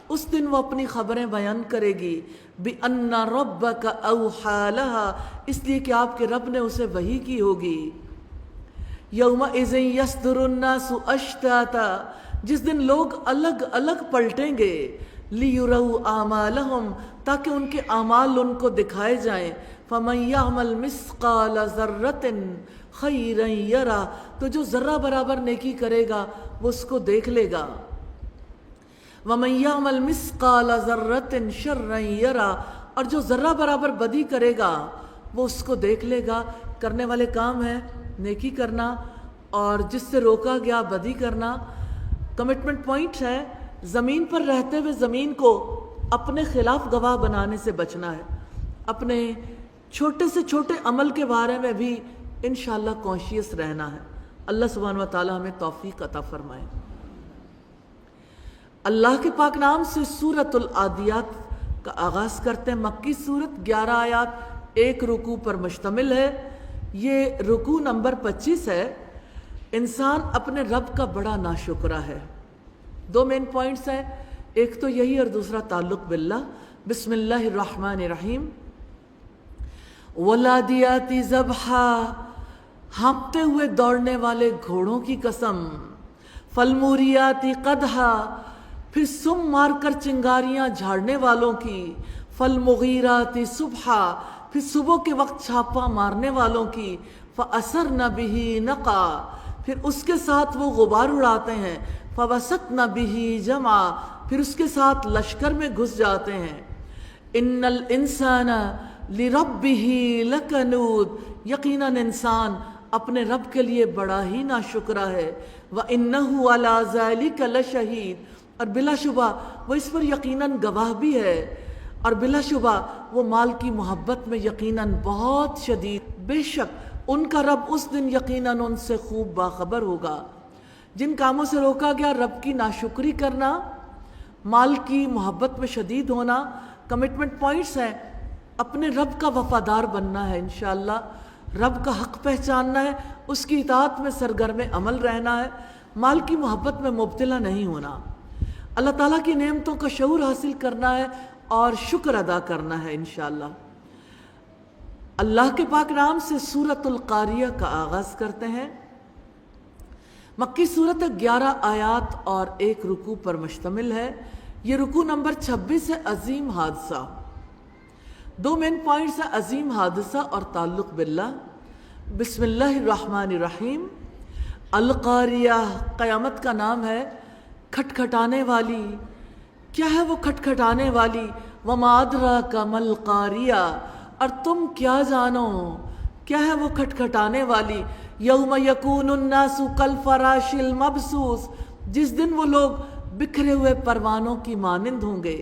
اس دن وہ اپنی خبریں بیان کرے گی۔ بِأَنَّ رَبَّكَ أَوْحَىٰ لَهَا، اس لیے کہ آپ کے رب نے اسے وحی کی ہوگی۔ یومئذ یصدر الناس اشتاتا، جس دن لوگ الگ الگ پلٹیں گے۔ لیروا اعمالہم، تاکہ ان کے اعمال ان کو دکھائے جائیں۔ فمن یعمل مثقال ذرۃ خیرا یرا، تو جو ذرہ برابر نیکی کرے گا وہ اس کو دیکھ لے گا۔ ومن یعمل مثقال ذرۃ شرا یرا، اور جو ذرہ برابر بدی کرے گا وہ اس کو دیکھ لے گا۔ کرنے والے کام ہے نیکی کرنا اور جس سے روکا گیا بدی کرنا۔ کمٹمنٹ پوائنٹ ہے زمین پر رہتے ہوئے زمین کو اپنے خلاف گواہ بنانے سے بچنا ہے، اپنے چھوٹے سے چھوٹے عمل کے بارے میں بھی انشاءاللہ کانشیس رہنا ہے۔ اللہ سبحانہ و تعالی ہمیں توفیق عطا فرمائے۔ اللہ کے پاک نام سے سورۃ العادیات کا آغاز کرتے ہیں۔ مکی سورت، 11 آیات، 1 رکوع پر مشتمل ہے۔ یہ رکوع نمبر 25 ہے۔ انسان اپنے رب کا بڑا ناشکرہ ہے۔ 2 مین پوائنٹس ہیں، ایک تو یہی اور دوسرا تعلق باللہ۔ بسم اللہ الرحمن الرحیم۔ وَالْعَادِيَاتِ ضَبْحًا، ہانپتے ہوئے دوڑنے والے گھوڑوں کی قسم۔ فَالْمُورِيَاتِ قَدْحًا، پھر سم مار کر چنگاریاں جھاڑنے والوں کی۔ فَالْمُغِيرَاتِ صُبْحًا، پھر صبح کے وقت چھاپا مارنے والوں کی۔ فَأَثَرْنَ بِهِ نَقْعًا، پھر اس کے ساتھ وہ غبار اڑاتے ہیں۔ فَوَسَطْنَ بِهِ جَمْعًا، پھر اس کے ساتھ لشکر میں گھس جاتے ہیں۔ إِنَّ الْإِنسَانَ لِرَبِّهِ لَكَنُودٌ، یقیناً انسان اپنے رب کے لیے بڑا ہی ناشکرا ہے۔ وَإِنَّهُ عَلَى ذَلِكَ لَشَهِيدٌ، اور بلا شبہ وہ اس پر یقیناً گواہ بھی ہے، اور بلا شبہ وہ مال کی محبت میں یقیناً بہت شدید، بے شک ان کا رب اس دن یقیناً ان سے خوب باخبر ہوگا۔ جن کاموں سے روکا گیا، رب کی ناشکری کرنا، مال کی محبت میں شدید ہونا، کمٹمنٹ پوائنٹس ہیں۔ اپنے رب کا وفادار بننا ہے انشاءاللہ، رب کا حق پہچاننا ہے، اس کی اطاعت میں سرگرم عمل رہنا ہے، مال کی محبت میں مبتلا نہیں ہونا، اللہ تعالیٰ کی نعمتوں کا شعور حاصل کرنا ہے اور شکر ادا کرنا ہے انشاءاللہ۔ اللہ کے پاک نام سے سورۃ القاریہ کا آغاز کرتے ہیں۔ مکی سورت 11 آیات اور 1 رکوع پر مشتمل ہے۔ یہ رکوع نمبر 26 ہے، عظیم حادثہ۔ 2 مین پوائنٹس ہیں، عظیم حادثہ اور تعلق باللہ۔ بسم اللہ الرحمن الرحیم۔ القاریہ قیامت کا نام ہے، کھٹکھٹانے والی۔ کیا ہے وہ کھٹکھٹانے والی؟ وما ادراک ما القاریہ، اور تم کیا جانو کیا ہے وہ کھٹکھٹانے والی؟ یوم یکون الناس کالفراش المبثوث، جس دن وہ لوگ بکھرے ہوئے پروانوں کی مانند ہوں گے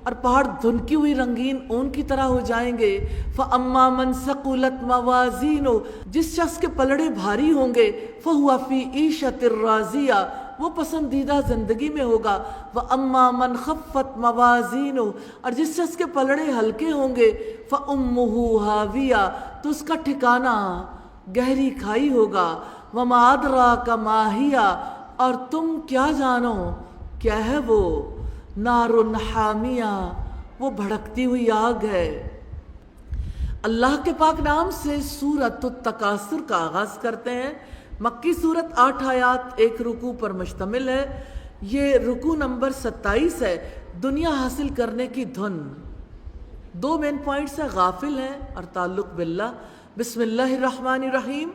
اور پہاڑ دھنکی ہوئی رنگین اون کی طرح ہو جائیں گے۔ فَأَمَّا مَنْ ثَقُلَتْ مَوَازِينُهُ، جس شخص کے پلڑے بھاری ہوں گے، فَهُوَ فِي عِيشَةٍ رَاضِيَةٍ، وہ پسندیدہ زندگی میں ہوگا۔ وَأَمَّا مَنْ خَفَّتْ مَوَازِينُهُ، اور جس شخص کے پلڑے ہلکے ہوں گے، فَأُمُّهُ هَاوِيَةٌ، تو اس کا ٹھکانہ گہری کھائی ہوگا۔ وَمَا أَدْرَاكَ مَا هِيَ، اور تم کیا جانو کیا ہے وہ؟ نار حامیہ، وہ بھڑکتی ہوئی آگ ہے۔ اللہ کے پاک نام سے سورۃ التکاثر کا آغاز کرتے ہیں۔ مکی سورت 8 آیات 1 رکوع پر مشتمل ہے۔ یہ رکوع نمبر 27 ہے، دنیا حاصل کرنے کی دھن۔ 2 مین پوائنٹس ہیں، غافل ہیں اور تعلق باللہ۔ بسم اللہ الرحمن الرحیم۔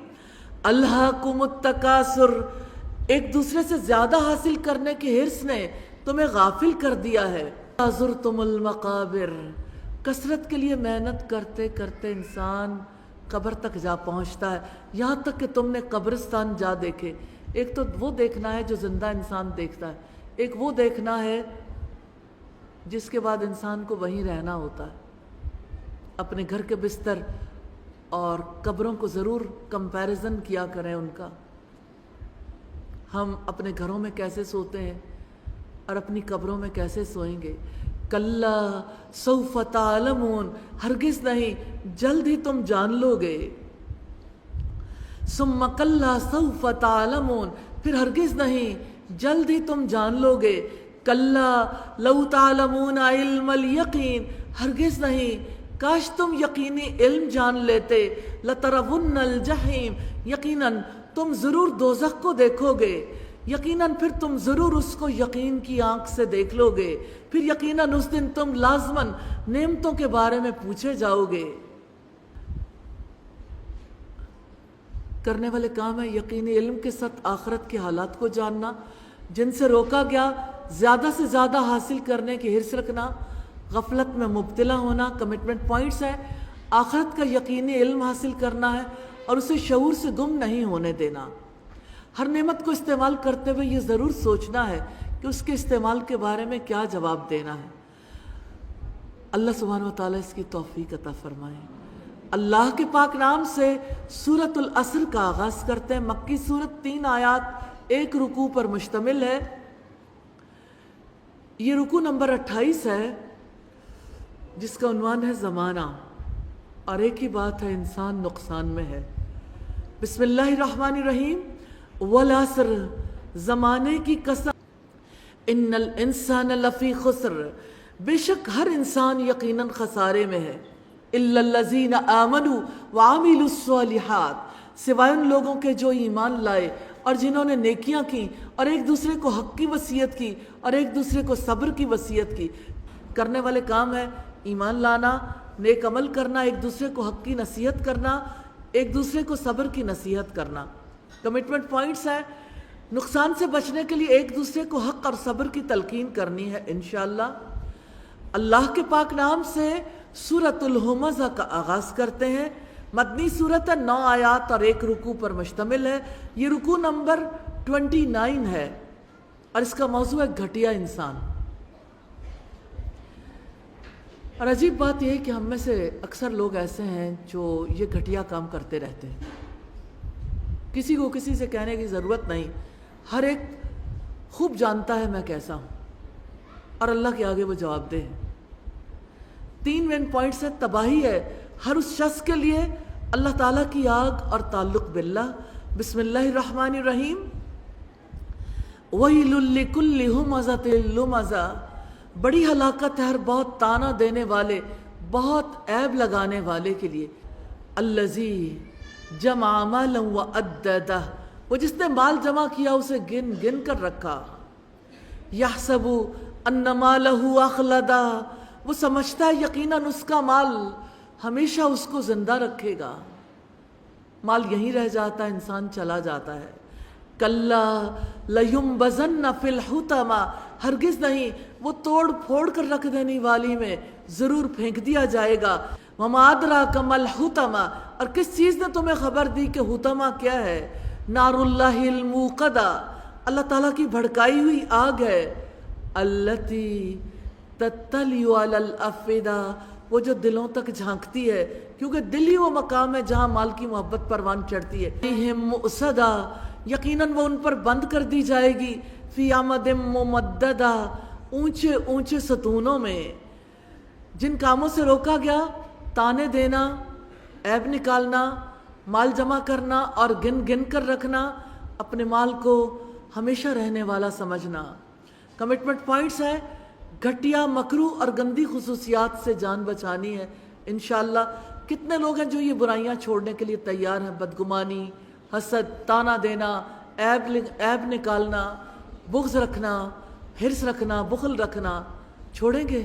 الہاکم التکاثر، ایک دوسرے سے زیادہ حاصل کرنے کی حرص نے تمہیں غافل کر دیا ہے۔ زرتم المقابر، کثرت کے لیے محنت کرتے کرتے انسان قبر تک جا پہنچتا ہے، یہاں تک کہ تم نے قبرستان جا دیکھے۔ ایک تو وہ دیکھنا ہے جو زندہ انسان دیکھتا ہے، ایک وہ دیکھنا ہے جس کے بعد انسان کو وہیں رہنا ہوتا ہے۔ اپنے گھر کے بستر اور قبروں کو ضرور کمپیریزن کیا کریں ان کا۔ ہم اپنے گھروں میں کیسے سوتے ہیں اور اپنی قبروں میں کیسے سوئیں گے۔ کلا سوف تعلمون، ہرگز نہیں، جلد ہی تم جان لو گے۔ ثم کلا سوف تعلمون، پھر ہرگز نہیں، جلد ہی تم جان لو گے۔ کلا لو تعلمون علم الیقین، ہرگز نہیں، کاش تم یقینی علم جان لیتے۔ لترون الجحیم، یقیناً تم ضرور دوزخ کو دیکھو گے، یقیناً پھر تم ضرور اس کو یقین کی آنکھ سے دیکھ لو گے، پھر یقیناً اس دن تم لازماً نعمتوں کے بارے میں پوچھے جاؤ گے۔ کرنے والے کام ہے یقینی علم کے ساتھ آخرت کے حالات کو جاننا، جن سے روکا گیا زیادہ سے زیادہ حاصل کرنے کی حرص رکھنا، غفلت میں مبتلا ہونا۔ کمٹمنٹ پوائنٹس ہے، آخرت کا یقینی علم حاصل کرنا ہے اور اسے شعور سے گم نہیں ہونے دینا۔ ہر نعمت کو استعمال کرتے ہوئے یہ ضرور سوچنا ہے کہ اس کے استعمال کے بارے میں کیا جواب دینا ہے۔ اللہ سبحانہ و تعالیٰ اس کی توفیق عطا فرمائے۔ اللہ کے پاک نام سے سورۃ العصر کا آغاز کرتے ہیں۔ مکی سورت 3 آیات 1 رکوع پر مشتمل ہے۔ یہ رکوع نمبر 28 ہے، جس کا عنوان ہے زمانہ، اور ایک ہی بات ہے، انسان نقصان میں ہے۔ بسم اللہ الرحمن الرحیم۔ والعصر، زمانے کی قسم، ان الانسان لفی خسر، بے شک ہر انسان یقیناً خسارے میں ہے۔ الا الذین آمنوا وعملوا الصالحات، سوائے ان لوگوں کے جو ایمان لائے اور جنہوں نے نیکیاں کی اور ایک دوسرے کو حق کی وصیت کی اور ایک دوسرے کو صبر کی وصیت کی۔ کرنے والے کام ہے ایمان لانا، نیک عمل کرنا، ایک دوسرے کو حق کی نصیحت کرنا، ایک دوسرے کو صبر کی نصیحت کرنا۔ کمٹمنٹ پوائنٹس ہیں، نقصان سے بچنے کے لیے ایک دوسرے کو حق اور صبر کی تلقین کرنی ہے انشاءاللہ۔ اللہ کے پاک نام سے سورۃ الہمزہ کا آغاز کرتے ہیں۔ مدنی صورت ہے، 9 آیات اور 1 رکوع پر مشتمل ہے۔ یہ رکوع نمبر 29 ہے اور اس کا موضوع ہے گھٹیا انسان۔ اور عجیب بات یہ ہے کہ ہم میں سے اکثر لوگ ایسے ہیں جو یہ گھٹیا کام کرتے رہتے ہیں۔ کسی کو کسی سے کہنے کی ضرورت نہیں، ہر ایک خوب جانتا ہے میں کیسا ہوں اور اللہ کے آگے وہ جواب دہ ہے۔ 3 مین پوائنٹس ہے۔ تباہی ہے ہر اس شخص کے لیے اللہ تعالیٰ کی آگ اور تعلق باللہ۔ بسم اللہ الرحمن الرحیم۔ وَيْلٌ لِّكُلِّ ہُمَزَةٍ لُمَزَةٍ، بڑی ہلاکت ہے ہر بہت تانا دینے والے، بہت عیب لگانے والے کے لیے۔ الَّذِي جَمَعَ مَالًا وَعَدَّدَهُ، وہ جس نے مال جمع کیا اسے گن گن کر رکھا۔ يَحْسَبُ أَنَّ مَالَهُ أَخْلَدَهُ، وہ سمجھتا ہے یقیناً اس کا مال ہمیشہ اس کو زندہ رکھے گا۔ مال یہیں رہ جاتا ہے، انسان چلا جاتا ہے۔ كَلَّا لَيُنبَذَنَّ فِي الْحُطَمَةِ، ہرگز نہیں، وہ توڑ پھوڑ کر رکھ دینے والی میں ضرور پھینک دیا جائے گا۔ وَمَا أَدْرَاكَ مَا الْحُطَمَةُ، اور کس چیز نے تمہیں خبر دی کہ حطمہ کیا ہے؟ نار اللہ الموقدہ، اللہ تعالیٰ کی بھڑکائی ہوئی آگ ہے۔ التی تطلع علی الافئدہ، وہ جو دلوں تک جھانکتی ہے، کیونکہ دل ہی وہ مقام ہے جہاں مال کی محبت پروان چڑھتی ہے۔ فیہم مؤصدہ، یقیناً وہ ان پر بند کر دی جائے گی۔ فی عمد ممددہ، اونچے اونچے ستونوں میں۔ جن کاموں سے روکا گیا، تانے دینا، عیب نکالنا، مال جمع کرنا اور گن گن کر رکھنا، اپنے مال کو ہمیشہ رہنے والا سمجھنا۔ کمٹمنٹ پوائنٹس ہے، گھٹیا مکروہ اور گندی خصوصیات سے جان بچانی ہے انشاءاللہ۔ کتنے لوگ ہیں جو یہ برائیاں چھوڑنے کے لیے تیار ہیں؟ بدگمانی، حسد، تانا دینا، عیب نکالنا، بغض رکھنا، حرص رکھنا، بخل رکھنا، چھوڑیں گے؟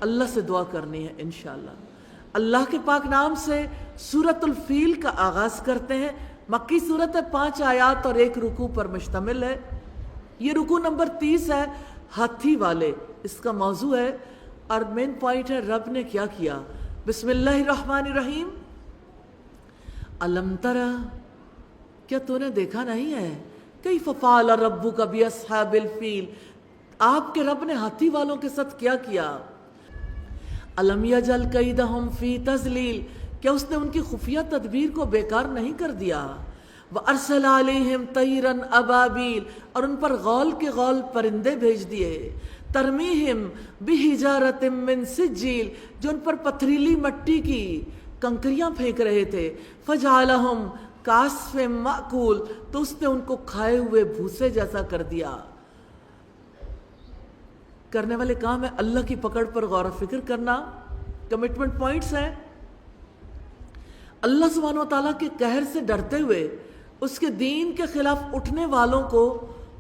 اللہ سے دعا کرنی ہے انشاءاللہ۔ اللہ کے پاک نام سے سورۃ الفیل کا آغاز کرتے ہیں۔ مکی صورت ہے، 5 آیات اور 1 رکوع پر مشتمل ہے۔ یہ رکوع نمبر 30 ہے، ہاتھی والے اس کا موضوع ہے، اور مین پوائنٹ ہے رب نے کیا کیا۔ بسم اللہ الرحمن الرحیم۔ الم ترى، کیا تو نے دیکھا نہیں ہے؟ کیف فعل ربک باصحاب الفیل، آپ کے رب نے ہاتھی والوں کے ساتھ کیا کیا؟ الم یجعل کیدہم فی تضلیل، کیا اس نے ان کی خفیہ تدبیر کو بیکار نہیں کر دیا؟ وارسل علیہم طیرا ابابیل، اور ان پر غول کے غول پرندے بھیج دیے۔ ترمیہم بحجارۃ من سجیل، جو ان پر پتھریلی مٹی کی کنکریاں پھینک رہے تھے۔ فجعلہم کعصف مأکول، تو اس نے ان کو کھائے ہوئے بھوسے جیسا کر دیا۔ کرنے والے کام ہے اللہ کی پکڑ پر غور و فکر کرنا۔ کمٹمنٹ پوائنٹس ہیں، اللہ سبحانہ و تعالیٰ کے قہر سے ڈرتے ہوئے اس کے دین کے خلاف اٹھنے والوں کو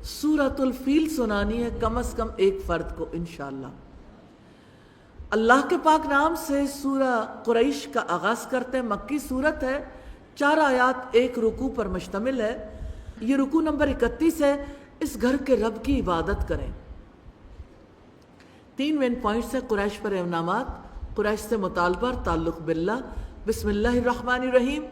سورۃ الفیل سنانی ہے، کم از کم ایک فرد کو انشاءاللہ۔ اللہ کے پاک نام سے سورہ قریش کا آغاز کرتے ہیں۔ مکی صورت ہے، 4 آیات 1 رکوع پر مشتمل ہے۔ یہ رکوع نمبر 31 ہے۔ اس گھر کے رب کی عبادت کریں۔ 3 مین پوائنٹس ہیں، قریش پر انعامات، قریش سے مطالبہ اور تعلق باللہ۔ بسم اللہ الرحمن الرحیم۔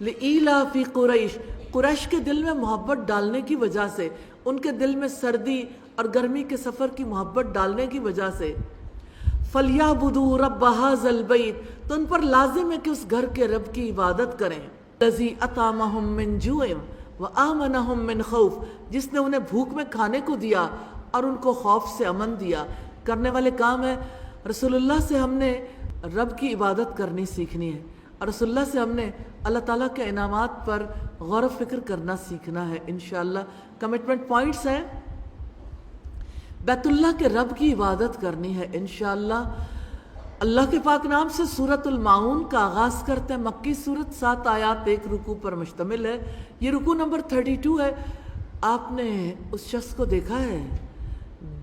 لإیلاف قریش، قریش کے دل میں محبت ڈالنے کی وجہ سے، ان کے دل میں سردی اور گرمی کے سفر کی محبت ڈالنے کی وجہ سے، فَلْيَعْبُدُوا رَبَّ هَذَا الْبَيْتِ، تو ان پر لازم ہے کہ اس گھر کے رب کی عبادت کریں۔ الَّذِي أَطْعَمَهُم مِّن جُوعٍ وَآمَنَهُم مِّن خَوْفٍ، جس نے انہیں بھوک میں کھانے کو دیا اور ان کو خوف سے امن دیا۔ کرنے والے کام ہے، رسول اللہ سے ہم نے رب کی عبادت کرنی سیکھنی ہے، اور رسول اللہ سے ہم نے اللہ تعالیٰ کے انعامات پر غور و فکر کرنا سیکھنا ہے انشاءاللہ۔ کمٹمنٹ پوائنٹس ہیں، بیت اللہ کے رب کی عبادت کرنی ہے انشاءاللہ۔ اللہ کے پاک نام سے سورۃ الماعون کا آغاز کرتے ہیں۔ مکی صورت، 7 آیات 1 رکوع پر مشتمل ہے۔ یہ رکوع نمبر 32 ہے۔ آپ نے اس شخص کو دیکھا ہے؟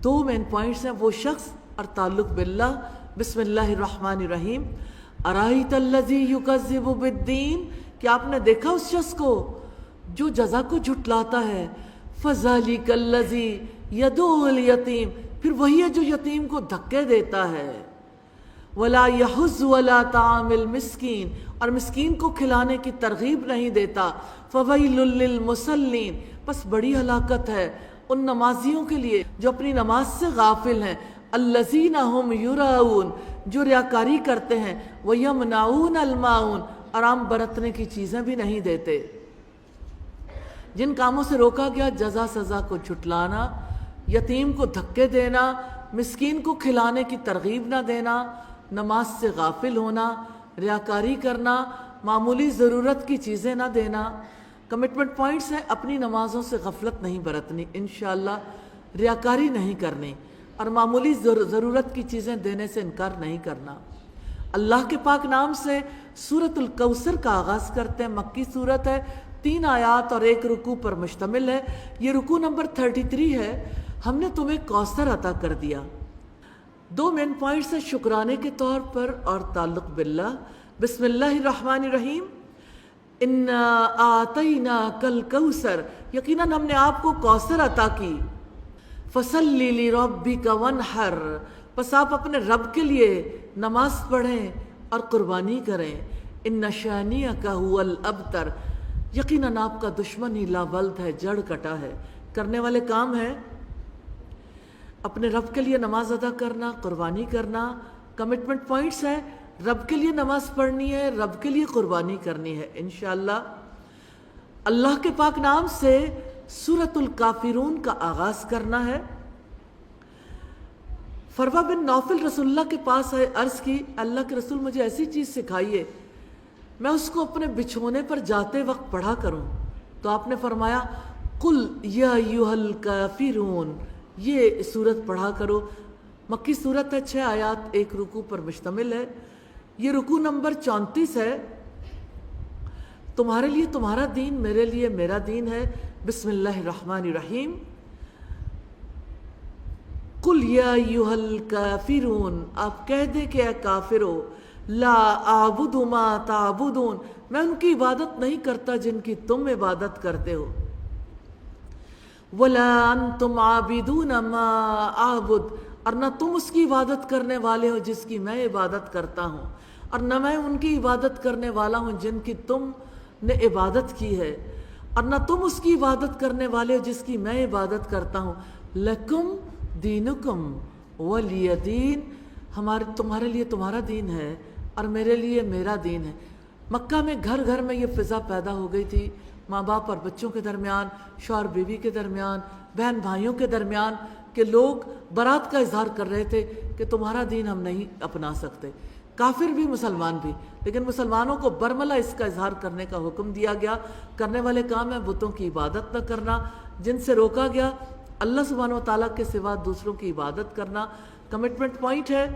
2 مین پوائنٹس ہیں، وہ شخص اور تعلق باللہ۔ بسم اللہ الرحمن الرحیم۔ ارائیت الذی یکذب بالدین، کہ آپ نے دیکھا اس شخص کو جو جزا کو جھٹلاتا ہے؟ فذلک الذی یدعو الیتیم، پھر وہی ہے جو یتیم کو دھکے دیتا ہے۔ ولا یحض ولا طعام المسکین، اور مسکین کو کھلانے کی ترغیب نہیں دیتا، فویل للمصلین، پس بڑی ہلاکت ہے ان نمازیوں کے لیے جو اپنی نماز سے غافل ہیں، الذین ہم یراؤن، جو ریاکاری کرتے ہیں، ویمنعون الماعون، آرام برتنے کی چیزیں بھی نہیں دیتے۔ جن کاموں سے روکا گیا، جزا سزا کو جھٹلانا، یتیم کو دھکے دینا، مسکین کو کھلانے کی ترغیب نہ دینا، نماز سے غافل ہونا، ریاکاری کرنا، معمولی ضرورت کی چیزیں نہ دینا۔ کمٹمنٹ پوائنٹس ہیں، اپنی نمازوں سے غفلت نہیں برتنی انشاءاللہ، ریاکاری نہیں کرنی، اور معمولی ضرورت کی چیزیں دینے سے انکار نہیں کرنا۔ اللہ کے پاک نام سے سورۃ الکوثر کا آغاز کرتے ہیں، مکی سورت ہے، 3 آیات اور 1 رکوع پر مشتمل ہے۔ یہ رکوع نمبر 33 ہے۔ ہم نے تمہیں کوثر عطا کر دیا۔ 2 مین پوائنٹس ہیں، شکرانے کے طور پر اور تعلق باللہ۔ بسم اللہ الرحمن الرحیم، انا اعطیناک الکوثر، یقیناً ہم نے آپ کو کوثر عطا کی۔ فصلی لربک وانحر، پس آپ اپنے رب کے لیے نماز پڑھیں اور قربانی کریں۔ ان شانئک ھو الابتر، یقیناً آپ کا دشمن ہی لاولد ہے، جڑ کٹا ہے۔ کرنے والے کام ہیں اپنے رب کے لیے نماز ادا کرنا، قربانی کرنا۔ کمٹمنٹ پوائنٹس ہے، رب کے لیے نماز پڑھنی ہے، رب کے لیے قربانی کرنی ہے انشاءاللہ۔ اللہ کے پاک نام سے سورۃ الکافرون کا آغاز کرنا ہے۔ فروا بن نوفل رسول اللہ کے پاس آئے، عرض کی، اللہ کے رسول مجھے ایسی چیز سکھائیے میں اس کو اپنے بچھونے پر جاتے وقت پڑھا کروں۔ تو آپ نے فرمایا، قل یا ایھا الکافرون، یہ سورت پڑھا کرو۔ مکی سورت ہے، 6 آیات 1 رکوع پر مشتمل ہے۔ یہ رکوع نمبر 34 ہے۔ تمہارے لیے تمہارا دین، میرے لیے میرا دین ہے۔ بسم اللہ الرحمن الرحیم، قل یا ایھا الکافرون، آپ کہہ دیں کہ اے کافرو، لا اعبد ما تعبدون، میں ان کی عبادت نہیں کرتا جن کی تم عبادت کرتے ہو۔ ولا انتم عابدون ما اعبد، اور نہ تم اس کی عبادت کرنے والے ہو جس کی میں عبادت کرتا ہوں، اور نہ میں ان کی عبادت کرنے والا ہوں جن کی تم نے عبادت کی ہے، اور نہ تم اس کی عبادت کرنے والے ہو جس کی میں عبادت کرتا ہوں۔ لکم دینکم ولی دین، تمہارے لیے تمہارا دین ہے اور میرے لیے میرا دین ہے۔ مکہ میں گھر گھر میں یہ فضا پیدا ہو گئی تھی، ماں باپ اور بچوں کے درمیان، شوہر بیوی کے درمیان، بہن بھائیوں کے درمیان، کہ لوگ برات کا اظہار کر رہے تھے کہ تمہارا دین ہم نہیں اپنا سکتے، کافر بھی مسلمان بھی۔ لیکن مسلمانوں کو برملا اس کا اظہار کرنے کا حکم دیا گیا۔ کرنے والے کام ہے بتوں کی عبادت نہ کرنا، جن سے روکا گیا اللہ سبحانہ و تعالیٰ کے سوا دوسروں کی عبادت کرنا۔ کمٹمنٹ پوائنٹ ہے،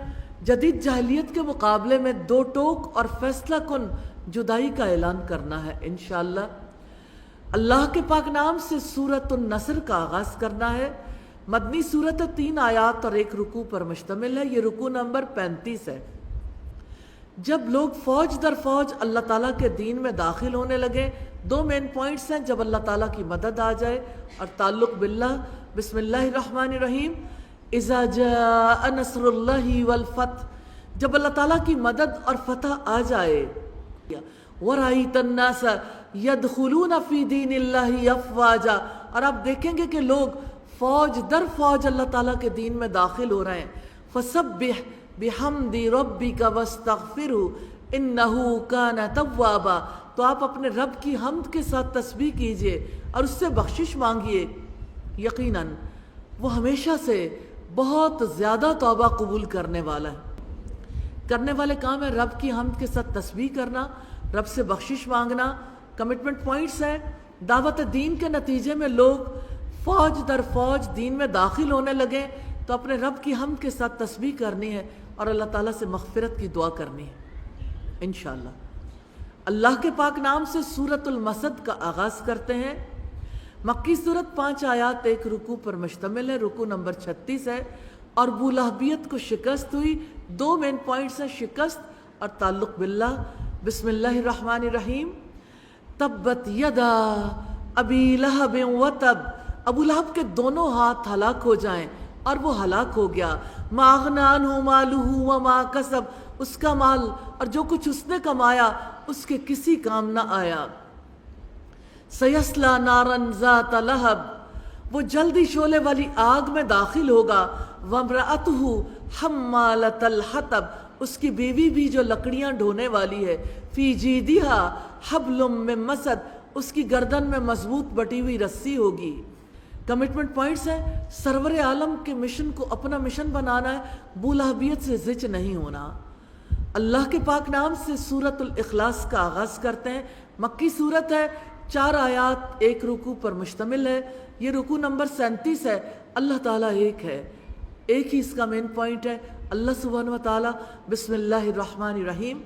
جدید جاہلیت کے مقابلے میں 2 ٹوک اور فیصلہ کن جدائی کا اعلان کرنا ہے انشاءاللہ۔ اللہ کے پاک نام سے سورۃ النصر کا آغاز کرنا ہے۔ مدنی سورت ہے، 3 آیات اور 1 رکوع پر مشتمل ہے۔ یہ رکوع نمبر 35 ہے۔ جب لوگ فوج در فوج اللہ تعالیٰ کے دین میں داخل ہونے لگے، 2 مین پوائنٹس ہیں، جب اللہ تعالیٰ کی مدد آ جائے اور تعلق باللہ۔ بسم اللہ الرحمن الرحیم، اذا جاء نصر اللہ والفتح، جب اللہ تعالیٰ کی مدد اور فتح آ جائے۔ وَرَأَيْتَ النَّاسَ يَدْخُلُونَ فِي دِينِ اللَّهِ أَفْوَاجًا، اور آپ دیکھیں گے کہ لوگ فوج در فوج اللہ تعالیٰ کے دین میں داخل ہو رہے ہیں۔ فَسَبِّحْ بِحَمْدِ رَبِّكَ وَاسْتَغْفِرْهُ إِنَّهُ كَانَ تَوَّابًا، تو آپ اپنے رب کی حمد کے ساتھ تسبیح کیجئے اور اس سے بخشش مانگیے، یقیناً وہ ہمیشہ سے بہت زیادہ توبہ قبول کرنے والا ہے۔ کرنے والے کام ہے رب کی حمد کے ساتھ تسبیح کرنا، رب سے بخشش مانگنا۔ کمٹمنٹ پوائنٹس ہیں، دعوت دین کے نتیجے میں لوگ فوج در فوج دین میں داخل ہونے لگے تو اپنے رب کی حمد کے ساتھ تسبیح کرنی ہے اور اللہ تعالیٰ سے مغفرت کی دعا کرنی ہے انشاءاللہ۔ اللہ کے پاک نام سے سورۃ المسد کا آغاز کرتے ہیں۔ مکی سورت 5 آیات 1 رکوع پر مشتمل ہے۔ رکوع نمبر 36 ہے۔ اور ابولہبیت کو شکست ہوئی۔ 2 مین پوائنٹس ہیں، شکست اور تعلق باللہ۔ بسم اللہ الرحمن الرحیم، تبت یدا ابی لہب وتب، ابو لہب کے دونوں ہاتھ ہلاک ہو جائیں، اور وہ ہلاک ہو گیا۔ ما اغنی عنہ مالہ وما کسب، اس کا مال اور جو کچھ اس نے کمایا اس کے کسی کام نہ آیا۔ سیصلی نارن ذات لہب، وہ جلدی شعلے والی آگ میں داخل ہوگا۔ وامرأتہ حمالۃ الحطب، اس کی بیوی بھی جو لکڑیاں ڈھونے والی ہے۔ فی جیدہا حبل من مسد، اس کی گردن میں مضبوط بٹی ہوئی رسی ہوگی۔ کمٹمنٹ پوائنٹس ہیں، سرور عالم کے مشن کو اپنا مشن بنانا ہے، بولہبیت سے زچ نہیں ہونا۔ اللہ کے پاک نام سے سورۃ الاخلاص کا آغاز کرتے ہیں۔ مکی سورت ہے، 4 آیات، 1 رکوع پر مشتمل ہے۔ یہ رکوع نمبر 37 ہے۔ اللہ تعالیٰ ایک ہے، ایک ہی اس کا مین پوائنٹ ہے۔ اللہ سبحانہ و تعالیٰ، بسم اللہ الرحمن الرحیم،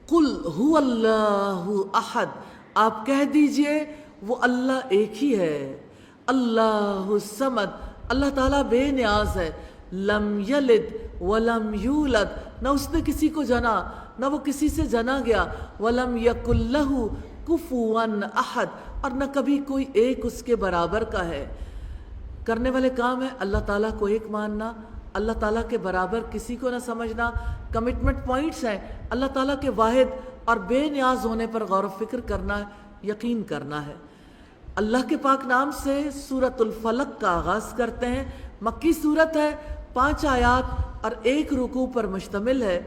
قل هو اللہ احد، آپ کہہ دیجئے وہ اللہ ایک ہی ہے۔ اللہ الصمد، اللہ تعالیٰ بے نیاز ہے۔ لم یلد ولم یولد، نہ اس نے کسی کو جنا نہ وہ کسی سے جنا گیا۔ ولم یکن لہ کفوا احد، اور نہ کبھی کوئی ایک اس کے برابر کا ہے۔ کرنے والے کام ہے اللہ تعالیٰ کو ایک ماننا، اللہ تعالیٰ کے برابر کسی کو نہ سمجھنا۔ کمٹمنٹ پوائنٹس ہیں، اللہ تعالیٰ کے واحد اور بے نیاز ہونے پر غور و فکر کرنا ہے، یقین کرنا ہے۔ اللہ کے پاک نام سے سورۃ الفلق کا آغاز کرتے ہیں۔ مکی سورت ہے، 5 آیات اور 1 رکوع پر مشتمل ہے۔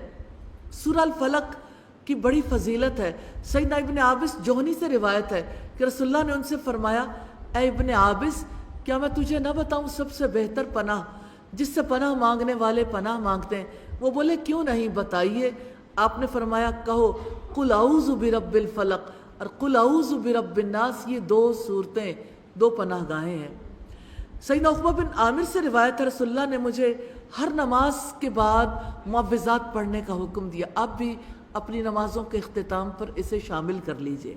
سورہ الفلق کی بڑی فضیلت ہے۔ سیدنا ابن عابس جوہنی سے روایت ہے کہ رسول اللہ نے ان سے فرمایا، اے ابن عابس، کیا میں تجھے نہ بتاؤں سب سے بہتر پناہ جس سے پناہ مانگنے والے پناہ مانگتے ہیں؟ وہ بولے کیوں نہیں، بتائیے۔ آپ نے فرمایا، کہو قل اعوذ برب الفلق اور قل اعوذ برب الناس، یہ 2 صورتیں، 2 پناہ گاہیں ہیں۔ سیدنا عقبہ بن عامر سے روایت ہے، رسول اللہ نے مجھے ہر نماز کے بعد معوذات پڑھنے کا حکم دیا۔ آپ بھی اپنی نمازوں کے اختتام پر اسے شامل کر لیجئے۔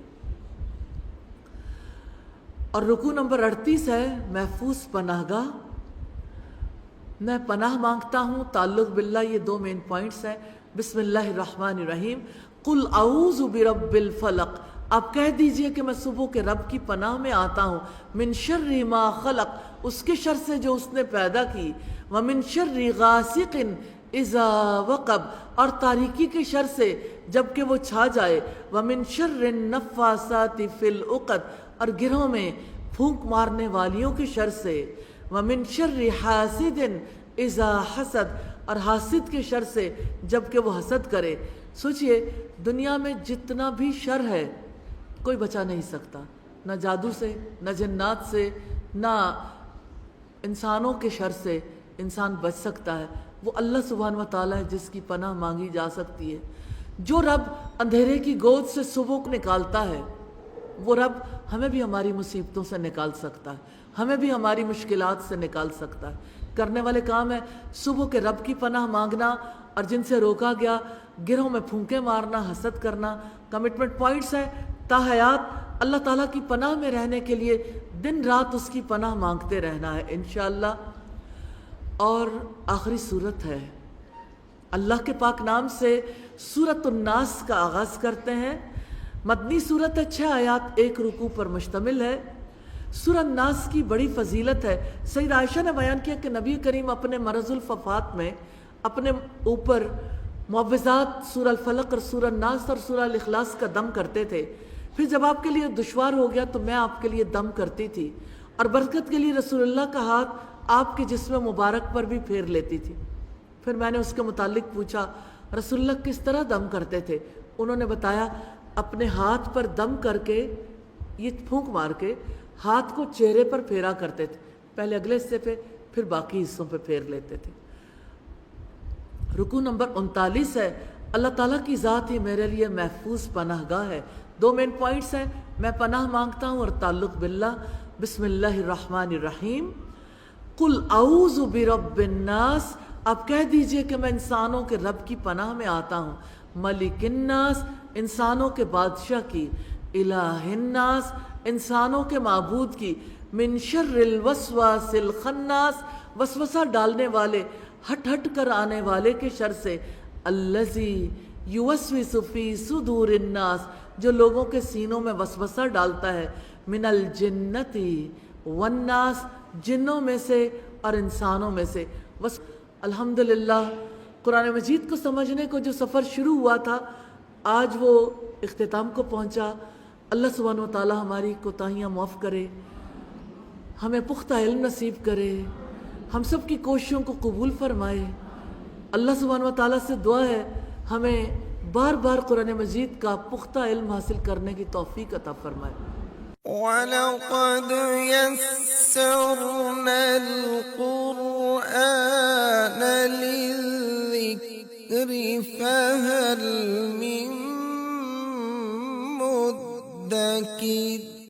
اور رکوع نمبر 38 ہے، محفوظ پناہ گاہ، میں پناہ مانگتا ہوں تعلق باللہ۔ یہ 2 مین پوائنٹس ہیں۔ بسم اللہ الرحمن الرحیم، قل اعوذ برب الفلق، آپ کہہ دیجئے کہ میں صبح کے رب کی پناہ میں آتا ہوں۔ من شر ما خلق، اس کے شر سے جو اس نے پیدا کی۔ ومن شر غاسق اذا وقب، اور تاریکی کے شر سے جب کہ وہ چھا جائے۔ ومن شر النفاثات فی العقد، اور گرہوں میں پھونک مارنے والیوں کے شر سے۔ ومن شر حاسد اذا حسد، اور حاسد کے شر سے جب کہ وہ حسد کرے۔ سوچئے دنیا میں جتنا بھی شر ہے کوئی بچا نہیں سکتا، نہ جادو سے، نہ جنات سے، نہ انسانوں کے شر سے انسان بچ سکتا ہے۔ وہ اللہ سبحانہ و تعالیٰ ہے جس کی پناہ مانگی جا سکتی ہے۔ جو رب اندھیرے کی گود سے صبح کو نکالتا ہے، وہ رب ہمیں بھی ہماری مصیبتوں سے نکال سکتا ہے، ہمیں بھی ہماری مشکلات سے نکال سکتا ہے۔ کرنے والے کام ہے صبح کے رب کی پناہ مانگنا، اور جن سے روکا گیا گرہوں میں پھونکے مارنا، حسد کرنا۔ کمٹمنٹ پوائنٹس ہیں، تاحیات اللہ تعالیٰ کی پناہ میں رہنے کے لیے دن رات اس کی پناہ مانگتے رہنا ہے انشاءاللہ۔ اور آخری صورت ہے، اللہ کے پاک نام سے سورۃ الناس کا آغاز کرتے ہیں۔ مدنی صورت ہے، 6 آیات، 1 رکوع پر مشتمل ہے۔ سورہ الناس کی بڑی فضیلت ہے۔ سید عائشہ نے بیان کیا کہ نبی کریم اپنے مرض الوفات میں اپنے اوپر معوذات سورہ الفلق اور سورہ الناس اور سورہ الاخلاص کا دم کرتے تھے۔ پھر جب آپ کے لیے دشوار ہو گیا تو میں آپ کے لیے دم کرتی تھی، اور برکت کے لیے رسول اللہ کا ہاتھ آپ کے جسم مبارک پر بھی پھیر لیتی تھی۔ پھر میں نے اس کے متعلق پوچھا، رسول اللہ کس طرح دم کرتے تھے؟ انہوں نے بتایا، اپنے ہاتھ پر دم کر کے، یہ پھونک مار کے ہاتھ کو چہرے پر پھیرا کرتے تھے، پہلے اگلے حصے پہ پھر باقی حصوں پہ پھیر لیتے تھے۔ رکوع نمبر 39 ہے، اللہ تعالیٰ کی ذات ہی میرے لیے محفوظ پناہ گاہ ہے۔ 2 مین پوائنٹس ہیں، میں پناہ مانگتا ہوں اور تعلق باللہ۔ بسم اللہ الرحمن الرحیم، قل اعوذ برب الناس، آپ کہہ دیجئے کہ میں انسانوں کے رب کی پناہ میں آتا ہوں۔ ملک الناس، انسانوں کے بادشاہ کی۔ الہ الناس، انسانوں کے معبود کی۔ من شر الوسواس الخناس، وسوسہ ڈالنے والے، ہٹ ہٹ کر آنے والے کے شر سے۔ الذی یوسوس فی صدور الناس، جو لوگوں کے سینوں میں وسوسہ ڈالتا ہے۔ من الجنۃ والناس، جنوں میں سے اور انسانوں میں سے۔ الحمدللہ قرآن مجید کو سمجھنے کو جو سفر شروع ہوا تھا، آج وہ اختتام کو پہنچا۔ اللہ سبحانہ و تعالی ہماری کوتاہیاں معاف کرے، ہمیں پختہ علم نصیب کرے، ہم سب کی کوششوں کو قبول فرمائے۔ اللہ سبحانہ و تعالیٰ سے دعا ہے ہمیں بار بار قرآن مجید کا پختہ علم حاصل کرنے کی توفیق عطا فرمائے۔ وَلَقَدْ يَسَّرْنَا الْقُرْآنَ لِلذِّكْرِ فَهَلْ مِن مُّدَّكِرٍ